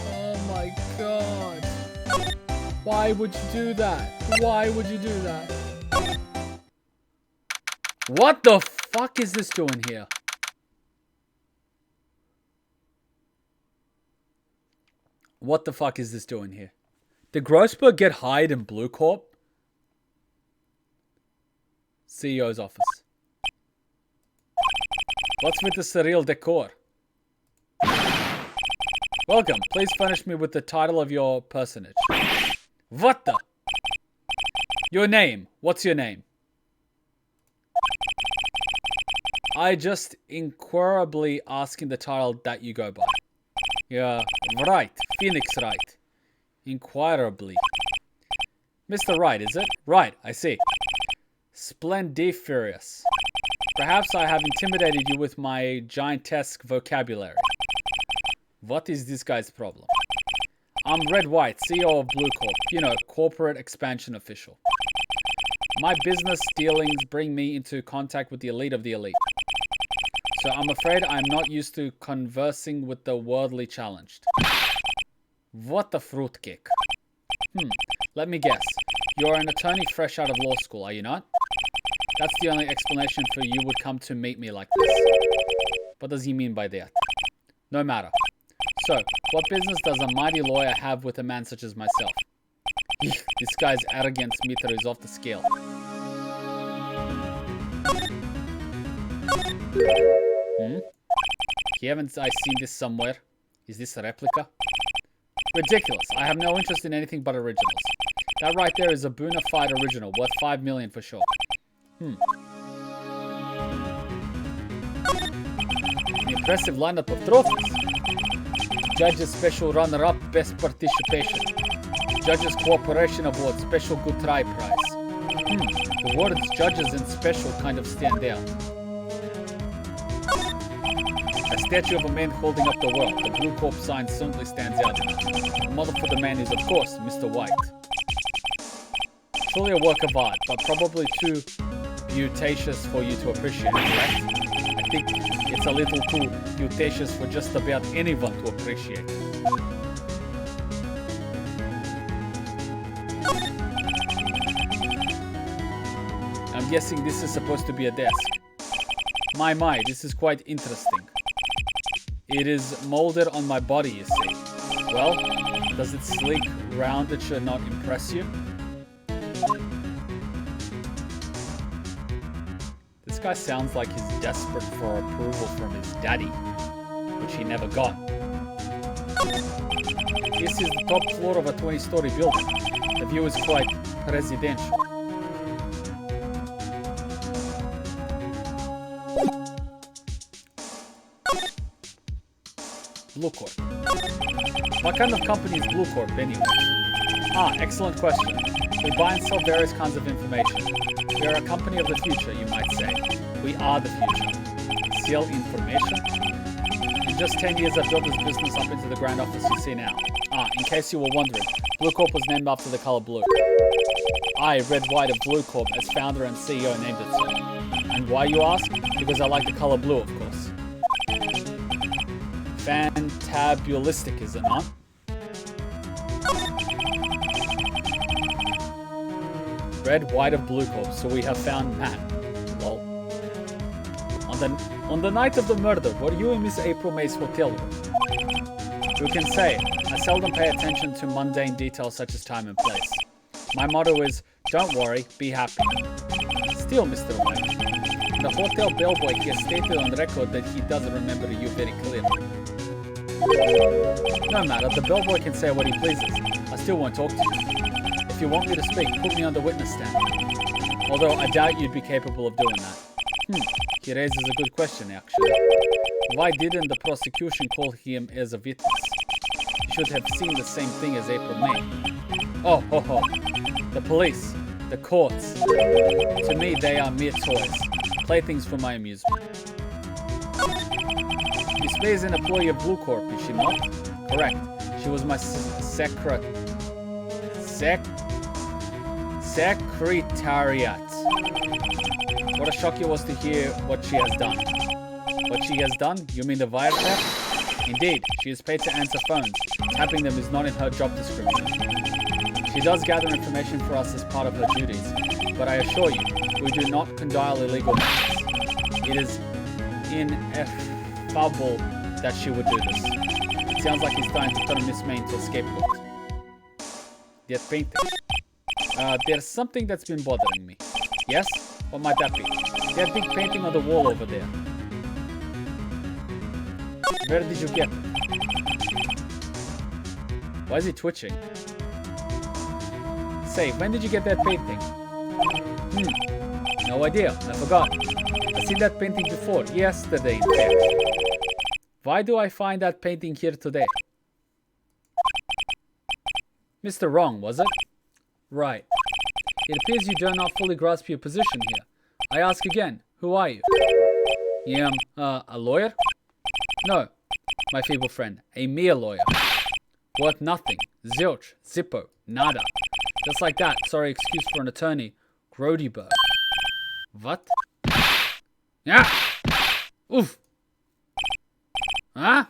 Speaker 1: Oh my god. Why would you do that? Why would you do that? What the fuck is this doing here? What the fuck is this doing here? Did Grossberg get hired in Blue Corp? CEO's office. What's with the surreal decor? Welcome. Please furnish me with the title of your personage. What the? Your name. What's your name? I just inquirably asking the title that you go by. Yeah, Wright. Phoenix Wright. Inquirably. Mr. Wright, is it? Right, I see. Splendiferous. Perhaps I have intimidated you with my giantesque vocabulary. What is this guy's problem? I'm Red White, CEO of Blue Corp. You know, corporate expansion official. My business dealings bring me into contact with the elite of the elite. So I'm afraid I'm not used to conversing with the worldly challenged. What a fruitcake. Let me guess. You're an attorney fresh out of law school, are you not? That's the only explanation for you would come to meet me like this. What does he mean by that? No matter. So, what business does a mighty lawyer have with a man such as myself? This guy's arrogance meter is off the scale. Haven't I seen this somewhere? Is this a replica? Ridiculous. I have no interest in anything but originals. That right there is a bona fide original, worth 5 million for sure. An impressive lineup of trophies. Judges Special Runner-Up, Best Participation. Judges Cooperation Award, Special Good Try Prize. The words Judges and Special kind of stand out. A statue of a man holding up the world. The Blue Corp sign certainly stands out. The model for the man is, of course, Mr. White. Truly a work of art, but probably too beautatious for you to appreciate, correct? I think it's a little too beautatious for just about anyone to appreciate. I'm guessing this is supposed to be a desk. My, this is quite interesting. It is molded on my body, you see. Well, does its sleek, rounded should not impress you? This guy sounds like he's desperate for approval from his daddy, which he never got. This is the top floor of a 20-story building. The view is quite presidential. Blue Corp. What kind of company is Blue Corp anyway? Excellent question. We buy and sell various kinds of information. We are a company of the future, you might say. We are the future. Sell information? In just 10 years, I've built this business up into the grand office you see now. In case you were wondering, Blue Corp was named after the color blue. I, Red White of Blue Corp, as founder and CEO, named it so. And why, you ask? Because I like the color blue, of course. Fantabulistic, is it not? Red, White of Blue Corp, so we have found Matt. Lol. On the night of the murder, were you in Miss April May's hotel room? Who can say? I seldom pay attention to mundane details such as time and place. My motto is, don't worry, be happy. Still, Mr. White, the hotel bellboy has stated on record that he doesn't remember you very clearly. No matter, the bellboy can say what he pleases. I still won't talk to you. If you want me to speak, put me on the witness stand. Although I doubt you'd be capable of doing that. He raises a good question, actually. Why didn't the prosecution call him as a witness? You should have seen the same thing as April May. Oh, ho, ho. The police, the courts. To me, they are mere toys. Playthings for my amusement. Miss May is an employee of Blue Corp, is she not? Correct. She was my secretariat. What a shock it was to hear what she has done. What she has done? You mean the wiretap? Indeed, she is paid to answer phones. Tapping them is not in her job description. She does gather information for us as part of her duties, but I assure you, we do not condone illegal methods. It is ineffable that she would do this. It sounds like he's trying to turn Miss May into a scapegoat. That painting. There's something that's been bothering me. Yes? What might that be? That big painting on the wall over there. Where did you get it? Why is he twitching? Say, when did you get that painting? No idea. I forgot. I've seen that painting before. Yesterday, in fact. Why do I find that painting here today? Mr. Wrong, was it? Right. It appears you do not fully grasp your position here. I ask again, who are you? A lawyer? No, my feeble friend, a mere lawyer. Worth nothing, Zilch. Zippo. Nada. Just like that. Sorry excuse for an attorney. Grodyberg. What? Yeah. Oof. Huh?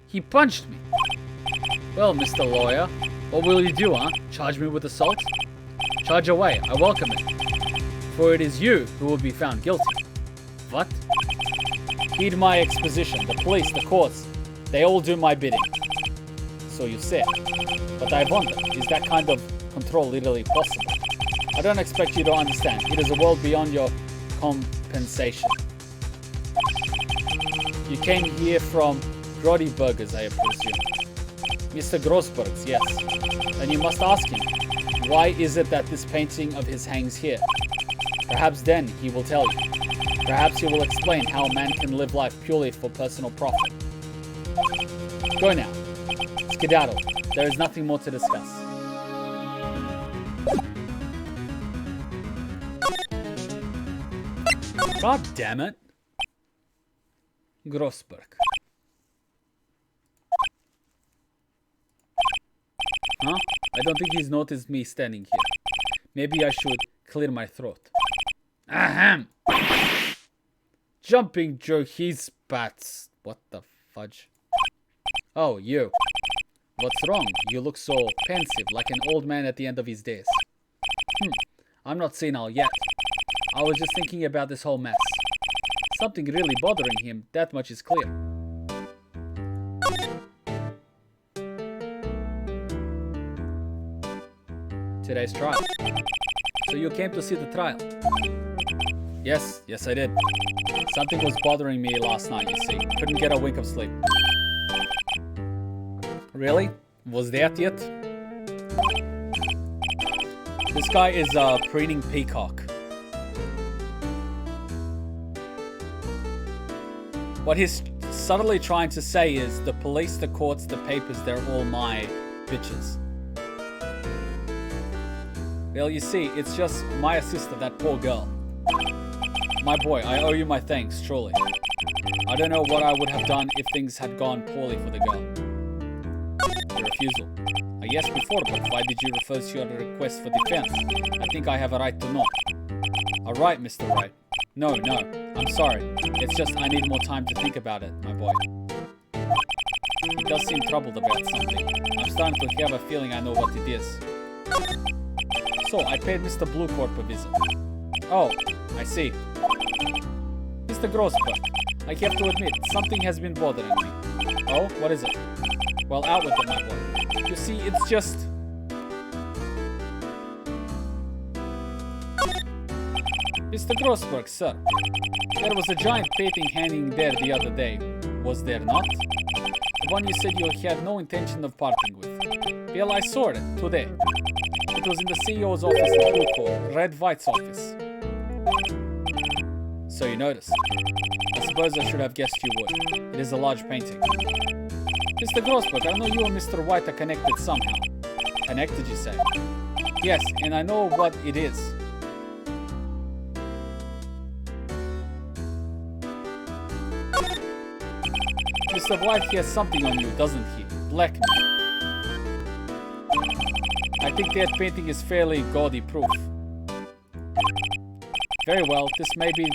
Speaker 1: He punched me. Well, Mr. Lawyer, what will you do, huh? Charge me with assault? Charge away. I welcome it. For it is you who will be found guilty. What? Heed my exposition. The police, the courts, they all do my bidding. So you say. But I wonder, is that kind of control literally possible? I don't expect you to understand. It is a world beyond your compensation. You came here from Grodybergers, I presume. Mr. Grossberg's, yes. And you must ask him, why is it that this painting of his hangs here? Perhaps then he will tell you. Perhaps he will explain how a man can live life purely for personal profit. Go now. Skedaddle. There is nothing more to discuss. God damn it. Grossberg. Huh? I don't think he's noticed me standing here. Maybe I should clear my throat. Ahem! Jumping jerk, he's spats. What the fudge? Oh, you. What's wrong? You look so pensive, like an old man at the end of his days. I'm not senile yet. I was just thinking about this whole mess. Something really bothering him, that much is clear. Today's trial. So you came to see the trial? Yes, I did. Something was bothering me last night, you see. Couldn't get a wink of sleep. Really? Was that it? This guy is a preening peacock. What he's subtly trying to say is the police, the courts, the papers, they're all my bitches. Well, you see, it's just my sister, that poor girl. My boy, I owe you my thanks, truly. I don't know what I would have done if things had gone poorly for the girl. Your refusal. Yes, before, but why did you refuse your request for defense? I think I have a right to know. A right, Mr. Wright. No, I'm sorry. It's just I need more time to think about it, my boy. He does seem troubled about something. I'm starting to have a feeling I know what it is. So, I paid Mr. Bluecorp a visit. Oh, I see. Mr. Grossberg, I have to admit, something has been bothering me. Oh, what is it? Well, out with it, my boy. You see, it's just... Mr. Grossberg, sir. There was a giant painting hanging there the other day, was there not? The one you said you had no intention of parting with. Well, I saw it today. It was in the CEO's office at Blue Red White's office. So you noticed. I suppose I should have guessed you would. It is a large painting. Mr. Grossberg, I know you and Mr. White are connected somehow. Connected, you say? Yes, and I know what it is. Mr. White has something on you, doesn't he? Blackmail. I think that painting is fairly gaudy proof. Very well, this may be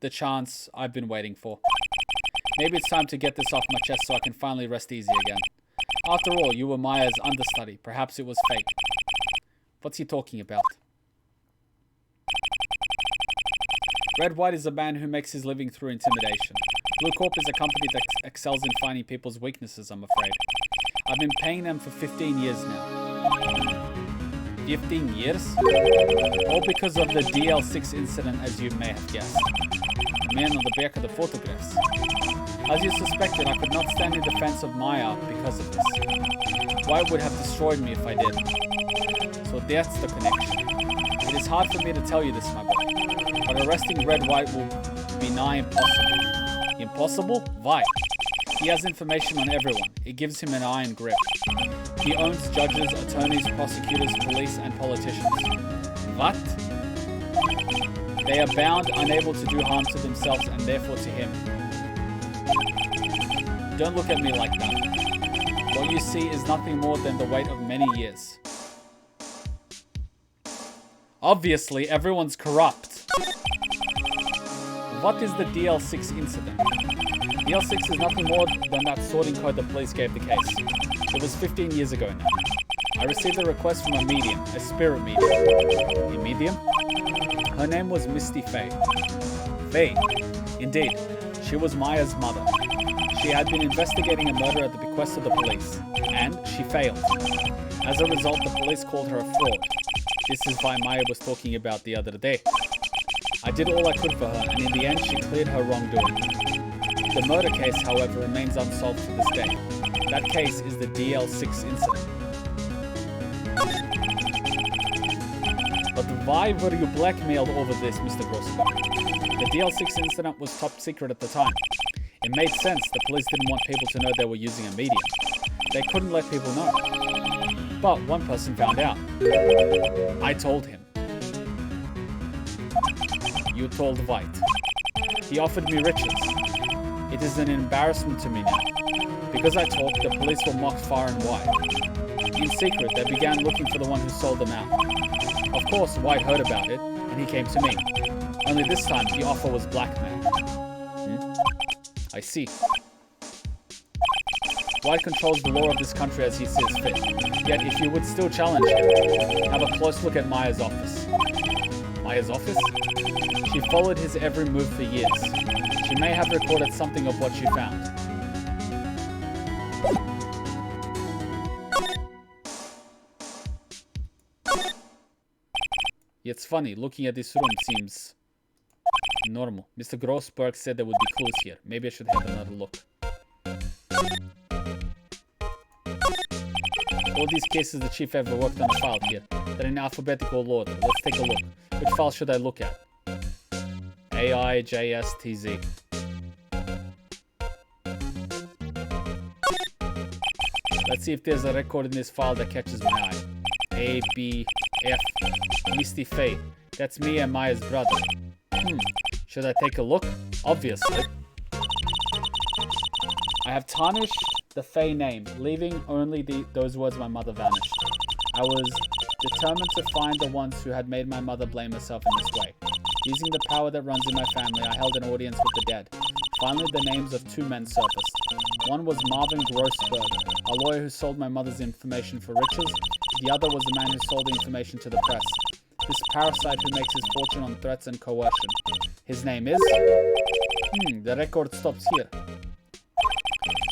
Speaker 1: the chance I've been waiting for. Maybe it's time to get this off my chest so I can finally rest easy again. After all, you were Maya's understudy. Perhaps it was fake. What's he talking about? Red White is a man who makes his living through intimidation. Blue Corp is a company that excels in finding people's weaknesses, I'm afraid. I've been paying them for 15 years now. 15 years? All because of the DL6 incident, as you may have guessed. The man on the back of the photographs. As you suspected, I could not stand in defense of Maya because of this. White would have destroyed me if I did. So that's the connection. It is hard for me to tell you this, my boy, but arresting Red White will be nigh impossible. Impossible? Why? He has information on everyone. It gives him an iron grip. He owns judges, attorneys, prosecutors, police, and politicians. What? They are bound, unable to do harm to themselves and therefore to him. Don't look at me like that. What you see is nothing more than the weight of many years. Obviously, everyone's corrupt. What is the DL6 incident? DL6 is nothing more than that sorting code the police gave the case. It was 15 years ago now. I received a request from a medium, a spirit medium. A medium? Her name was Misty Faye. Faye? Indeed, she was Maya's mother. She had been investigating a murder at the bequest of the police, and she failed. As a result, the police called her a fraud. This is why Maya was talking about the other day. I did all I could for her, and in the end, she cleared her wrongdoing. The murder case, however, remains unsolved to this day. That case is the DL6 incident. But why were you blackmailed over this, Mr. Grossberg? The DL6 incident was top secret at the time. It made sense. The police didn't want people to know they were using a medium. They couldn't let people know. But one person found out. I told him. You told Wright. He offered me riches. It is an embarrassment to me now. Because I talked, the police were mocked far and wide. In secret, they began looking for the one who sold them out. Of course, Wright heard about it, and he came to me. Only this time, the offer was blackmail. I see. Wright controls the law of this country as he sees fit. Yet, if you would still challenge him, have a close look at Maya's office. Maya's office? She followed his every move for years. She may have recorded something of what she found. It's funny, looking at this room seems normal. Mr. Grossberg said there would be clues here. Maybe I should have another look. All these cases the chief ever worked on a file here. They're in alphabetical order. Let's take a look. Which file should I look at? AIJSTZ. Let's see if there's a record in this file that catches my eye. ABF. Misty Faye. That's me and Maya's brother. Should I take a look? Obviously. I have tarnished the Faye name, leaving only those words my mother vanished. I was determined to find the ones who had made my mother blame herself in this way. Using the power that runs in my family, I held an audience with the dead. Finally, the names of two men surfaced. One was Marvin Grossberg, a lawyer who sold my mother's information for riches. The other was the man who sold the information to the press. This parasite who makes his fortune on threats and coercion. His name is... the record stops here.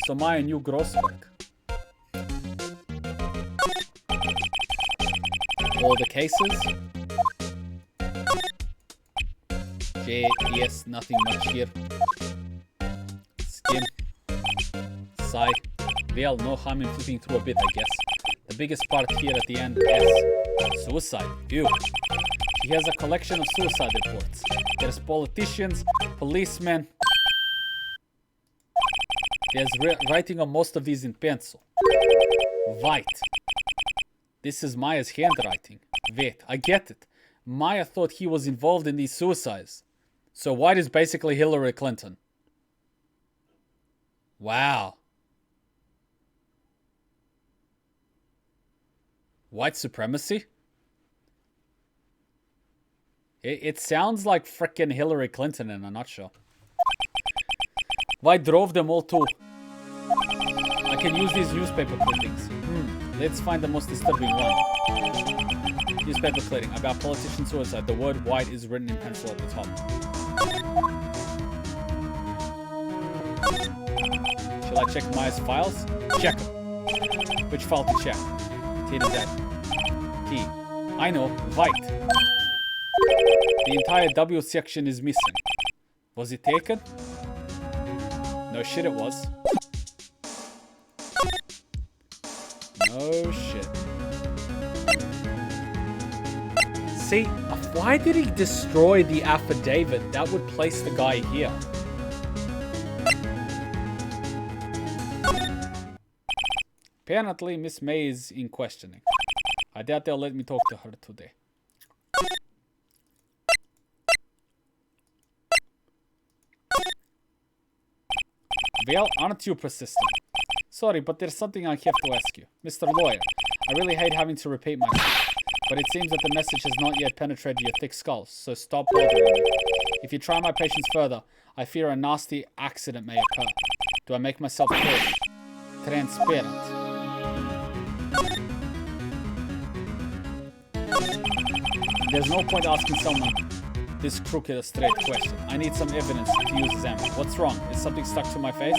Speaker 1: So Maya knew Grossberg. All the cases? JDS, nothing much here. Skim. Sigh. Well, no harm in flipping through a bit, I guess. The biggest part here at the end is suicide. Ew. He has a collection of suicide reports. There's politicians, policemen. There's writing on most of these in pencil. Wright. This is Maya's handwriting. Wait, I get it. Maya thought he was involved in these suicides. So White is basically Hillary Clinton. Wow. White supremacy? It sounds like frickin' Hillary Clinton in a nutshell. White drove them all too. I can use these newspaper clippings. Let's find the most disturbing one. Newspaper clipping about politician suicide. The word white is written in pencil at the top. Shall I check Maya's files? Check them. Which file to check? T to Z. T. I know. White. The entire W section is missing. Was it taken? No shit it was. No shit. See, why did he destroy the affidavit? That would place the guy here. Apparently, Miss May is in questioning. I doubt they'll let me talk to her today. Well, aren't you persistent? Sorry, but there's something I have to ask you. Mr. Lawyer, I really hate having to repeat myself, but it seems that the message has not yet penetrated your thick skull, so stop bothering me. If you try my patience further, I fear a nasty accident may occur. Do I make myself clear? Transparent. There's no point asking someone this crooked, straight question. I need some evidence to use as ammo. What's wrong? Is something stuck to my face?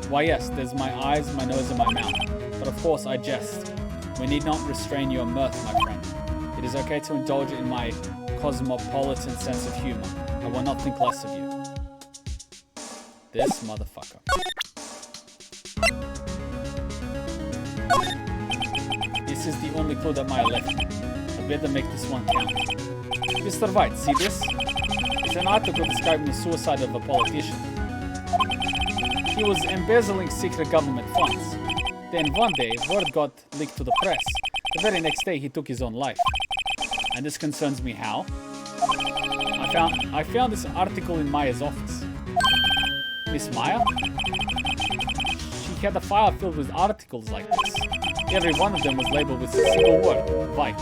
Speaker 1: Why, yes, there's my eyes, my nose, and my mouth. But of course, I jest. We need not restrain your mirth, my friend. It is okay to indulge in my cosmopolitan sense of humor. I will not think less of you. This motherfucker. This is the only clue that Maya left me. I better make this one count. Mr. Wright, see this? It's an article describing the suicide of a politician. He was embezzling secret government funds. Then one day, word got leaked to the press. The very next day, he took his own life. And this concerns me how? I found this article in Maya's office. Miss Maya? She had a file filled with articles like this. Every one of them was labeled with a single word, Wright.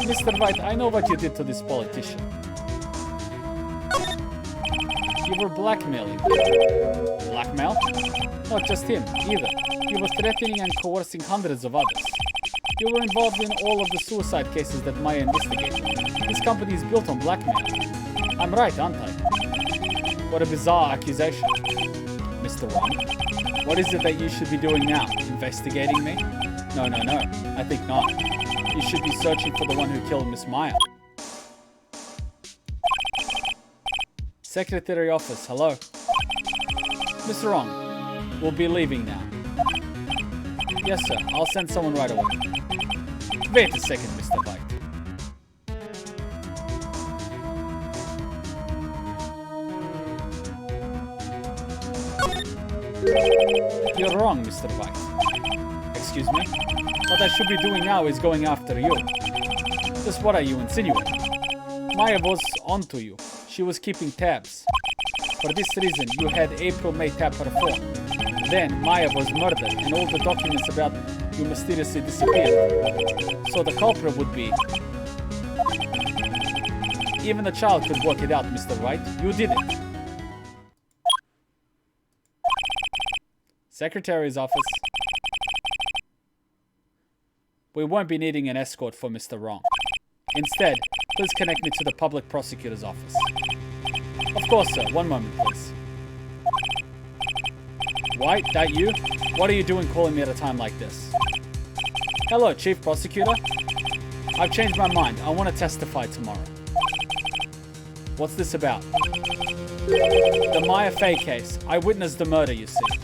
Speaker 1: Mr. Wright, I know what you did to this politician. You were blackmailing him. Blackmail? Not just him, either. You were threatening and coercing hundreds of others. You were involved in all of the suicide cases that Maya investigated. This company is built on blackmail. I'm right, aren't I? What a bizarre accusation. Mr. Wong, what is it that you should be doing now? Investigating me? No, I think not. You should be searching for the one who killed Miss Maya. Secretary office, hello. Mr. Wong, we'll be leaving now. Yes, sir. I'll send someone right away. Wait a second, Mr. White. You're wrong, Mr. White. Excuse me? What I should be doing now is going after you. Just what are you insinuating? Maya was onto you. She was keeping tabs. For this reason, you had April May tap her phone. Then, Maya was murdered, and all the documents about you mysteriously disappeared. So the culprit would be... Even a child could work it out, Mr. Wright. You did it. Secretary's office. We won't be needing an escort for Mr. Wrong. Instead, please connect me to the public prosecutor's office. Of course, sir. One moment, please. White, that you? What are you doing calling me at a time like this? Hello, Chief Prosecutor. I've changed my mind. I want to testify tomorrow. What's this about? The Maya Fey case. I witnessed the murder, you see.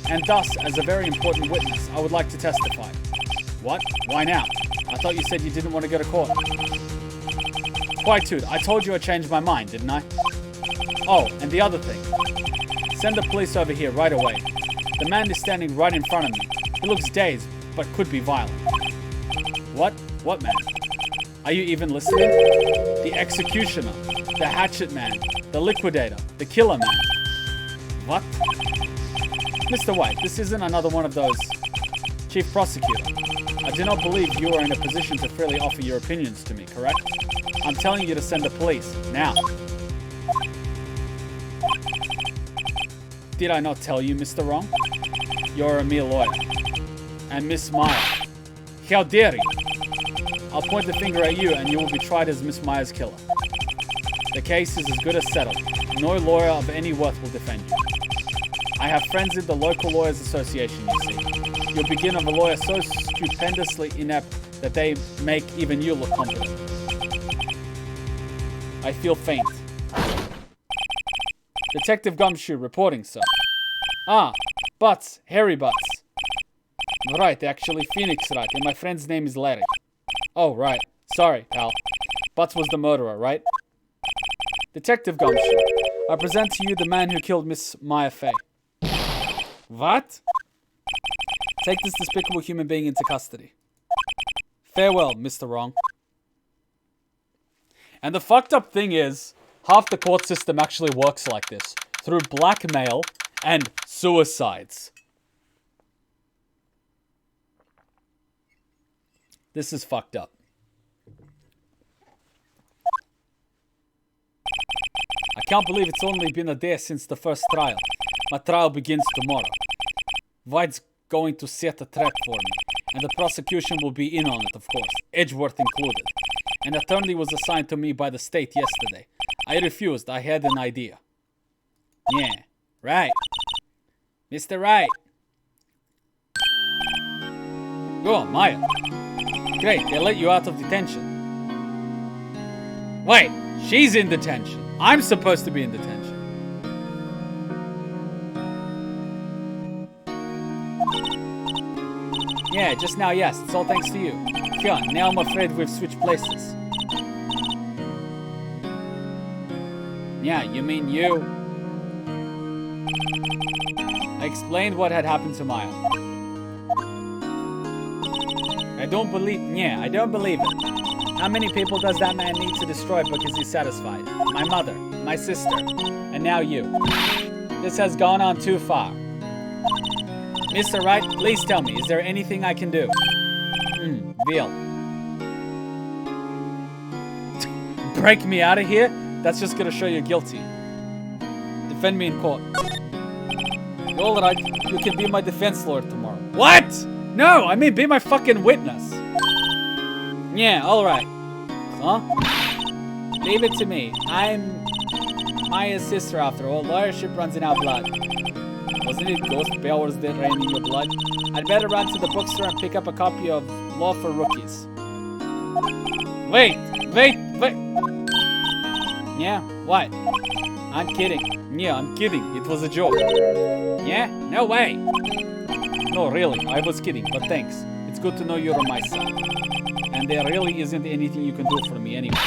Speaker 1: And thus, as a very important witness, I would like to testify. What? Why now? I thought you said you didn't want to go to court. Quite, dude. I told you I changed my mind, didn't I? Oh, and the other thing. Send the police over here right away. The man is standing right in front of me. He looks dazed, but could be violent. What? What man? Are you even listening? The executioner, the hatchet man, the liquidator, the killer man. What? Mr. White, this isn't another one of those. Chief Prosecutor, I do not believe you are in a position to freely offer your opinions to me, correct? I'm telling you to send the police, now. Did I not tell you, Mr. Wrong? You're a mere lawyer. And Miss Maya. How dare you? I'll point the finger at you and you will be tried as Miss Maya's killer. The case is as good as settled. No lawyer of any worth will defend you. I have friends in the local lawyers association, you see. You'll begin of a lawyer so stupendously inept that they make even you look competent. I feel faint. Detective Gumshoe reporting, sir. Ah, Butts, Harry Butts. Right, actually, Phoenix Wright, and my friend's name is Larry. Oh, right. Sorry, pal. Butts was the murderer, right? Detective Gumshoe, I present to you the man who killed Miss Maya Fey. What? Take this despicable human being into custody. Farewell, Mr. Wrong. And the fucked up thing is, half the court system actually works like this. Through blackmail and suicides. This is fucked up. I can't believe it's only been a day since the first trial. My trial begins tomorrow. Wright's going to set a trap for me, and the prosecution will be in on it, of course, Edgeworth included. An attorney was assigned to me by the state yesterday. I refused. I had an idea. Yeah, right. Mr. Wright. Go on, Maya. Great, they let you out of detention. Wait, she's in detention. I'm supposed to be in detention. Yeah, just now, yes. It's all thanks to you. Here, now I'm afraid we've switched places. Yeah, you mean you? I explained what had happened to Maya. I don't believe it. How many people does that man need to destroy because he's satisfied? My mother, my sister, and now you. This has gone on too far. Mr. Wright, please tell me, is there anything I can do? Veal. Break me out of here? That's just gonna show you're guilty. Defend me in court. Alright, you can be my defense lawyer tomorrow. What? No, I mean be my fucking witness. Yeah, alright. Huh? Leave it to me. I'm Maya's sister after all. Lawyership runs in our blood. Wasn't it ghost powers that ran in your blood? I'd better run to the bookstore and pick up a copy of Law for Rookies. Wait. Yeah, what? I'm kidding. Yeah, I'm kidding. It was a joke. Yeah? No way. No, really, I was kidding, but thanks. It's good to know you're on my side. And there really isn't anything you can do for me anyway.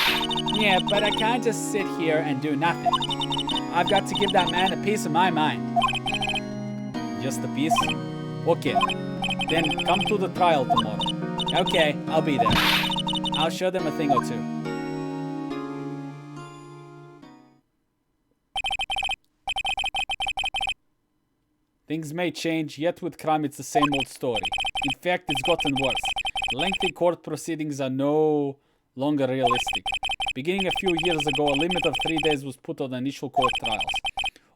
Speaker 1: Yeah, but I can't just sit here and do nothing. I've got to give that man a piece of my mind. Just a piece? Okay. Then come to the trial tomorrow. Okay, I'll be there. I'll show them a thing or two. Things may change, yet with crime it's the same old story. In fact, it's gotten worse. Lengthy court proceedings are no longer realistic. Beginning a few years ago, a limit of 3 days was put on initial court trials.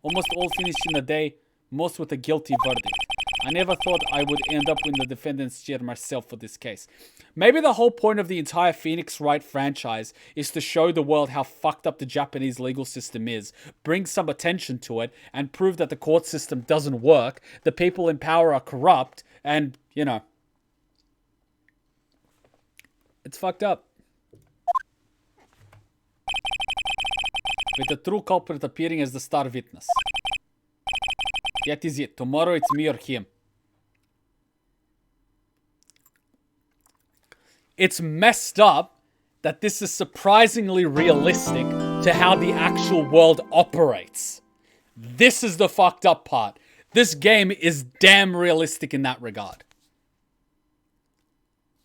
Speaker 1: Almost all finished in a day, most with a guilty verdict. I never thought I would end up in the defendant's chair myself for this case. Maybe the whole point of the entire Phoenix Wright franchise is to show the world how fucked up the Japanese legal system is, bring some attention to it, and prove that the court system doesn't work, the people in power are corrupt, and, you know. It's fucked up. With the true culprit appearing as the star witness. That is it. Tomorrow it's me or him. It's messed up that this is surprisingly realistic to how the actual world operates. This is the fucked up part. This game is damn realistic in that regard.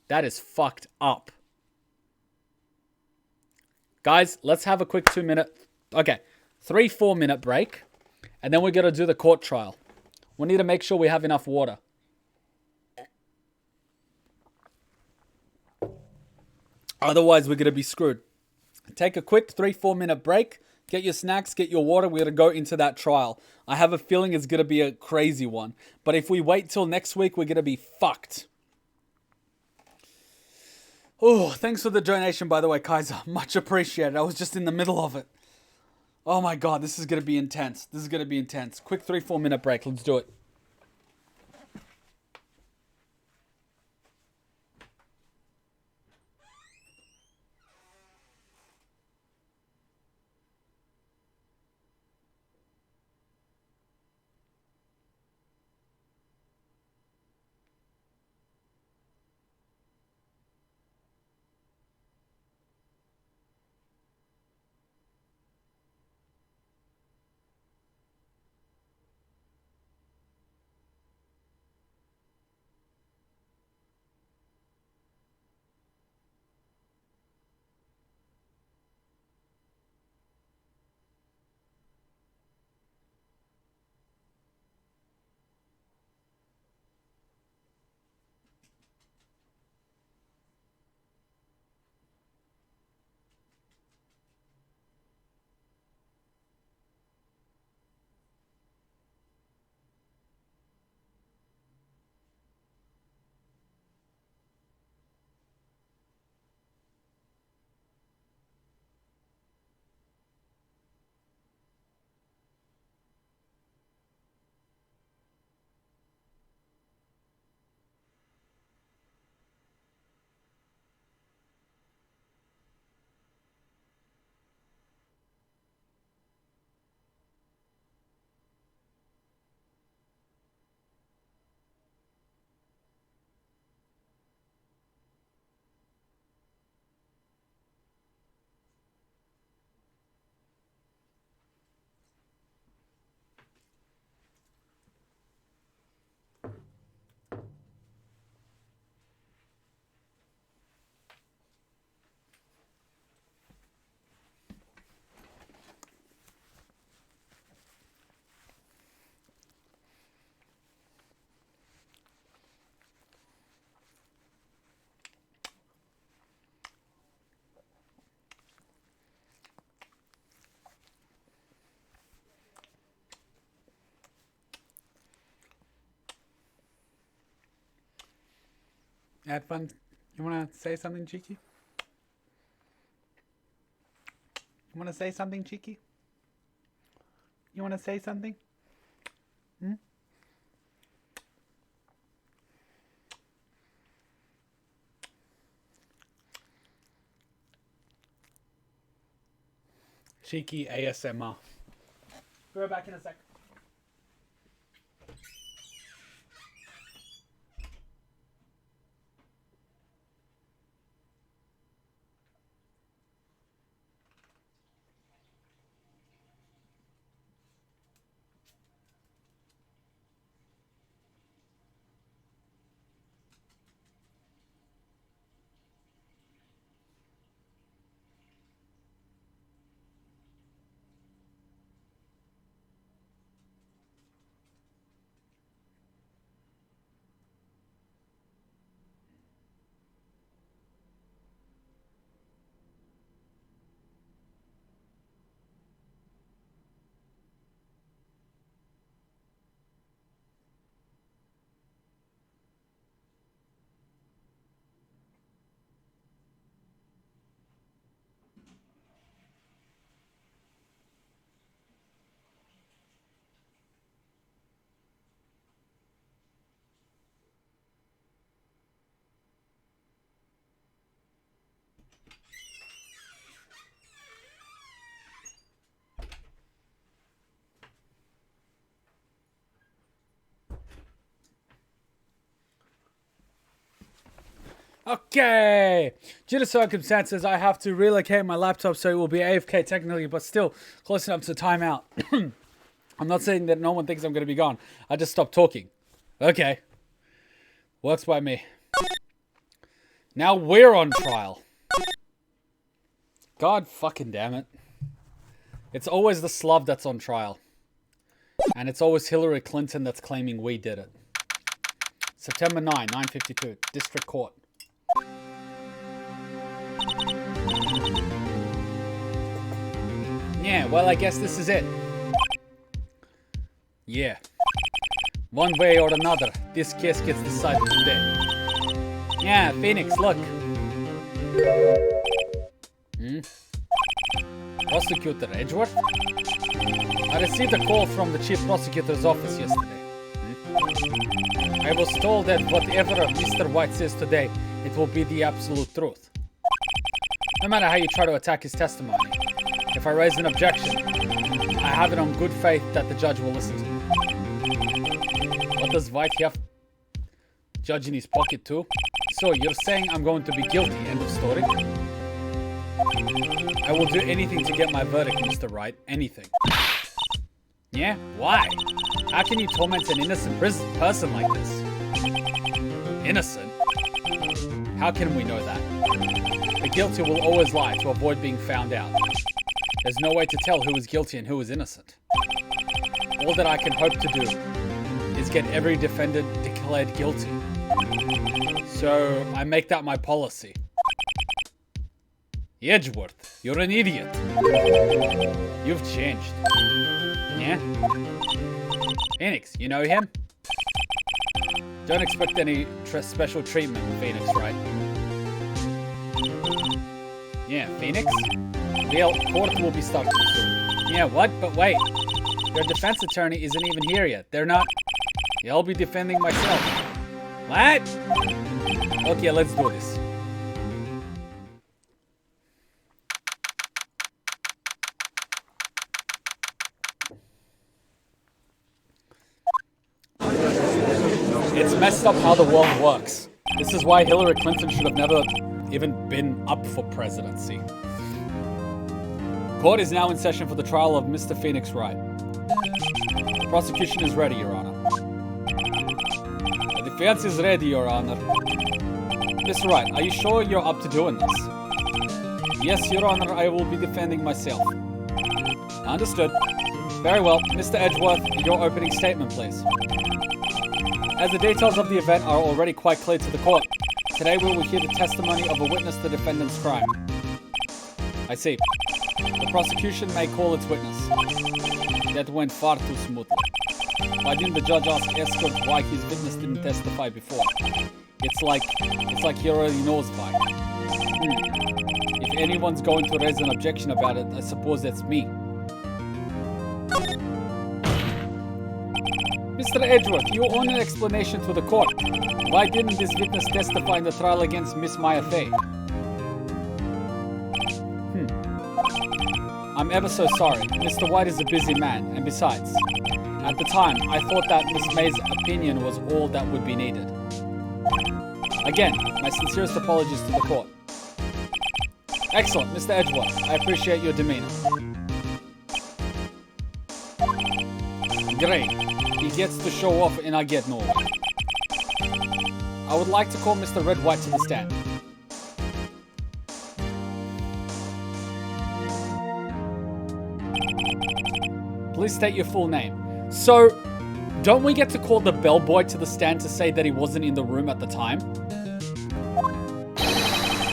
Speaker 1: That is fucked up. Guys, let's have a quick 3-4 minute break. And then we're going to do the court trial. We need to make sure we have enough water. Otherwise, we're going to be screwed. Take a quick 3-4 minute break. Get your snacks, get your water. We're going to go into that trial. I have a feeling it's going to be a crazy one. But if we wait till next week, we're going to be fucked. Oh, thanks for the donation, by the way, Kaiser. Much appreciated. I was just in the middle of it. Oh my god, this is going to be intense. This is going to be intense. Quick 3-4 minute break. Let's do it. Had fun. You want to say something, Cheeky? You want to say something, Cheeky? You want to say something? Hmm? Cheeky ASMR. Be right back in a sec. Okay, due to circumstances, I have to relocate my laptop so it will be AFK technically, but still close enough to timeout. I'm not saying that no one thinks I'm going to be gone. I just stopped talking. Okay. Works by me. Now we're on trial. God fucking damn it. It's always the slub that's on trial. And it's always Hillary Clinton that's claiming we did it. September 9, 9:52, District Court. Yeah, well, I guess this is it. Yeah. One way or another, this case gets decided today. Yeah, Phoenix, look. Prosecutor Edgeworth? I received a call from the Chief Prosecutor's office yesterday. I was told that whatever Mr. Wright says today, it will be the absolute truth. No matter how you try to attack his testimony, if I raise an objection, I have it on good faith that the judge will listen to me. What does Wright have? Judge in his pocket too? So you're saying I'm going to be guilty, end of story? I will do anything to get my verdict, Mr. Wright. Anything. Yeah? Why? How can you torment an innocent person like this? Innocent? How can we know that? The guilty will always lie to avoid being found out. There's no way to tell who is guilty and who is innocent. All that I can hope to do is get every defendant declared guilty. So I make that my policy. Edgeworth, you're an idiot. You've changed. Yeah? Phoenix, you know him? Don't expect any special treatment with Phoenix, right? Yeah, Phoenix? Well, court will be starting soon. Yeah, what? But wait. Your defense attorney isn't even here yet. They're not... Yeah, I'll be defending myself. What? Okay, let's do this. It's messed up how the world works. This is why Hillary Clinton should have never even been up for presidency. Court is now in session for the trial of Mr. Phoenix Wright. The prosecution is ready, Your Honor. The defense is ready, Your Honor. Mr. Wright, are you sure you're up to doing this? Yes, Your Honor, I will be defending myself. Understood. Very well. Mr. Edgeworth, your opening statement, please. As the details of the event are already quite clear to the court, today we will hear the testimony of a witness to the defendant's crime. I see. The prosecution may call its witness. That went far too smoothly. Why didn't the judge ask Escort why his witness didn't testify before? It's like he already knows why. If anyone's going to raise an objection about it, I suppose that's me. Mr. Edgeworth, you own an explanation to the court. Why didn't this witness testify in the trial against Miss Maya Fey? I'm ever so sorry. Mr. White is a busy man, and besides, at the time, I thought that Miss May's opinion was all that would be needed. Again, my sincerest apologies to the court. Excellent, Mr. Edgeworth. I appreciate your demeanor. Great. He gets to show off and I get nowhere. I would like to call Mr. Red White to the stand. Please state your full name. So, don't we get to call the bellboy to the stand to say that he wasn't in the room at the time?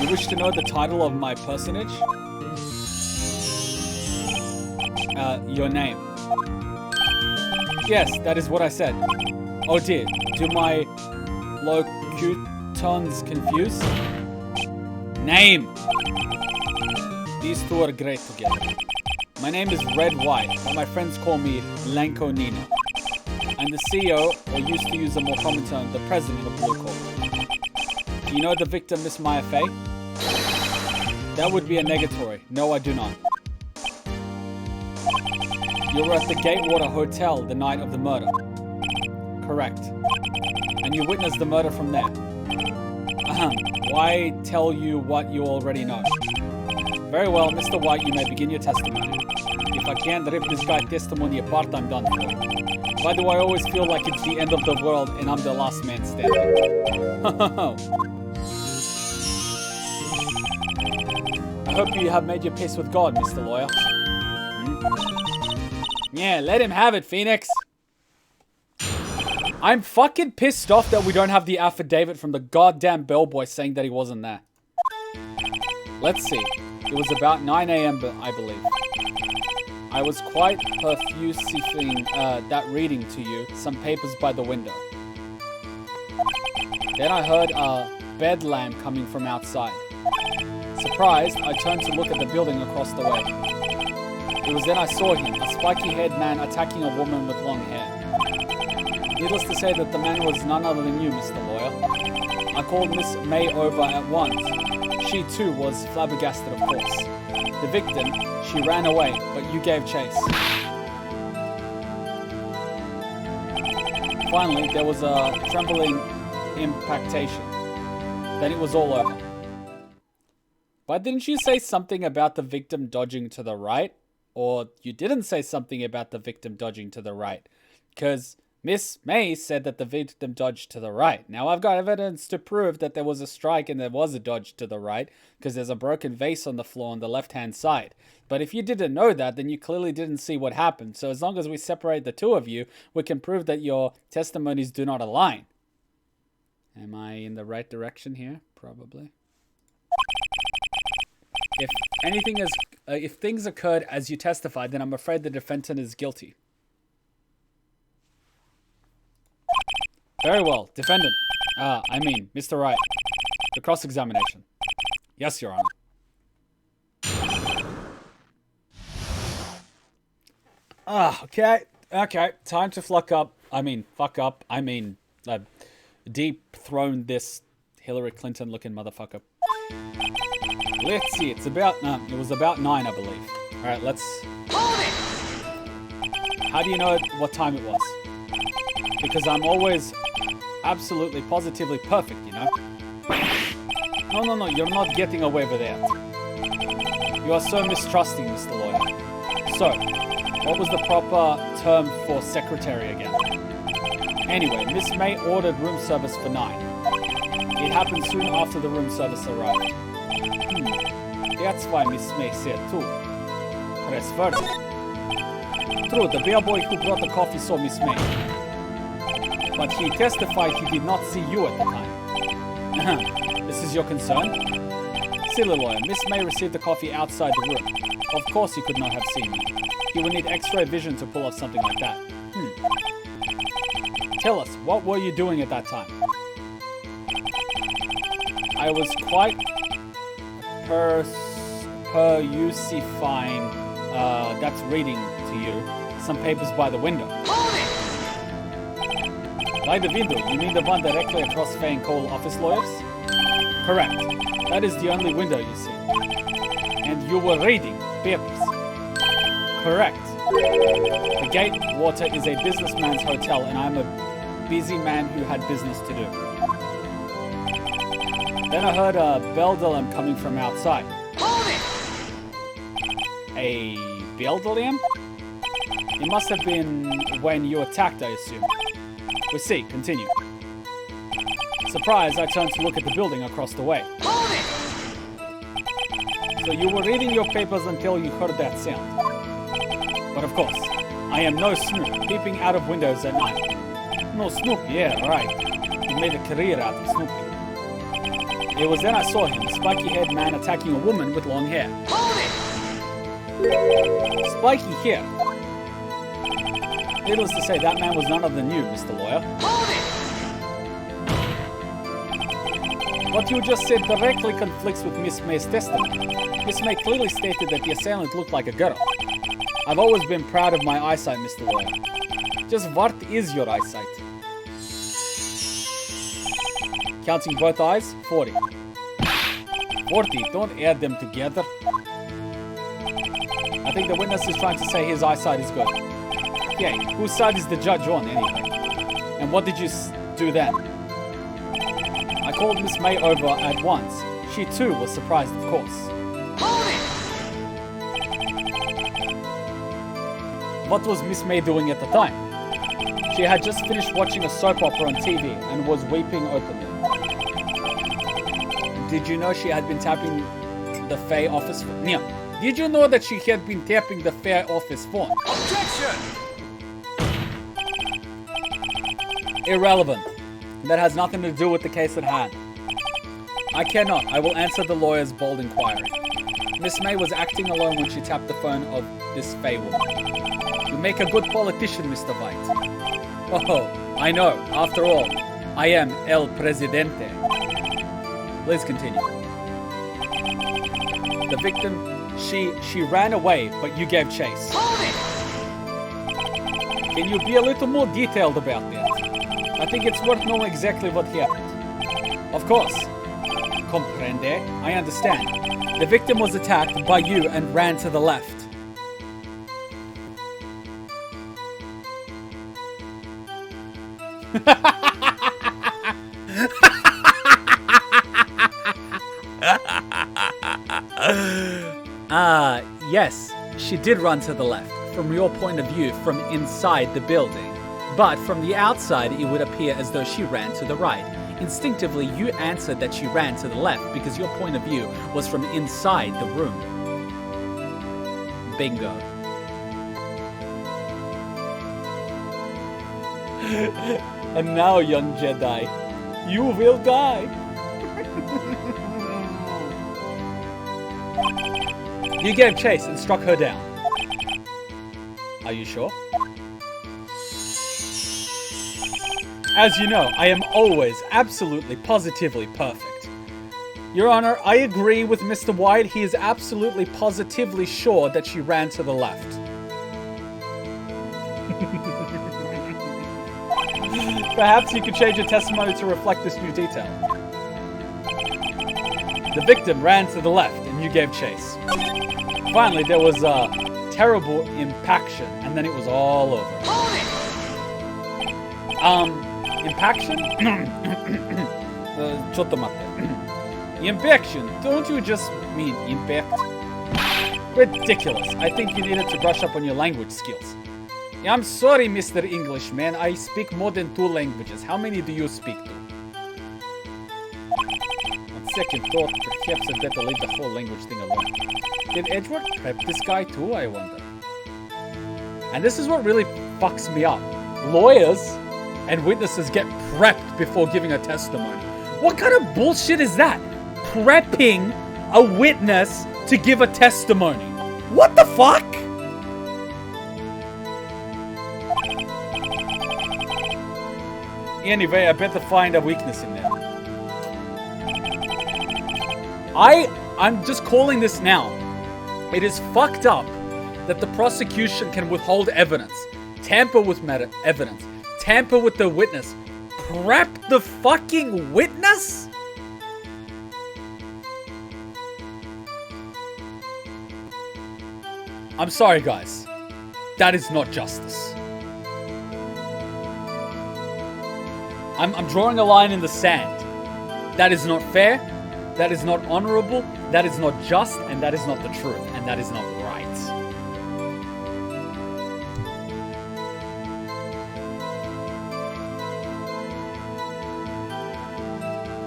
Speaker 1: You wish to know the title of my personage? Your name. Yes, that is what I said. Oh dear, do my locutons confuse? Name! These two are great together. My name is Red White, but my friends call me Lanko Nino. I'm the CEO, or used to use a more common term, the president of Blue Corp. Do you know the victim, Miss Maya Fey? That would be a negatory. No, I do not. You were at the Gatewater Hotel the night of the murder. Correct. And you witnessed the murder from there. Why tell you what you already know? Very well, Mr. White, you may begin your testimony. If I can't rip this guy's testimony apart, I'm done for. Why do I always feel like it's the end of the world and I'm the last man standing? I hope you have made your peace with God, Mr. Lawyer. Yeah, let him have it, Phoenix. I'm fucking pissed off that we don't have the affidavit from the goddamn bellboy saying that he wasn't there. Let's see. It was about 9 a.m., I believe. I was quite profusing that reading to you, some papers by the window. Then I heard a bed lamp coming from outside. Surprised, I turned to look at the building across the way. It was then I saw him, a spiky-haired man attacking a woman with long hair. Needless to say that the man was none other than you, Mr. Lawyer. I called Miss May over at once. She too was flabbergasted, of course. The victim, she ran away, but you gave chase. Finally, there was a trembling impactation. Then it was all over. But didn't you say something about the victim dodging to the right? Or you didn't say something about the victim dodging to the right? Because Miss May said that the victim dodged to the right. Now, I've got evidence to prove that there was a strike and there was a dodge to the right, because there's a broken vase on the floor on the left-hand side. But if you didn't know that, then you clearly didn't see what happened. So as long as we separate the two of you, we can prove that your testimonies do not align. Am I in the right direction here? Probably. If anything is, if things occurred as you testified, then I'm afraid the defendant is guilty. Very well, defendant. Mr. Wright. The cross-examination. Yes, Your Honor. Okay. Time to fuck up. Dethrone this Hillary Clinton-looking motherfucker. Let's see. It was about 9, I believe. All right, let's.
Speaker 2: Hold it!
Speaker 1: How do you know what time it was? Because I'm always absolutely, positively perfect, you know? No, you're not getting away with that. You are so mistrusting, Mr. Lawyer. So, what was the proper term for secretary again? Anyway, Miss May ordered room service for 9. It happened soon after the room service arrived. That's why Miss May said too. Press further. True, the bellboy who brought the coffee saw Miss May. But he testified he did not see you at the time. This is your concern? Silly lawyer, Miss May received the coffee outside the room. Of course he could not have seen me. He would need X-ray vision to pull off something like that. Tell us, what were you doing at that time? I was quite perusifying, that's reading to you, some papers by the window.
Speaker 2: Hold it!
Speaker 1: By the window, you mean the one directly across Fane Cole office lawyers? Correct. That is the only window you see. And you were reading papers. Correct. The Gatewater is a businessman's hotel, and I'm a busy man who had business to do. Then I heard a Beldalam coming from outside.
Speaker 2: Hold it!
Speaker 1: A Beldalam? It must have been when you attacked, I assume. We see. Continue. Surprised, I turned to look at the building across the way.
Speaker 2: Hold it!
Speaker 1: So you were reading your papers until you heard that sound. But of course, I am no snoop, peeping out of windows at night. No snoop, yeah, right. He made a career out of snooping. It was then I saw him, a spiky-haired man attacking a woman with long hair.
Speaker 2: Hold it!
Speaker 1: Spiky hair. Needless to say, that man was none other than you, Mr. Lawyer.
Speaker 2: Hold it!
Speaker 1: What you just said directly conflicts with Miss May's testimony. Miss May clearly stated that the assailant looked like a girl. I've always been proud of my eyesight, Mr. Lawyer. Just what is your eyesight? Counting both eyes, 40. 40, don't add them together. I think the witness is trying to say his eyesight is good. Yay, whose side is the judge on, anyway? And what did you do then? I called Miss May over at once. She too was surprised, of course.
Speaker 2: Hold it!
Speaker 1: What was Miss May doing at the time? She had just finished watching a soap opera on TV and was weeping openly. Did you know she had been tapping the Fae office phone? Yeah. Did you know that she had been tapping the Fae office phone?
Speaker 2: Objection!
Speaker 1: Irrelevant. That has nothing to do with the case at hand. I cannot. I will answer the lawyer's bold inquiry. Miss May was acting alone when she tapped the phone of this Fae woman. You make a good politician, Mr. Wright. Oh, I know. After all, I am El Presidente. Please continue. The victim, she ran away, but you gave chase.
Speaker 2: Hold it!
Speaker 1: Can you be a little more detailed about that? I think it's worth knowing exactly what happened. Of course. Comprende? I understand. The victim was attacked by you and ran to the left. Yes, she did run to the left, from your point of view, from inside the building. But from the outside, it would appear as though she ran to the right. Instinctively, you answered that she ran to the left because your point of view was from inside the room. Bingo. And now, young Jedi, you will die. You gave chase and struck her down. Are you sure? As you know, I am always absolutely positively perfect. Your Honor, I agree with Mr. White. He is absolutely positively sure that she ran to the left. Perhaps you could change your testimony to reflect this new detail. The victim ran to the left and you gave chase. Finally, there was a terrible impaction and then it was all over.
Speaker 2: Hold it!
Speaker 1: Impaction? Impaction? Don't you just mean impact? Ridiculous. I think you needed to brush up on your language skills. I'm sorry, Mr. Englishman. I speak more than 2 languages. How many do you speak to? On second thought, perhaps I'd better leave the whole language thing alone. Did Edgeworth prep this guy too, I wonder? And this is what really fucks me up. Lawyers and witnesses get prepped before giving a testimony. What kind of bullshit is that? Prepping a witness to give a testimony. What the fuck? Anyway, I better find a weakness in there. I'm just calling this now. It is fucked up that the prosecution can withhold evidence, tamper with evidence, tamper with the witness, prep the fucking witness? I'm sorry, guys. That is not justice. I'm drawing a line in the sand. That is not fair. That is not honorable. That is not just. And that is not the truth. And that is not right.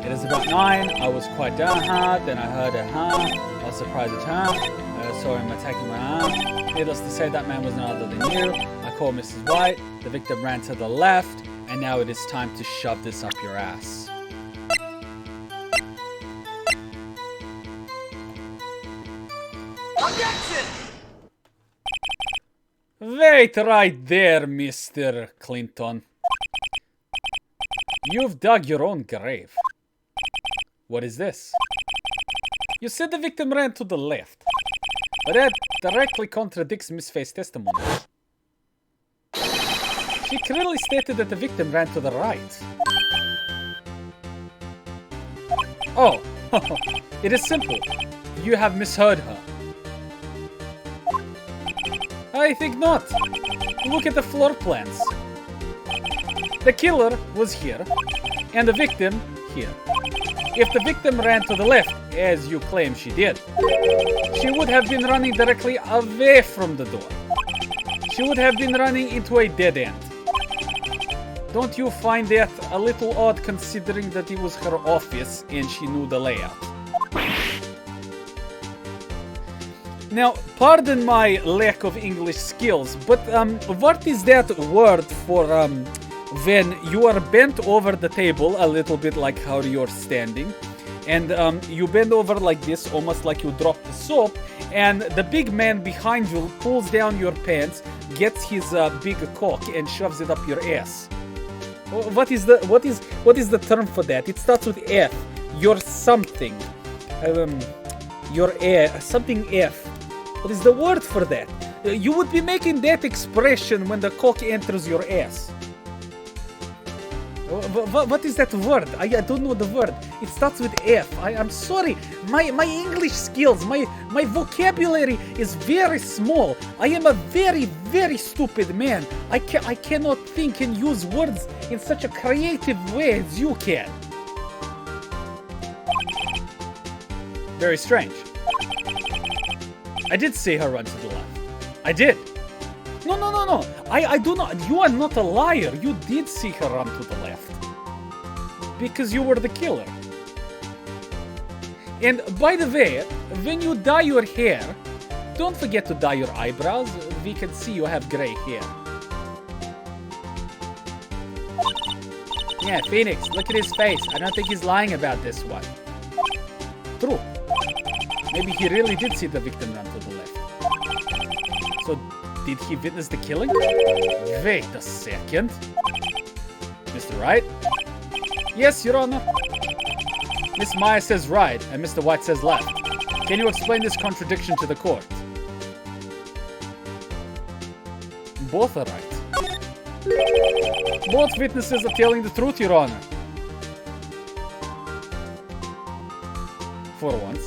Speaker 1: It is about 9. I was quite downhearted. Then I heard a I was surprised at I saw him attacking my arm. Needless to say, that man was none other than you. I called Mrs. White. The victim ran to the left. And now it is time to shove this up your ass.
Speaker 2: Objection!
Speaker 1: Wait right there, Mr. Clinton. You've dug your own grave. What is this? You said the victim ran to the left. But that directly contradicts Miss Faye's testimony. She clearly stated that the victim ran to the right. Oh, it is simple. You have misheard her. I think not. Look at the floor plans. The killer was here, and the victim here. If the victim ran to the left, as you claim she did, she would have been running directly away from the door. She would have been running into a dead end. Don't you find that a little odd considering that it was her office and she knew the layout? Now, pardon my lack of English skills, but what is that word for when you are bent over the table, a little bit like how you're standing, and you bend over like this, almost like you drop the soap, and the big man behind you pulls down your pants, gets his big cock and shoves it up your ass. What is the term for that? It starts with F. Your something. Your air. Something F. What is the word for that? You would be making that expression when the cock enters your ass. What is that word? I don't know the word. It starts with F. I'm sorry. My English skills, my vocabulary is very small. I am a very, very stupid man. I cannot think and use words in such a creative way as you can. Very strange. I did see her run to the left. I did. No. I do not. You are not a liar. You did see her run to the left. Because you were the killer. And by the way, when you dye your hair, don't forget to dye your eyebrows. We can see you have gray hair. Yeah, Phoenix, look at his face. I don't think he's lying about this one. True. Maybe he really did see the victim run to the left. So, did he witness the killing? Wait a second. Mr. Wright? Yes, Your Honor. Miss Meyer says right, and Mr. White says left. Can you explain this contradiction to the court? Both are right. Both witnesses are telling the truth, Your Honor. For once.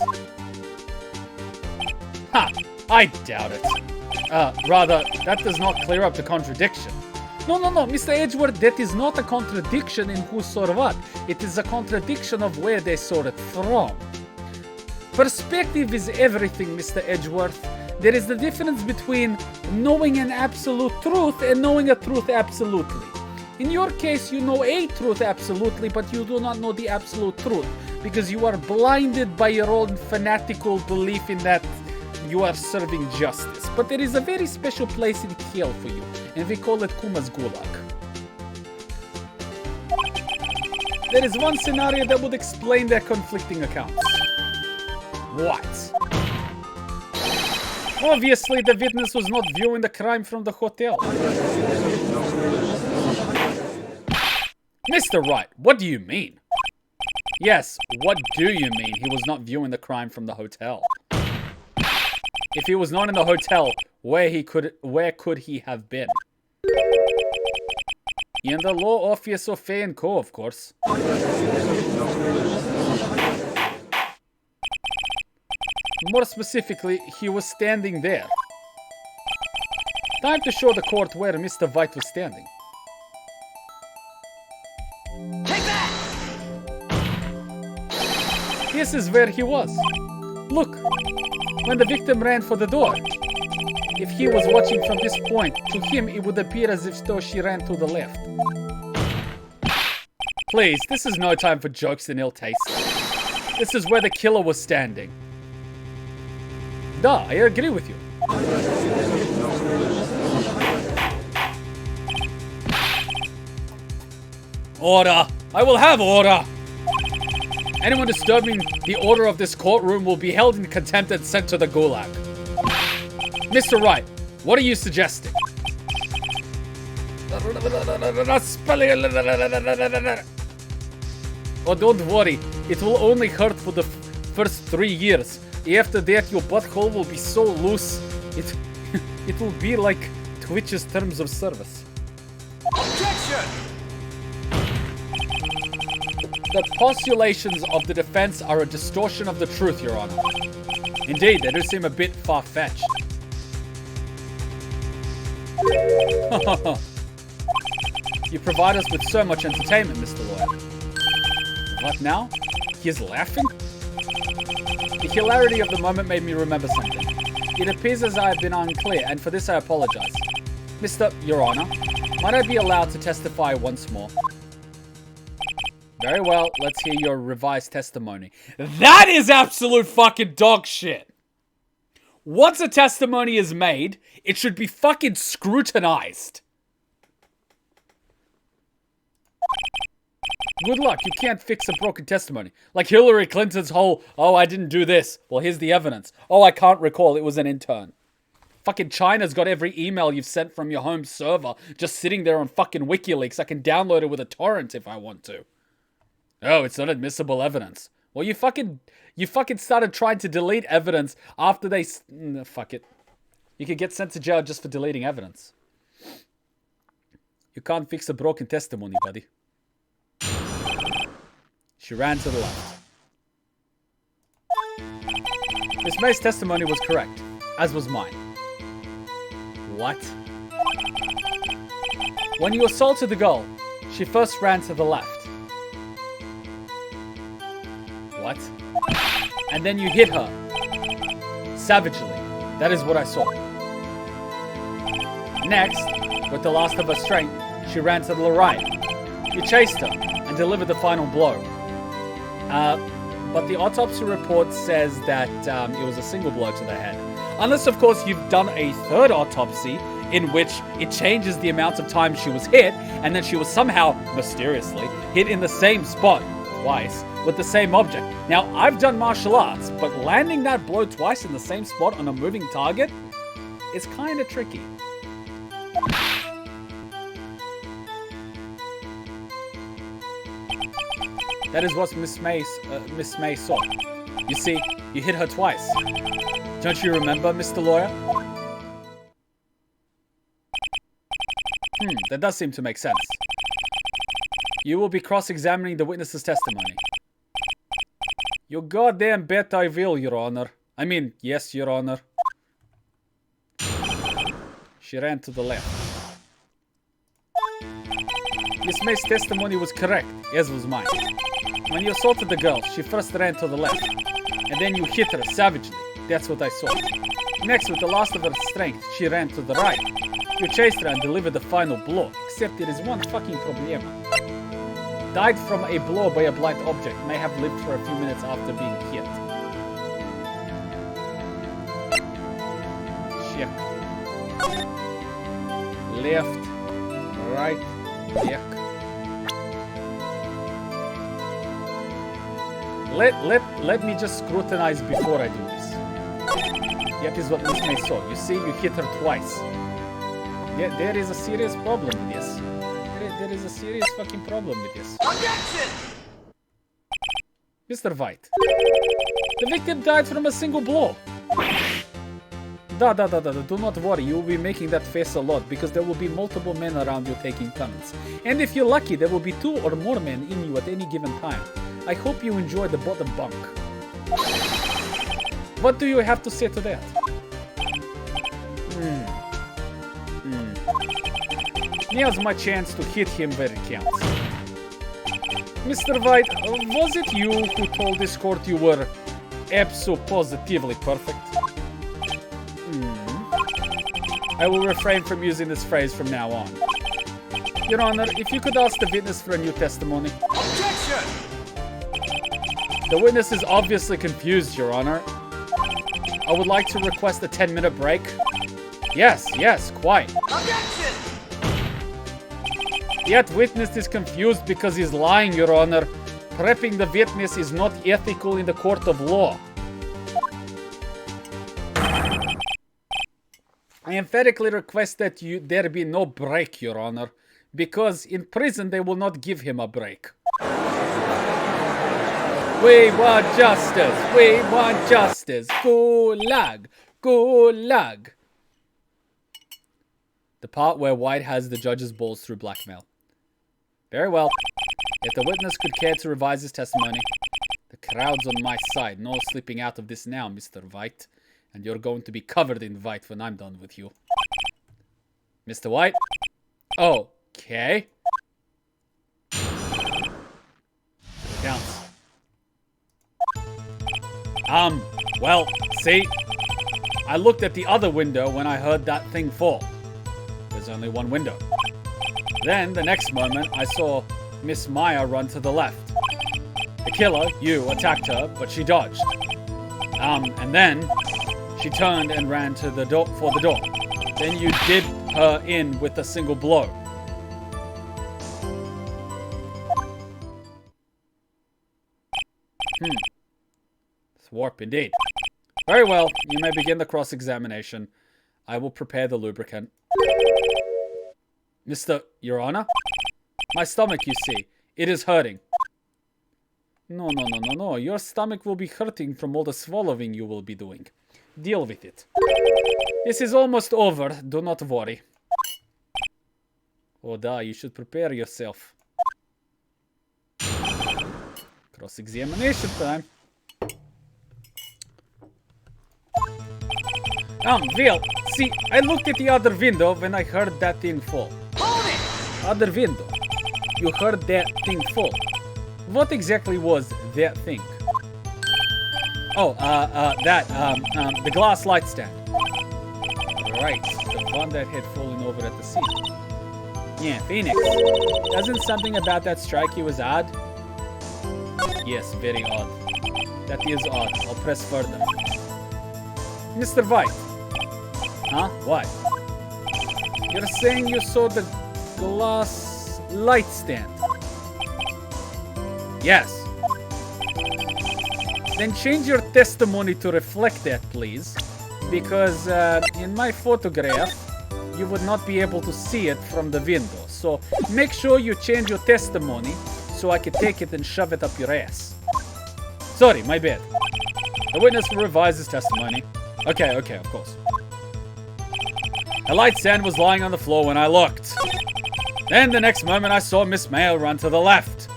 Speaker 1: Ha! I doubt it. Rather, that does not clear up the contradiction. No, Mr. Edgeworth, that is not a contradiction in who saw what. It is a contradiction of where they saw it from. Perspective is everything, Mr. Edgeworth. There is the difference between knowing an absolute truth and knowing a truth absolutely. In your case, you know a truth absolutely, but you do not know the absolute truth, because you are blinded by your own fanatical belief in that you are serving justice. But there is a very special place in hell for you, and we call it Kuma's Gulag. There is one scenario that would explain their conflicting accounts. What? Obviously, the witness was not viewing the crime from the hotel. Mr. Wright, what do you mean? Yes, what do you mean he was not viewing the crime from the hotel? If he was not in the hotel, where could he have been? In the law office of Fay & Co, of course. More specifically, he was standing there. Time to show the court where Mr. Wright was standing.
Speaker 2: Take that!
Speaker 1: This is where he was. Look, when the victim ran for the door. If he was watching from this point, to him it would appear as if though she ran to the left. Please, this is no time for jokes and ill taste. This is where the killer was standing. Duh, I agree with you. Order! I will have order! Anyone disturbing the order of this courtroom will be held in contempt and sent to the gulag. Mr. Wright, what are you suggesting? Oh, don't worry. It will only hurt for the first 3 years. After that, your butthole will be so loose, it will be like Twitch's terms of service.
Speaker 2: Objection!
Speaker 1: The postulations of the defense are a distortion of the truth, Your Honor. Indeed, they do seem a bit far-fetched. You provide us with so much entertainment, Mr. Lawyer. What now? He is laughing? The hilarity of the moment made me remember something. It appears as I have been unclear, and for this I apologize. Your Honor, might I be allowed to testify once more? Very well, let's hear your revised testimony. That is absolute fucking dog shit! Once a testimony is made, it should be fucking scrutinized. Good luck, you can't fix a broken testimony. Like Hillary Clinton's whole, oh, I didn't do this. Well, here's the evidence. Oh, I can't recall, it was an intern. Fucking China's got every email you've sent from your home server just sitting there on fucking WikiLeaks. I can download it with a torrent if I want to. Oh, it's not admissible evidence. Well, you fucking started trying to delete evidence after they... fuck it. You could get sent to jail just for deleting evidence. You can't fix a broken testimony, buddy. She ran to the left. Miss May's testimony was correct, as was mine. What? When you assaulted the girl, she first ran to the left. What? And then you hit her. Savagely. That is what I saw. Next, with the last of her strength, she ran to the right. You chased her and delivered the final blow. But the autopsy report says that it was a single blow to the head. Unless, of course, you've done a third autopsy in which it changes the amount of time she was hit, and then she was somehow, mysteriously, hit in the same spot twice with the same object. Now, I've done martial arts, but landing that blow twice in the same spot on a moving target is kind of tricky. That is what Miss May saw. You see, you hit her twice. Don't you remember, Mr. Lawyer? That does seem to make sense. You will be cross-examining the witness's testimony. You goddamn bet I will, Your Honor. I mean, yes, Your Honor. She ran to the left. Miss May's testimony was correct, as was mine. When you assaulted the girl, she first ran to the left, and then you hit her savagely. That's what I saw. Next, with the last of her strength, she ran to the right. You chased her and delivered the final blow, except there is one fucking problem. Died from a blow by a blind object, may have lived for a few minutes after being hit. Check. Left, right, check. Let me just scrutinize before I do this. That is what Miss May saw. You see, you hit her twice. Yeah, there is a serious problem with this. There is a serious fucking problem with this.
Speaker 2: Objection!
Speaker 1: Mr. Wright. The victim died from a single blow. Do not worry, you will be making that face a lot because there will be multiple men around you taking turns. And if you're lucky, there will be 2 or more men in you at any given time. I hope you enjoy the bottom bunk. What do you have to say to that? Now's my chance to hit him where it counts. Mr. Wright, was it you who told this court you were abso-positively perfect? I will refrain from using this phrase from now on. Your Honor, if you could ask the witness for a new testimony.
Speaker 2: Objection!
Speaker 1: The witness is obviously confused, Your Honor. I would like to request a 10-minute break. Yes, quite.
Speaker 2: Objection!
Speaker 1: Yet witness is confused because he's lying, Your Honor. Prepping the witness is not ethical in the court of law. I emphatically request that there be no break, Your Honor, because in prison they will not give him a break. We want justice! We want justice! Gulag! Gulag! The part where White has the judge's balls through blackmail. Very well. If the witness could care to revise his testimony. The crowd's on my side. No slipping out of this now, Mr. White. And you're going to be covered in white when I'm done with you. Mr. White? Okay. Counts. Well, see? I looked at the other window when I heard that thing fall. There's only one window. Then, the next moment, I saw Miss Maya run to the left. The killer, you, attacked her, but she dodged. And then she turned and ran to the door for the door. Then you did her in with a single blow. It's warp indeed. Very well, you may begin the cross-examination. I will prepare the lubricant. Your Honor? My stomach, you see. It is hurting. No. Your stomach will be hurting from all the swallowing you will be doing. Deal with it. This is almost over. Do not worry. You should prepare yourself. Cross-examination time. Will, see, I looked at the other window when I heard that thing fall.
Speaker 2: Hold it!
Speaker 1: Other window. You heard that thing fall. What exactly was that thing? The glass light stand. Right, the one that had fallen over at the scene. Yeah, Phoenix. Doesn't something about that strike you as odd? Yes, very odd. That is odd. I'll press further. Mr. White. Huh? What? You're saying you saw the glass light stand? Yes. Then change your testimony to reflect that, please. Because in my photograph, you would not be able to see it from the window. So make sure you change your testimony so I can take it and shove it up your ass. Sorry, my bad. The witness will revise his testimony. Okay, of course. A light stand was lying on the floor when I looked. Then the next moment I saw Miss Mayo run to the left.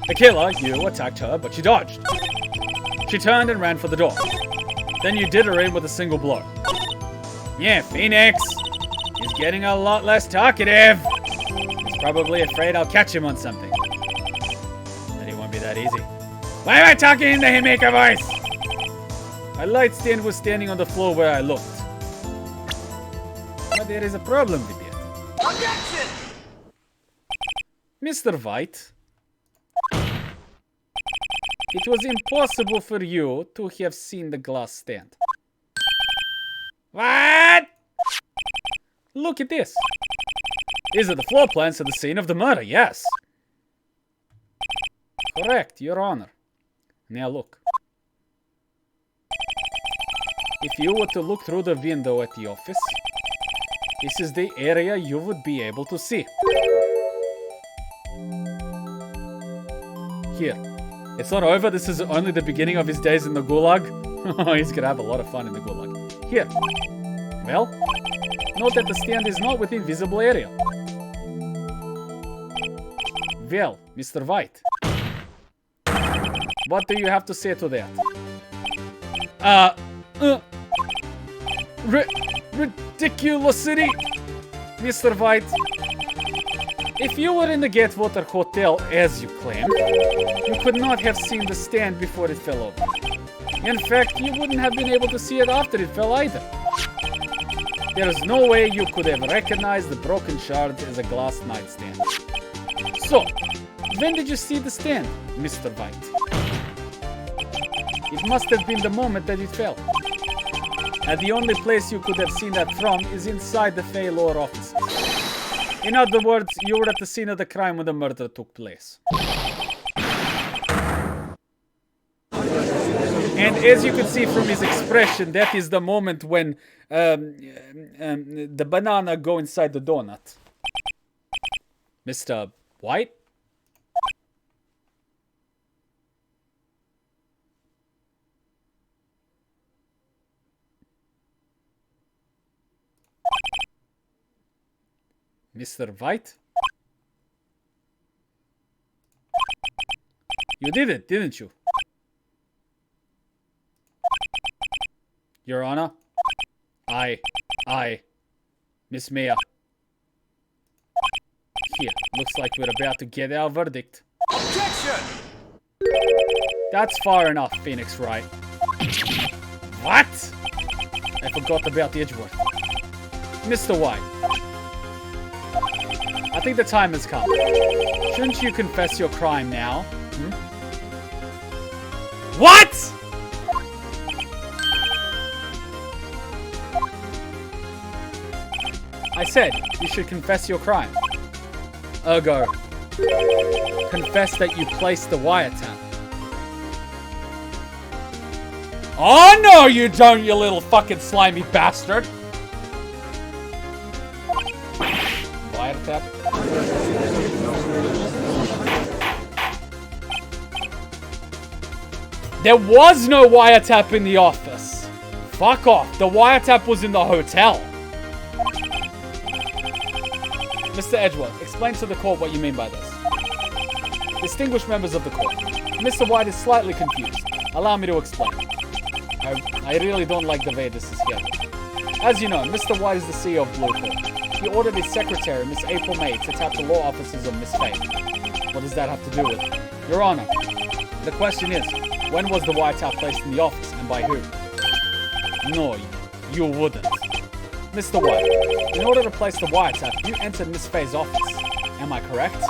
Speaker 1: The killer, you, attacked her, but she dodged. She turned and ran for the door. Then you did her in with a single blow. Yeah, Phoenix. He's getting a lot less talkative. He's probably afraid I'll catch him on something. But it won't be that easy. Why am I talking in the Hitmaker voice? My light stand was standing on the floor where I looked. But there is a problem with it.
Speaker 2: Objection!
Speaker 1: Mr. White. It was impossible for you to have seen the glass stand. What? Look at this. These are the floor plans of the scene of the murder, yes. Correct, Your Honor. Now look. If you were to look through the window at the office, this is the area you would be able to see. Here. It's not over. This is only the beginning of his days in the gulag. He's gonna have a lot of fun in the gulag. Here. Well, note that the stand is not within visible area. Well, Mr. White. What do you have to say to that? Ridiculosity, Mr. White. If you were in the Gatewater Hotel, as you claim, you could not have seen the stand before it fell over. In fact, you wouldn't have been able to see it after it fell either. There is no way you could have recognized the broken shards as a glass nightstand. So, when did you see the stand, Mr. White? It must have been the moment that it fell. And the only place you could have seen that from is inside the Fey Lore offices. In other words, you were at the scene of the crime when the murder took place. And as you can see from his expression, that is the moment when the banana go inside the donut. Mr. White? Mr. White? You did it, didn't you? Your Honor? I, Miss Mia. Here, looks like we're about to get our verdict.
Speaker 2: Objection!
Speaker 1: That's far enough, Phoenix Wright. What? I forgot about the Edgeworth. Mr. White. I think the time has come. Shouldn't you confess your crime now? What?! I said you should confess your crime. Ergo, confess that you placed the wiretap. Oh no, you don't, you little fucking slimy bastard! Wiretap. There was no wiretap in the office. Fuck off. The wiretap was in the hotel. Mr. Edgeworth, explain to the court what you mean by this. Distinguished members of the court, Mr. White is slightly confused. Allow me to explain. I really don't like the way this is handled. As you know, Mr. White is the CEO of Blue Corp. He ordered his secretary, Miss April May, to tap the law offices of Miss Faye. What does that have to do with it? Your Honor, the question is, when was the wiretap placed in the office and by who? No, you wouldn't. Mr. White, in order to place the wiretap, you entered Miss Faye's office. Am I correct?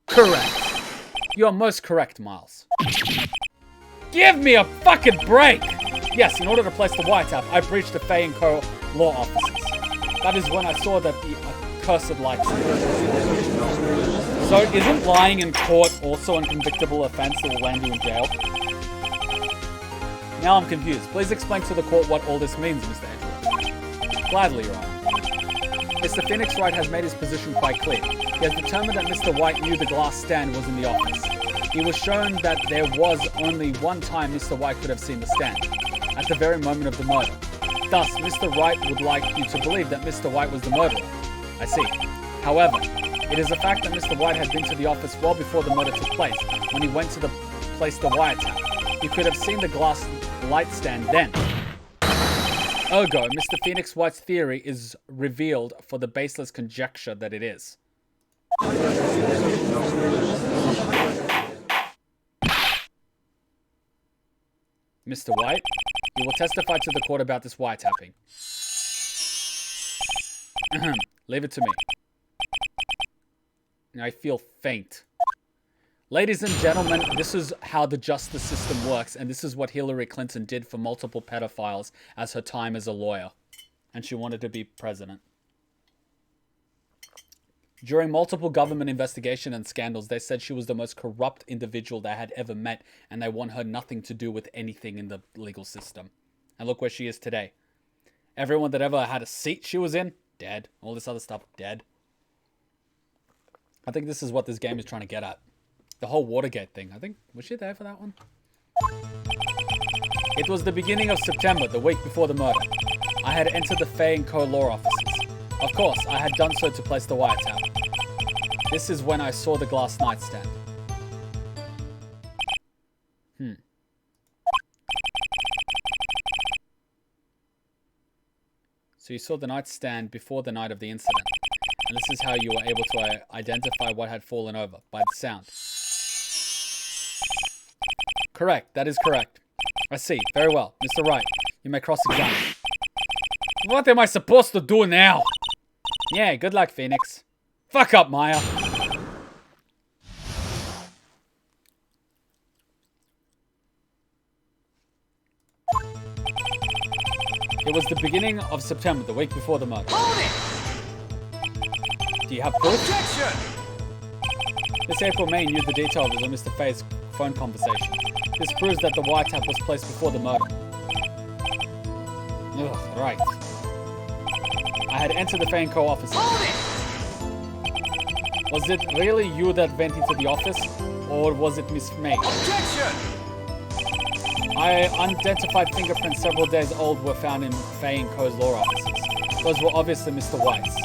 Speaker 1: Correct. You are most correct, Miles. Give me a fucking break! Yes, in order to place the wiretap, I breached the Faye & Co. law offices. That is when I saw that the accursed lights. So, isn't lying in court also an convictable offense that will land you in jail? Now I'm confused. Please explain to the court what all this means, Mr. Edgeworth. Gladly, Your Honor. Mr. Phoenix Wright has made his position quite clear. He has determined that Mr. White knew the glass stand was in the office. He was shown that there was only one time Mr. White could have seen the stand, at the very moment of the murder. Thus, Mr. Wright would like you to believe that Mr. White was the murderer. I see. However, it is a fact that Mr. White had been to the office well before the murder took place, when he went to place the wiretap. He could have seen the glass light stand then. Ergo, Mr. Phoenix White's theory is revealed for the baseless conjecture that it is. Mr. White, you will testify to the court about this wiretapping. Leave it to me. I feel faint. Ladies and gentlemen, this is how the justice system works, and this is what Hillary Clinton did for multiple pedophiles as her time as a lawyer. And she wanted to be president. During multiple government investigation and scandals, they said she was the most corrupt individual they had ever met, and they want her nothing to do with anything in the legal system. And look where she is today. Everyone that ever had a seat she was in, dead. All this other stuff, dead. I think this is what this game is trying to get at. The whole Watergate thing. I think, was she there for that one? It was the beginning of September, the week before the murder. I had entered the Fay & Co. law offices. Of course, I had done so to place the wiretap. This is when I saw the glass nightstand. So you saw the nightstand before the night of the incident. And this is how you were able to identify what had fallen over, by the sound. Correct, that is correct. I see, very well. Mr. Wright, you may cross-examine. What am I supposed to do now? Yeah, good luck, Phoenix. Fuck up, Maya. It was the beginning of September, the week before the murder.
Speaker 2: Hold it!
Speaker 1: Do you have proof?
Speaker 2: Objection!
Speaker 1: Miss April May knew the details of Mr. Fay's phone conversation. This proves that the wiretap was placed before the murder. Ugh, right. I had entered the Fay & Co. office.
Speaker 2: Hold it!
Speaker 1: Was it really you that went into the office? Or was it Miss May?
Speaker 2: Objection!
Speaker 1: I unidentified fingerprints several days old were found in Fay & Co.'s law offices. Those were obviously Mr. White's.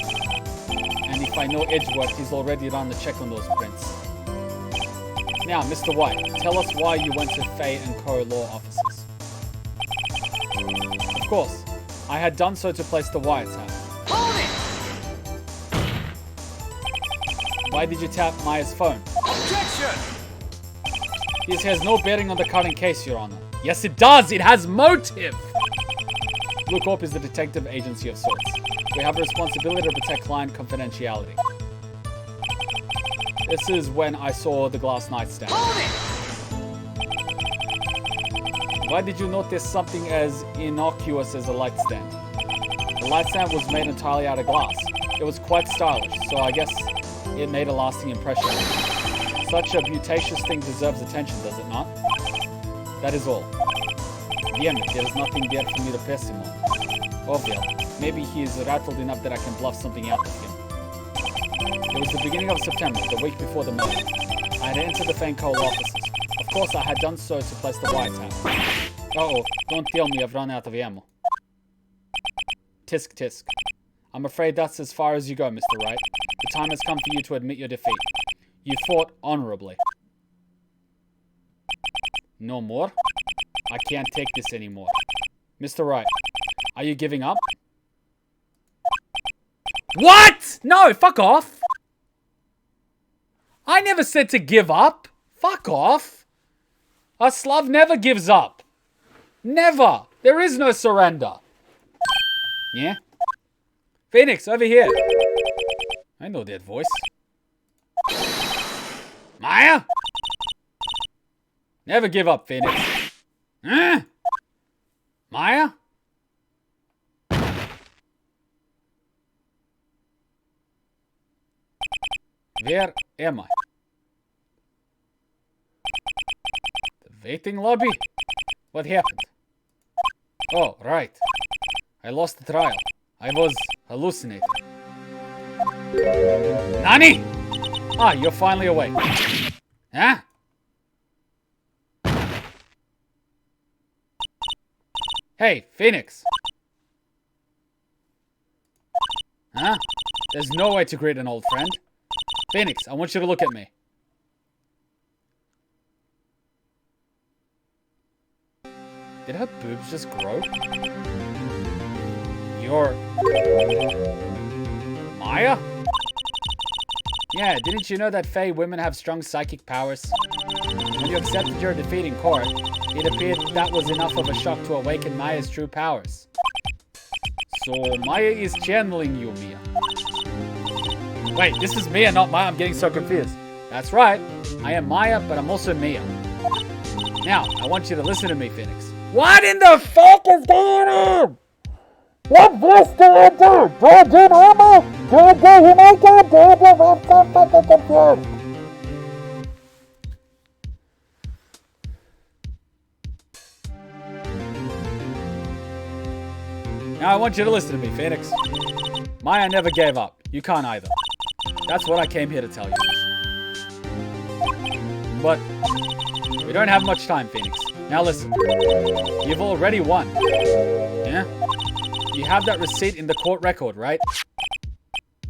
Speaker 1: And if I know Edgeworth, he's already run the check on those prints. Now, Mr. White, tell us why you went to Fay & Co. law offices. Of course, I had done so to place the wiretap.
Speaker 2: Hold it!
Speaker 1: Why did you tap Maya's phone?
Speaker 2: Objection!
Speaker 1: This has no bearing on the current case, Your Honor. Yes, it does! It has motive! Blue Corp is the detective agency of sorts. We have a responsibility to protect client confidentiality. This is when I saw the glass nightstand.
Speaker 2: Hold it!
Speaker 1: Why did you notice something as innocuous as a light stand? The light stand was made entirely out of glass. It was quite stylish, so I guess it made a lasting impression. Such a beauticious thing deserves attention, does it not? That is all. Damn it, there is nothing there for me to press him on. Oh well, maybe he is rattled enough that I can bluff something out of him. It was the beginning of September, the week before the murder. I had entered the Fay & Co. offices. Of course, I had done so to place the wiretap. Uh-oh, don't tell me I've run out of ammo. Tisk tisk. I'm afraid that's as far as you go, Mr. Wright. The time has come for you to admit your defeat. You fought honorably. No more? I can't take this anymore. Mr. Wright, are you giving up? What? No, fuck off. I never said to give up. Fuck off. A Slav never gives up. Never. There is no surrender. Yeah? Phoenix, over here. I know that voice. Maya? Never give up, Phoenix. Huh? Maya? Where am I? The waiting lobby? What happened? Oh, right. I lost the trial. I was hallucinating. Nani? Ah, you're finally awake. Huh? Hey, Phoenix. Huh? There's no way to greet an old friend. Phoenix, I want you to look at me. Did her boobs just grow? You're... Maya? Yeah, didn't you know that Fae women have strong psychic powers? When you accepted your defeat in court, it appeared that was enough of a shock to awaken Maya's true powers. So Maya is channeling you, Mia. Wait, this is Mia, not Maya. I'm getting so confused. That's right. I am Maya, but I'm also Mia. Now, I want you to listen to me, Phoenix. What in the fuck is going on? What voice do I do? Do I do normal? Do I do Jamaica? Do I do... I'm so fucking confused. Now I want you to listen to me, Phoenix. Maya never gave up. You can't either. That's what I came here to tell you. But we don't have much time, Phoenix. Now listen. You've already won. Yeah? You have that receipt in the court record, right?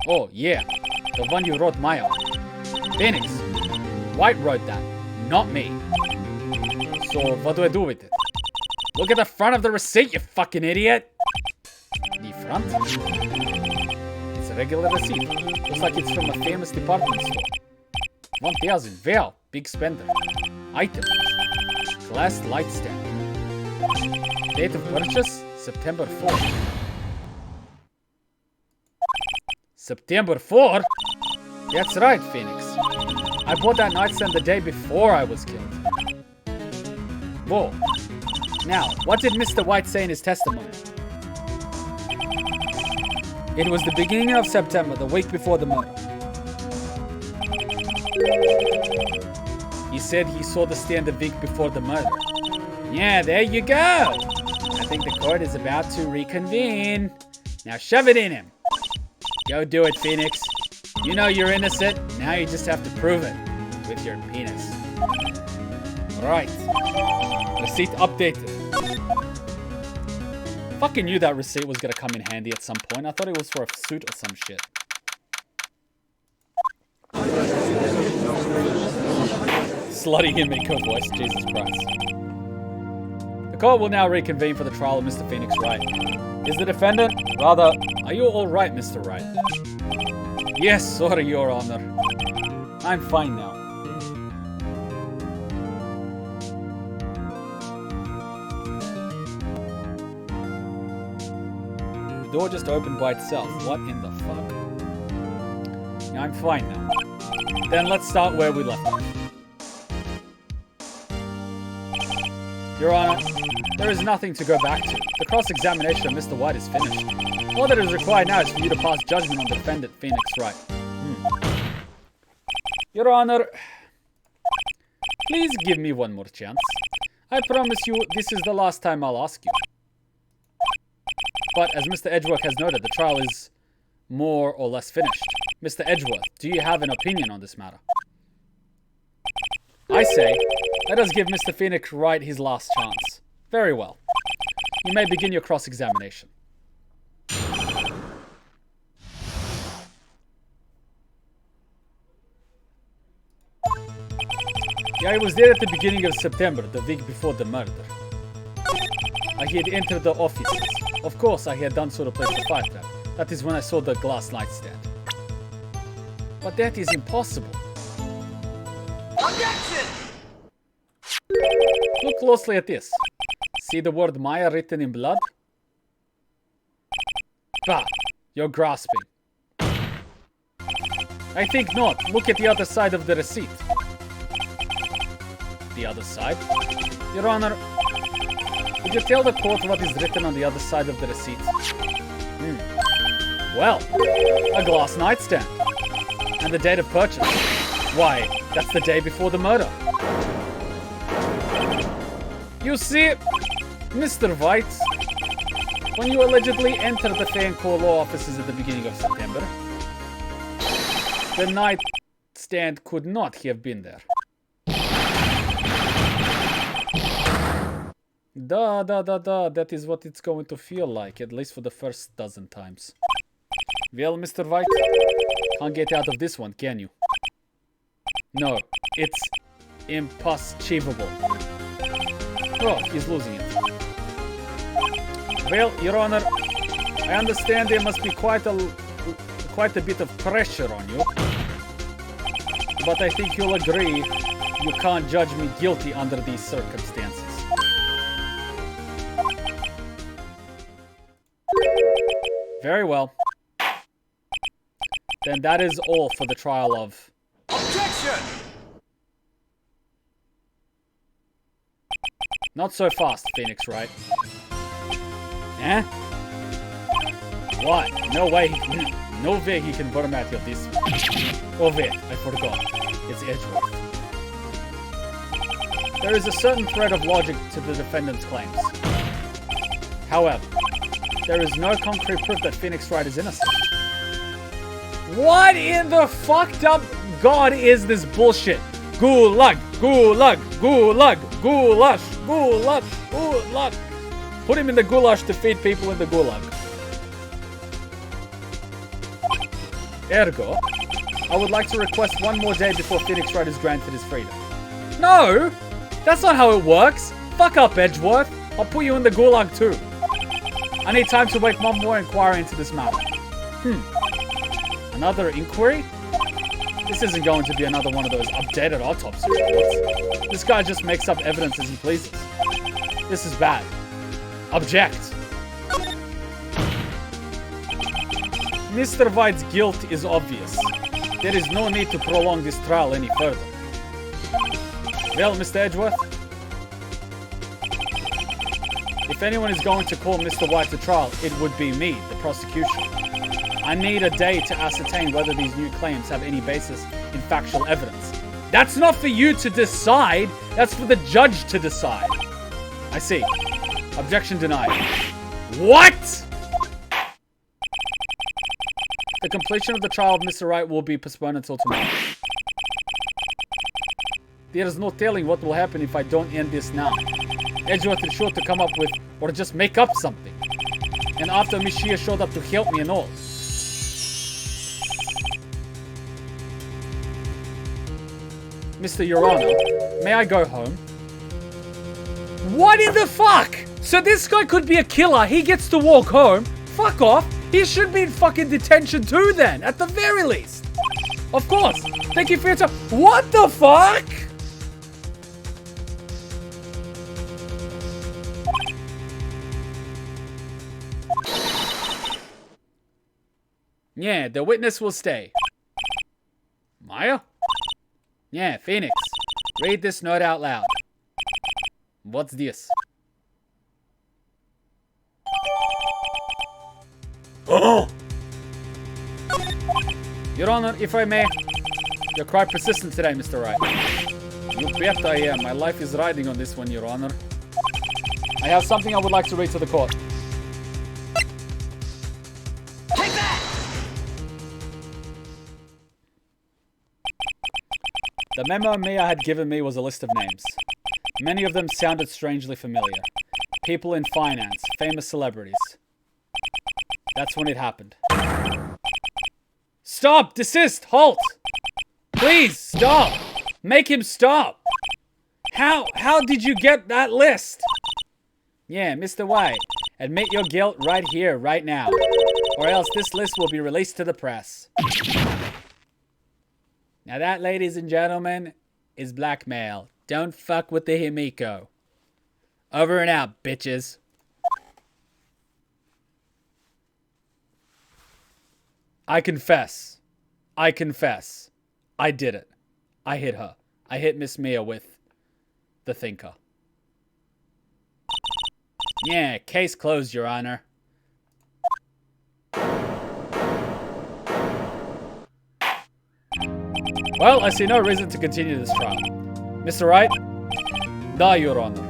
Speaker 1: Oh, yeah. The one you wrote Maya on. Phoenix. Wright wrote that, not me. So what do I do with it? Look at the front of the receipt, you fucking idiot! The front? It's a regular receipt. Looks like it's from a famous department store. 1,000. Well, big spender. Item. Glass light stand. Date of purchase? September 4th. September 4th? That's right, Phoenix. I bought that nightstand the day before I was killed. Whoa. Now, what did Mr. White say in his testimony? It was the beginning of September, the week before the murder. He said he saw the stand the week before the murder. Yeah, there you go. I think the court is about to reconvene. Now shove it in him. Go do it, Phoenix. You know you're innocent. Now you just have to prove it with your penis. Right. Receipt updated. Fucking knew that receipt was gonna come in handy at some point. I thought it was for a suit or some shit. Slutty Himiko voice, Jesus Christ. The court will now reconvene for the trial of Mr. Phoenix Wright. Is the defendant? Rather, are you alright, Mr. Wright? Yes, sorry, Your Honor. I'm fine now. The door just opened by itself. What in the fuck? Yeah, I'm fine now. Then let's start where we left off. Your Honor, there is nothing to go back to. The cross-examination of Mr. White is finished. All that is required now is for you to pass judgment on the defendant, Phoenix Wright. Your Honor, please give me one more chance. I promise you this is the last time I'll ask you. But as Mr. Edgeworth has noted, the trial is more or less finished. Mr. Edgeworth, do you have an opinion on this matter? I say, let us give Mr. Phoenix Wright his last chance. Very well. You may begin your cross-examination. Yeah, I was there at the beginning of September, the week before the murder. I had entered the offices. Of course, I had done so to place the fire trap. That is when I saw the glass nightstand. But that is impossible.
Speaker 2: Objection!
Speaker 1: Look closely at this. See the word Maya written in blood? Bah, you're grasping. I think not. Look at the other side of the receipt. The other side? Your Honor, would you tell the court what is written on the other side of the receipt? Well, a glass nightstand. And the date of purchase. Why, that's the day before the murder. You see, Mr. White, when you allegedly entered the Fancore law offices at the beginning of September, the nightstand could not have been there. That is what it's going to feel like, at least for the first dozen times. Well, Mr. White, can't get out of this one, can you? No, it's impossible. Oh, he's losing it. Well, Your Honor, I understand there must be quite a bit of pressure on you. But I think you'll agree you can't judge me guilty under these circumstances. Very well. Then that is all for the trial of...
Speaker 2: Objection!
Speaker 1: Not so fast, Phoenix Wright. Eh? What? No way he can bottom out of this. Oh wait, I forgot. It's Edgeworth. There is a certain thread of logic to the defendant's claims. However, there is no concrete proof that Phoenix Wright is innocent. What in the fucked up god is this bullshit? Gulag, gulag, gulag, goulash, goulash, gulag. Put him in the goulash to feed people in the gulag. Ergo, I would like to request one more day before Phoenix Wright is granted his freedom. No! That's not how it works. Fuck up, Edgeworth. I'll put you in the gulag too. I need time to make one more inquiry into this matter. Another inquiry? This isn't going to be another one of those updated autopsy reports. This guy just makes up evidence as he pleases. This is bad. Object. Mr. White's guilt is obvious. There is no need to prolong this trial any further. Well, Mr. Edgeworth, if anyone is going to call Mr. White to trial, it would be me, the prosecution. I need a day to ascertain whether these new claims have any basis in factual evidence. That's not for you to decide. That's for the judge to decide. I see. Objection denied. What? The completion of the trial of Mr. Wright will be postponed until tomorrow. There is no telling what will happen if I don't end this now. Edgeworth is sure to come up with, or just make up something. And after Miss Shea showed up to help me and all. Mr. Your Honor, may I go home? What in the fuck? So this guy could be a killer, he gets to walk home? Fuck off. He should be in fucking detention too then, at the very least. Of course. Thank you for your time. What the fuck? Yeah, the witness will stay. Maya? Yeah, Phoenix. Read this note out loud. What's this? Oh! Your Honor, if I may. You're quite persistent today, Mr. Wright. You bet I am. My life is riding on this one, Your Honor. I have something I would like to read to the court.
Speaker 2: Take that!
Speaker 1: The memo Mia had given me was a list of names. Many of them sounded strangely familiar. People in finance, famous celebrities. That's when it happened. Stop! Desist! Halt! Please, stop! Make him stop! How did you get that list? Yeah, Mr. White, admit your guilt right here, right now. Or else this list will be released to the press. Now that, ladies and gentlemen, is blackmail. Don't fuck with the Himiko. Over and out, bitches. I confess. I confess. I did it. I hit her. I hit Miss Mia with the thinker. Yeah, case closed, Your Honor. Well, I see no reason to continue this trial. Mr. Wright? Da, Your Honor.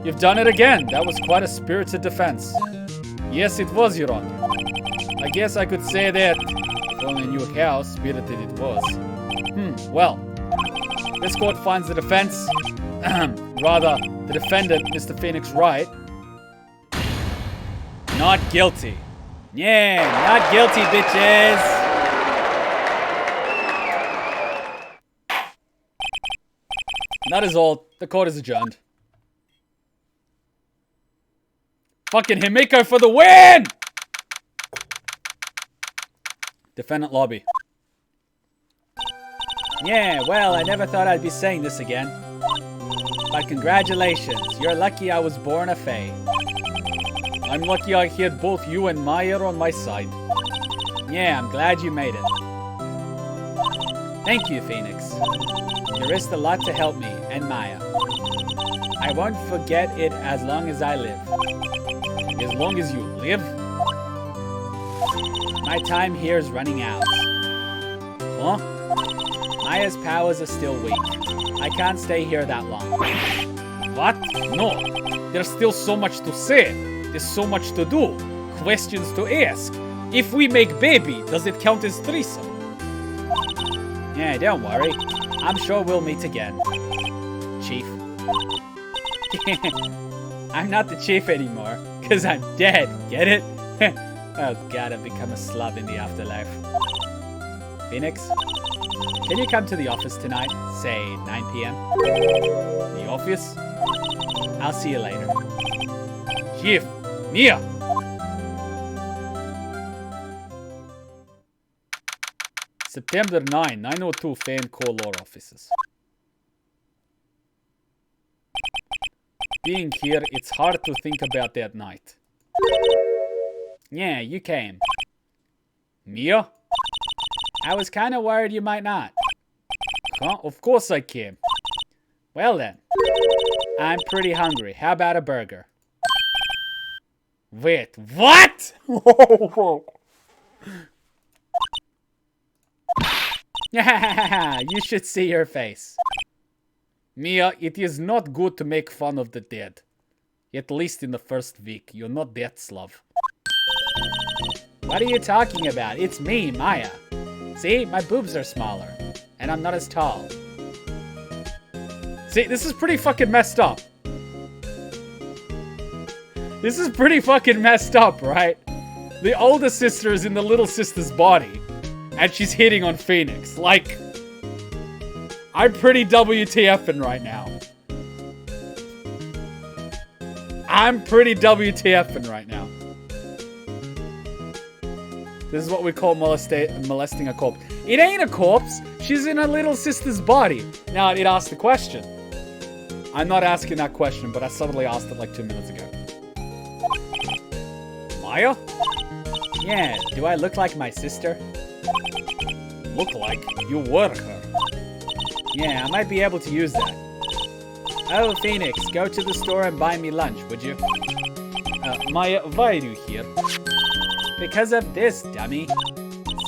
Speaker 1: You've done it again. That was quite a spirited defense. Yes, it was, Your Honor. I guess I could say that if only I knew how spirited it was. Well, this court finds the defense, rather, the defendant, Mr. Phoenix Wright, not guilty. Yeah, not guilty, bitches. That is all. The court is adjourned. Fucking Himiko for the win! Defendant lobby. Yeah, well, I never thought I'd be saying this again. But congratulations, you're lucky I was born a Fae. I'm lucky I had both you and Maya on my side. Yeah, I'm glad you made it. Thank you, Phoenix. You risked a lot to help me, and Maya. I won't forget it as long as I live. As long as you live? My time here is running out. Huh? Maya's powers are still weak. I can't stay here that long. What? No. There's still so much to say. There's so much to do. questions to ask. If we make baby, does it count as threesome? Yeah, don't worry. I'm sure we'll meet again. Chief. I'm not the chief anymore, because I'm dead. Get it? Oh god, I've become a slub in the afterlife. Phoenix, can you come to the office tonight? Say 9 p.m. The office? I'll see you later. Chief, Mia! September 9, 902 fan call law offices. Being here, it's hard to think about that night. Yeah, you came. Mia? I was kind of worried you might not. Huh? Of course I came. Well then. I'm pretty hungry. How about a burger? Wait, what? You should see your face. Mia, it is not good to make fun of the dead. At least in the first week. You're not that slov. What are you talking about? It's me, Maya. See, my boobs are smaller. And I'm not as tall. See, this is pretty fucking messed up. This is pretty fucking messed up, right? The older sister is in the little sister's body. And she's hitting on Phoenix. Like, I'm pretty WTFing right now. I'm pretty WTFing right now. This is what we call molesting a corpse. It ain't a corpse. She's in her little sister's body. Now, it asked the question. I'm not asking that question, but I suddenly asked it like 2 minutes ago. Maya? Yeah, do I look like my sister? Look like? You were her. Yeah, I might be able to use that. Oh, Phoenix, go to the store and buy me lunch, would you? Maya, why are you here? Because of this, dummy.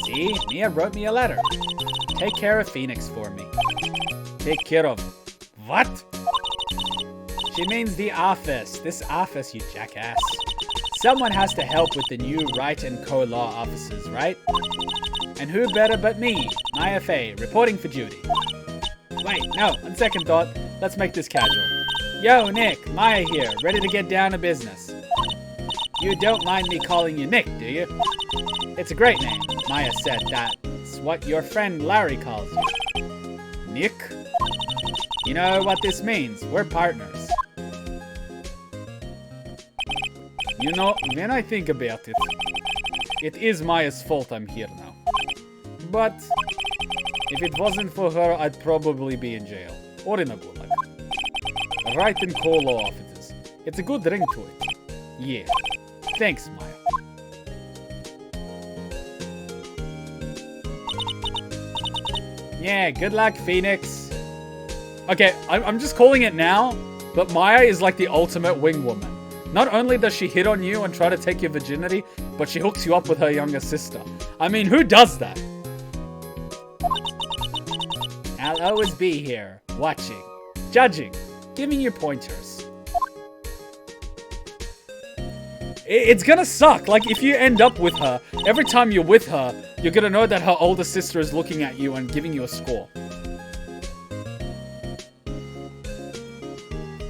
Speaker 1: See, Mia wrote me a letter. Take care of Phoenix for me. Take care of... What? She means the office. This office, you jackass. Someone has to help with the new Wright and Co. law offices, right? And who better but me, Maya Fey, reporting for duty. Wait, no, on second thought, let's make this casual. Yo, Nick, Maya here, ready to get down to business. You don't mind me calling you Nick, do you? It's a great name. Maya said that's what your friend Larry calls you. Nick? You know what this means. We're partners. You know, when I think about it, it is Maya's fault I'm here now. But if it wasn't for her, I'd probably be in jail. Or in a gulag. Right and Co. law offices. It's a good ring to it. Yeah. Thanks, Maya. Yeah, good luck, Phoenix. Okay, I'm just calling it now, but Maya is like the ultimate wing woman. Not only does she hit on you and try to take your virginity, but she hooks you up with her younger sister. I mean, who does that? I'll always be here, watching, judging, giving you pointers. It's gonna suck. Like, if you end up with her, every time you're with her, you're gonna know that her older sister is looking at you and giving you a score.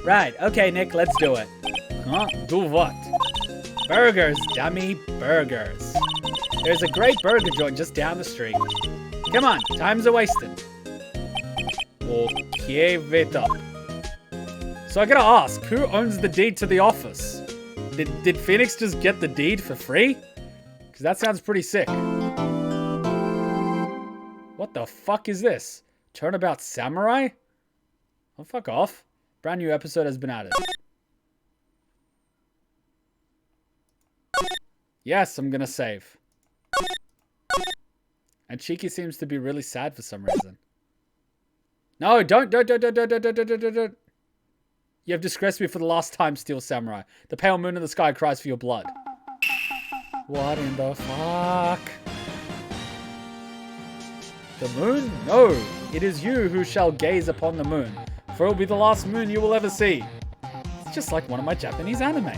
Speaker 1: Right, okay, Nick, let's do it. Huh? Do what? Burgers, dummy, burgers. There's a great burger joint just down the street. Come on, time's a-wasting. Okay, wait up. So I gotta ask, who owns the deed to the office? Did Phoenix just get the deed for free? Because that sounds pretty sick. What the fuck is this? Turnabout Samurai? Oh, fuck off. Brand new episode has been added. Yes, I'm gonna save. And Cheeky seems to be really sad for some reason. No, don't. You have disgraced me for the last time, Steel Samurai. The pale moon in the sky cries for your blood. What in the fuck? The moon? No, it is you who shall gaze upon the moon, for it will be the last moon you will ever see. It's just like one of my Japanese anime.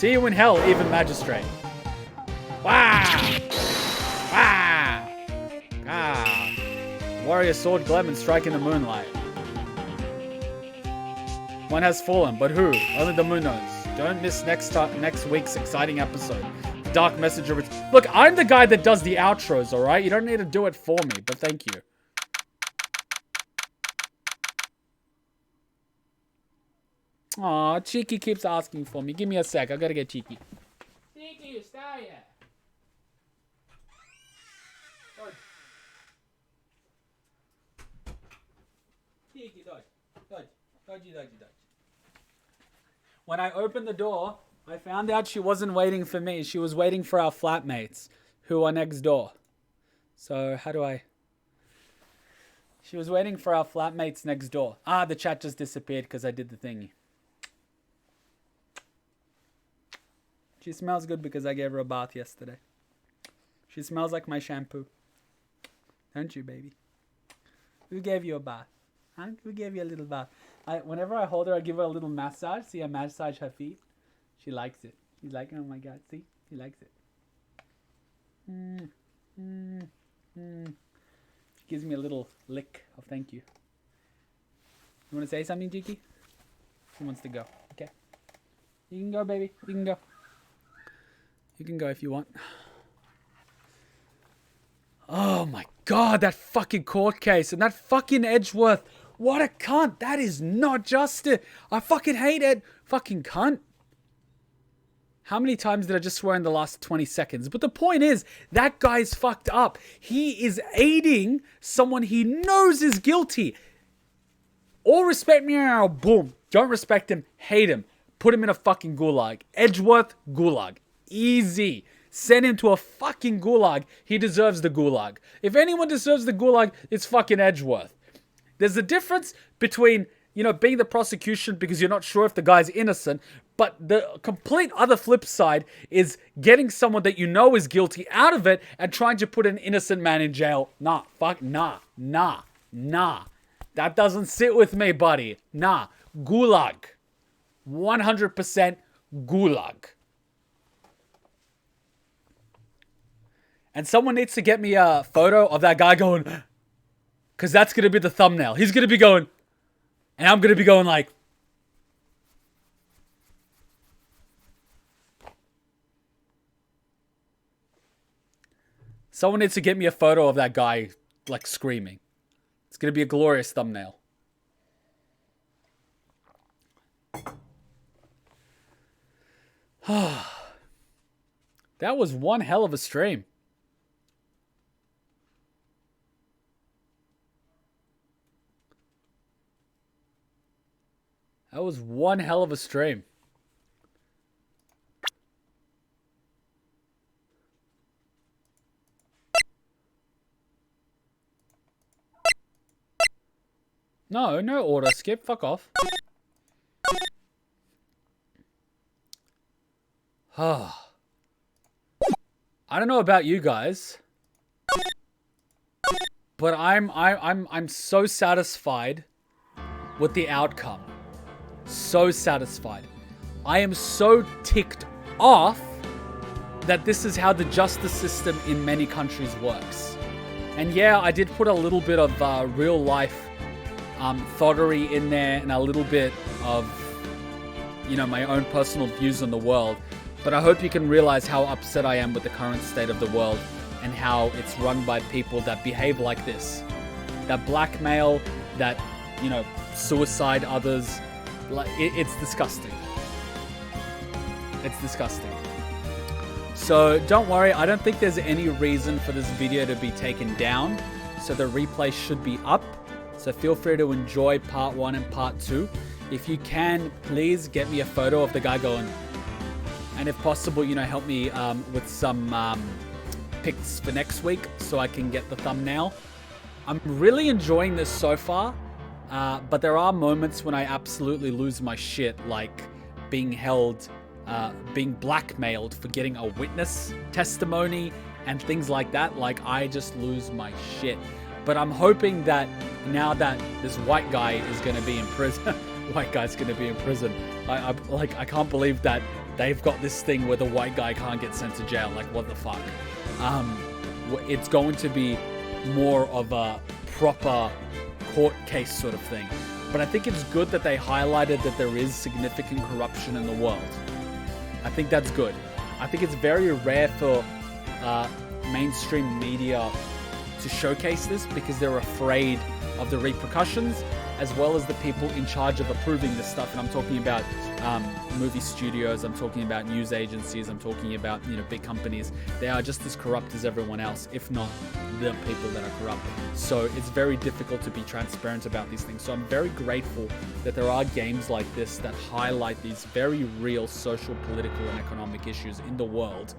Speaker 1: See you in hell, even magistrate. Wow! Wow! Ah! Warrior sword gleam and strike in the moonlight. One has fallen, but who? Only the moon knows. Don't miss next week's exciting episode. Dark Messenger. Look, I'm the guy that does the outros, alright? You don't need to do it for me, but thank you. Aw, Cheeky keeps asking for me. Give me a sec. I gotta get Cheeky. Cheeky, stay here. Cheeky, dodge. When I opened the door, I found out she wasn't waiting for me. She was waiting for our flatmates, who are next door. So, how do I... She was waiting for our flatmates next door. Ah, the chat just disappeared because I did the thingy. She smells good because I gave her a bath yesterday. She smells like my shampoo. Don't you, baby? Who gave you a bath? Huh? Who gave you a little bath? Whenever I hold her, I give her a little massage. See, I massage her feet. She likes it. She's like, oh my god, see? She likes it. She gives me a little lick of thank you. You want to say something, Jiki? She wants to go. Okay. You can go, baby. You can go. You can go if you want. Oh my god, that fucking court case and that fucking Edgeworth. What a cunt. That is not justice. I fucking hate it. Fucking cunt. How many times did I just swear in the last 20 seconds? But the point is, that guy's fucked up. He is aiding someone he knows is guilty. All respect me now, boom. Don't respect him, hate him. Put him in a fucking gulag. Edgeworth, gulag. Easy. Send him to a fucking gulag. He deserves the gulag. If anyone deserves the gulag, it's fucking Edgeworth. There's a difference between, you know, being the prosecution because you're not sure if the guy's innocent, but the complete other flip side is getting someone that you know is guilty out of it and trying to put an innocent man in jail. Nah. That doesn't sit with me, buddy. Nah. Gulag. 100% gulag. And someone needs to get me a photo of that guy going, because that's going to be the thumbnail. He's going to be going, and I'm going to be going like, someone needs to get me a photo of that guy, like, screaming. It's going to be a glorious thumbnail. That was one hell of a stream. That was one hell of a stream. No auto skip. Fuck off. I don't know about you guys, but I'm so satisfied with the outcome. So satisfied. I am so ticked off that this is how the justice system in many countries works. And yeah, I did put a little bit of real life thottery in there and a little bit of, you know, my own personal views on the world. But I hope you can realize how upset I am with the current state of the world and how it's run by people that behave like this. That blackmail, that, you know, suicide others. Like, it's disgusting. It's disgusting. So don't worry, I don't think there's any reason for this video to be taken down. So the replay should be up. So feel free to enjoy part 1 and part 2. If you can, please get me a photo of the guy going. And if possible, you know, help me with some pics for next week so I can get the thumbnail. I'm really enjoying this so far. But there are moments when I absolutely lose my shit, like being held, being blackmailed for getting a witness testimony and things like that. Like, I just lose my shit. But I'm hoping that now that this white guy is going to be in prison, white guy's going to be in prison. I can't believe that they've got this thing where the white guy can't get sent to jail. Like, what the fuck? It's going to be more of a proper court case sort of thing. But I think it's good that they highlighted that there is significant corruption in the world. I think that's good. I think it's very rare for mainstream media to showcase this because they're afraid of the repercussions, as well as the people in charge of approving this stuff. And I'm talking about movie studios, I'm talking about news agencies, I'm talking about, you know, big companies. They are just as corrupt as everyone else, if not the people that are corrupt. So it's very difficult to be transparent about these things. So I'm very grateful that there are games like this that highlight these very real social, political, and economic issues in the world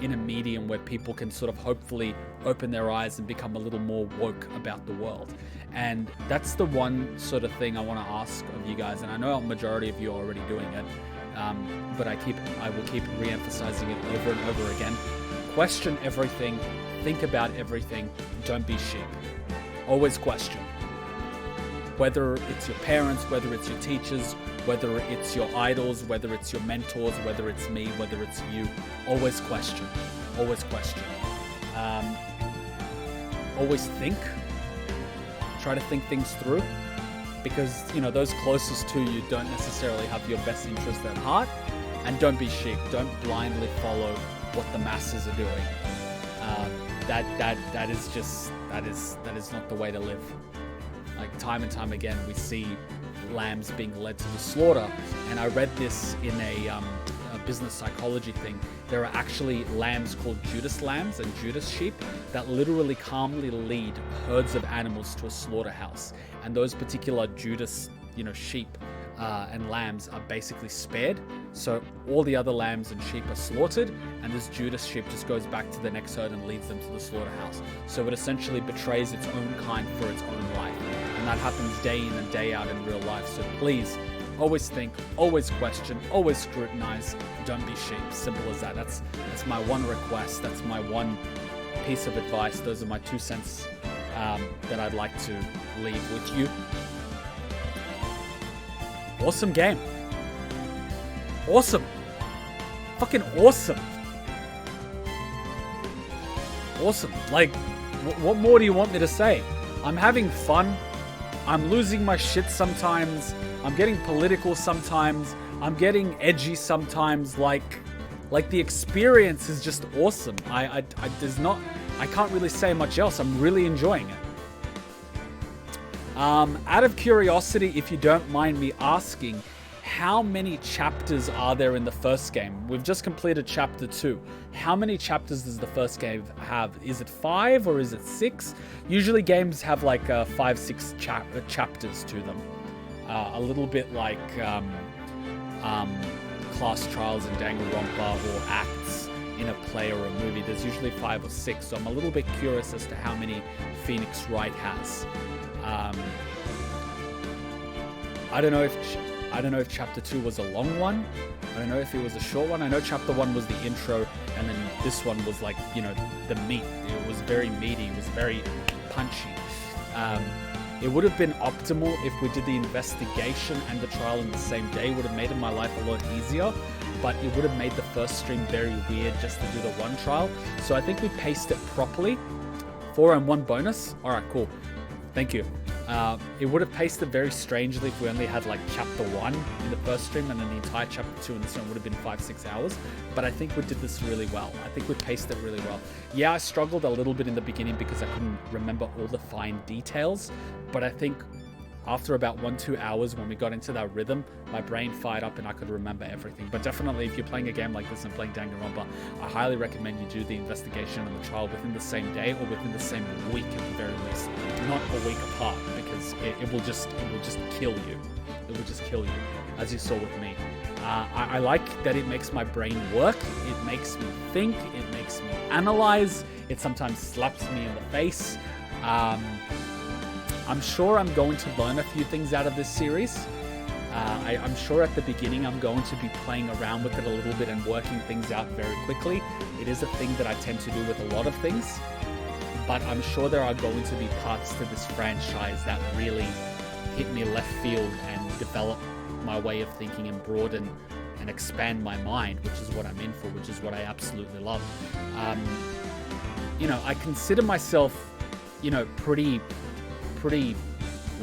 Speaker 1: in a medium where people can sort of hopefully open their eyes and become a little more woke about the world. And that's the one sort of thing I want to ask of you guys, and I know a majority of you are already doing it, but I will keep re-emphasizing it over and over again. Question everything, think about everything, don't be sheep. Always question. Whether it's your parents, whether it's your teachers, whether it's your idols, whether it's your mentors, whether it's me, whether it's you, always question. Always question. Always think. Try to think things through, because, you know, those closest to you don't necessarily have your best interest at heart. And don't be sheep. Don't blindly follow what the masses are doing. That is not the way to live. Like, time and time again, we see lambs being led to the slaughter. And I read this in a business psychology thing. There are actually lambs called Judas lambs and Judas sheep that literally calmly lead herds of animals to a slaughterhouse. And those particular Judas, sheep and lambs are basically spared. So all the other lambs and sheep are slaughtered, and this Judas sheep just goes back to the next herd and leads them to the slaughterhouse. So it essentially betrays its own kind for its own life. And that happens day in and day out in real life. So please, always think, always question, always scrutinize, don't be sheep. Simple as that. That's my one request. That's my one piece of advice. Those are my 2 cents that I'd like to leave with you. Awesome game. Awesome. Fucking awesome. Awesome. Like, what more do you want me to say? I'm having fun. I'm losing my shit sometimes. I'm getting political sometimes. I'm getting edgy sometimes. Like the experience is just awesome. I can't really say much else. I'm really enjoying it. Out of curiosity, if you don't mind me asking, how many chapters are there in the first game? We've just completed chapter 2. How many chapters does the first game have? Is it 5 or is it 6? Usually games have like 5-6 chapters to them. A little bit like class trials in Danganronpa or acts in a play or a movie. There's usually 5 or 6, so I'm a little bit curious as to how many Phoenix Wright has. I don't know if chapter 2 was a long one. I don't know if it was a short one. I know chapter 1 was the intro, and then this one was like, the meat. It was very meaty. It was very punchy. It would have been optimal if we did the investigation and the trial in the same day. It would have made my life a lot easier, but it would have made the first stream very weird just to do the one trial. So I think we paced it properly. 4 and 1 bonus. All right, cool. Thank you. It would have paced it very strangely if we only had like chapter 1 in the first stream, and then the entire chapter 2 in this one would have been 5-6 hours. But I think we did this really well. I think we paced it really well. Yeah, I struggled a little bit in the beginning because I couldn't remember all the fine details. But I think after about 1-2 hours, when we got into that rhythm, my brain fired up and I could remember everything. But definitely, if you're playing a game like this and playing Danganronpa, I highly recommend you do the investigation and the trial within the same day or within the same week at the very least, not a week apart, because it will just kill you. It will just kill you, as you saw with me. I like that it makes my brain work. It makes me think. It makes me analyze. It sometimes slaps me in the face. I'm sure I'm going to learn a few things out of this series. I'm sure at the beginning I'm going to be playing around with it a little bit and working things out very quickly. It is a thing that I tend to do with a lot of things. But I'm sure there are going to be parts to this franchise that really hit me left field and develop my way of thinking and broaden and expand my mind, which is what I'm in for, which is what I absolutely love. You know, I consider myself, you know, pretty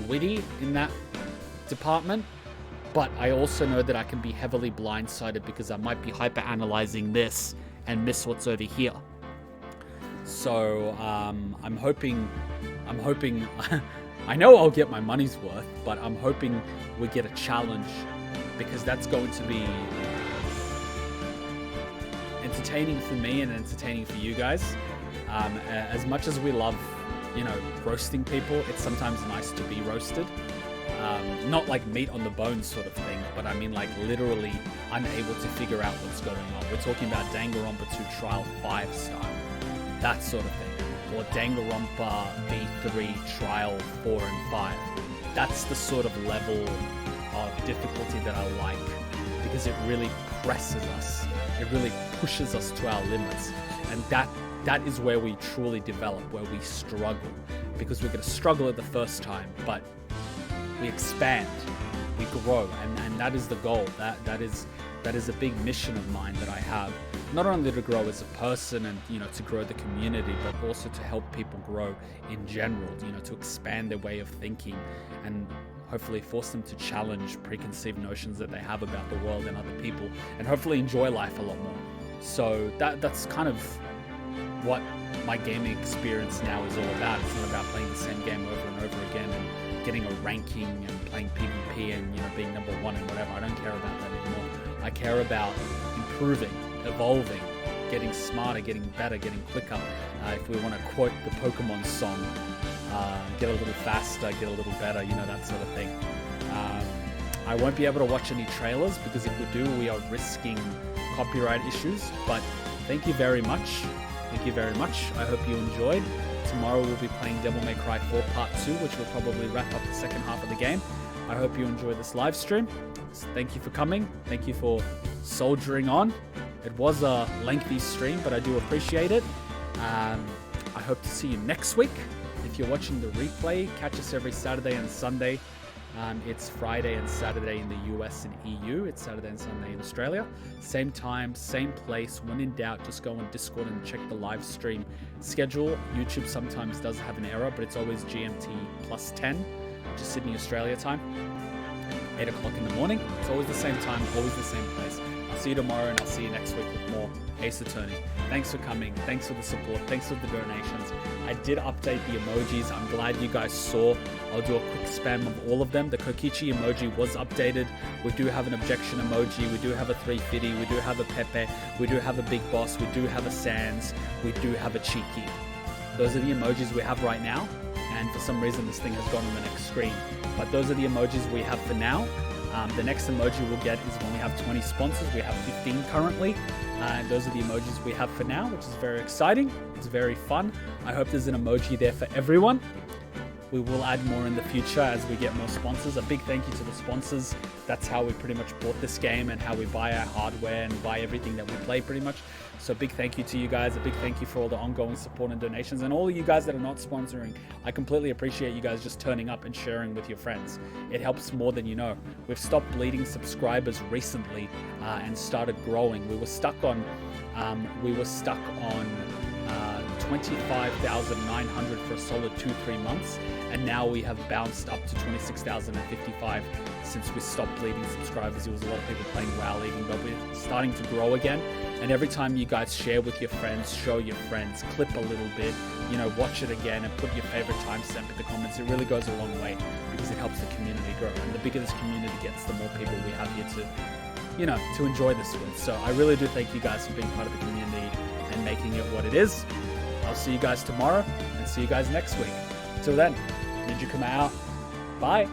Speaker 1: witty in that department, but I also know that I can be heavily blindsided because I might be hyper analyzing this and miss what's over here. So I'm hoping I know I'll get my money's worth, but I'm hoping we get a challenge, because that's going to be entertaining for me and entertaining for you guys. As much as we love, you know, roasting people, it's sometimes nice to be roasted. Not like meat on the bone sort of thing, but I mean like literally unable to figure out what's going on. We're talking about Danganronpa 2 Trial 5 style, that sort of thing, or Danganronpa V3 Trial 4 and 5. That's the sort of level of difficulty that I like, because it really presses us, it really pushes us to our limits, and that is where we truly develop, where we struggle, because we're going to struggle at the first time, but we expand, we grow, and that is the goal. That is a big mission of mine that I have, not only to grow as a person and, you know, to grow the community, but also to help people grow in general, you know, to expand their way of thinking and hopefully force them to challenge preconceived notions that they have about the world and other people, and hopefully enjoy life a lot more. So that's kind of what my gaming experience now is all about. It's not about playing the same game over and over again and getting a ranking and playing PvP and, you know, being number one and whatever. I don't care about that anymore. I care about improving, evolving, getting smarter, getting better, getting quicker. If we want to quote the Pokemon song, get a little faster, get a little better, you know, that sort of thing. I won't be able to watch any trailers, because if we do, we are risking copyright issues. But thank you very much. Thank you very much. I hope you enjoyed. Tomorrow we'll be playing Devil May Cry 4 Part 2, which will probably wrap up the second half of the game. I hope you enjoyed this live stream. Thank you for coming. Thank you for soldiering on. It was a lengthy stream, but I do appreciate it. I hope to see you next week. If you're watching the replay, catch us every Saturday and Sunday. It's Friday and Saturday in the US and EU. It's Saturday and Sunday in Australia. Same time, same place. When in doubt, just go on Discord and check the live stream schedule. YouTube sometimes does have an error, but it's always GMT plus 10, which is Sydney, Australia time. 8 o'clock in the morning. It's always the same time, always the same place. I'll see you tomorrow, and I'll see you next week with more Ace Attorney. Thanks for coming. Thanks for the support. Thanks for the donations. I did update the emojis. I'm glad you guys saw. I'll do a quick spam of all of them. The Kokichi emoji was updated. We do have an objection emoji. We do have a 350. We do have a Pepe. We do have a Big Boss. We do have a Sans. We do have a Cheeky. Those are the emojis we have right now. And for some reason, this thing has gone on the next screen. But those are the emojis we have for now. The next emoji we'll get is when we have 20 sponsors. We have 15 currently. And those are the emojis we have for now, which is very exciting. It's very fun. I hope there's an emoji there for everyone. We will add more in the future as we get more sponsors. A big thank you to the sponsors. That's how we pretty much bought this game and how we buy our hardware and buy everything that we play pretty much. So big thank you to you guys. A big thank you for all the ongoing support and donations. And all of you guys that are not sponsoring, I completely appreciate you guys just turning up and sharing with your friends. It helps more than you know. We've stopped bleeding subscribers recently and started growing. We were stuck on 25,900 for a solid 2-3 months, and now we have bounced up to 26,055 since we stopped bleeding subscribers. There was a lot of people playing WoW leaving, but we're starting to grow again. And every time you guys share with your friends, show your friends, clip a little bit, you know, watch it again and put your favorite timestamp in the comments, it really goes a long way because it helps the community grow. And the bigger this community gets, the more people we have here to, you know, to enjoy this with. So I really do thank you guys for being part of the community and making it what it is. I'll see you guys tomorrow and see you guys next week. Until then, Ninja Kuma out. Bye.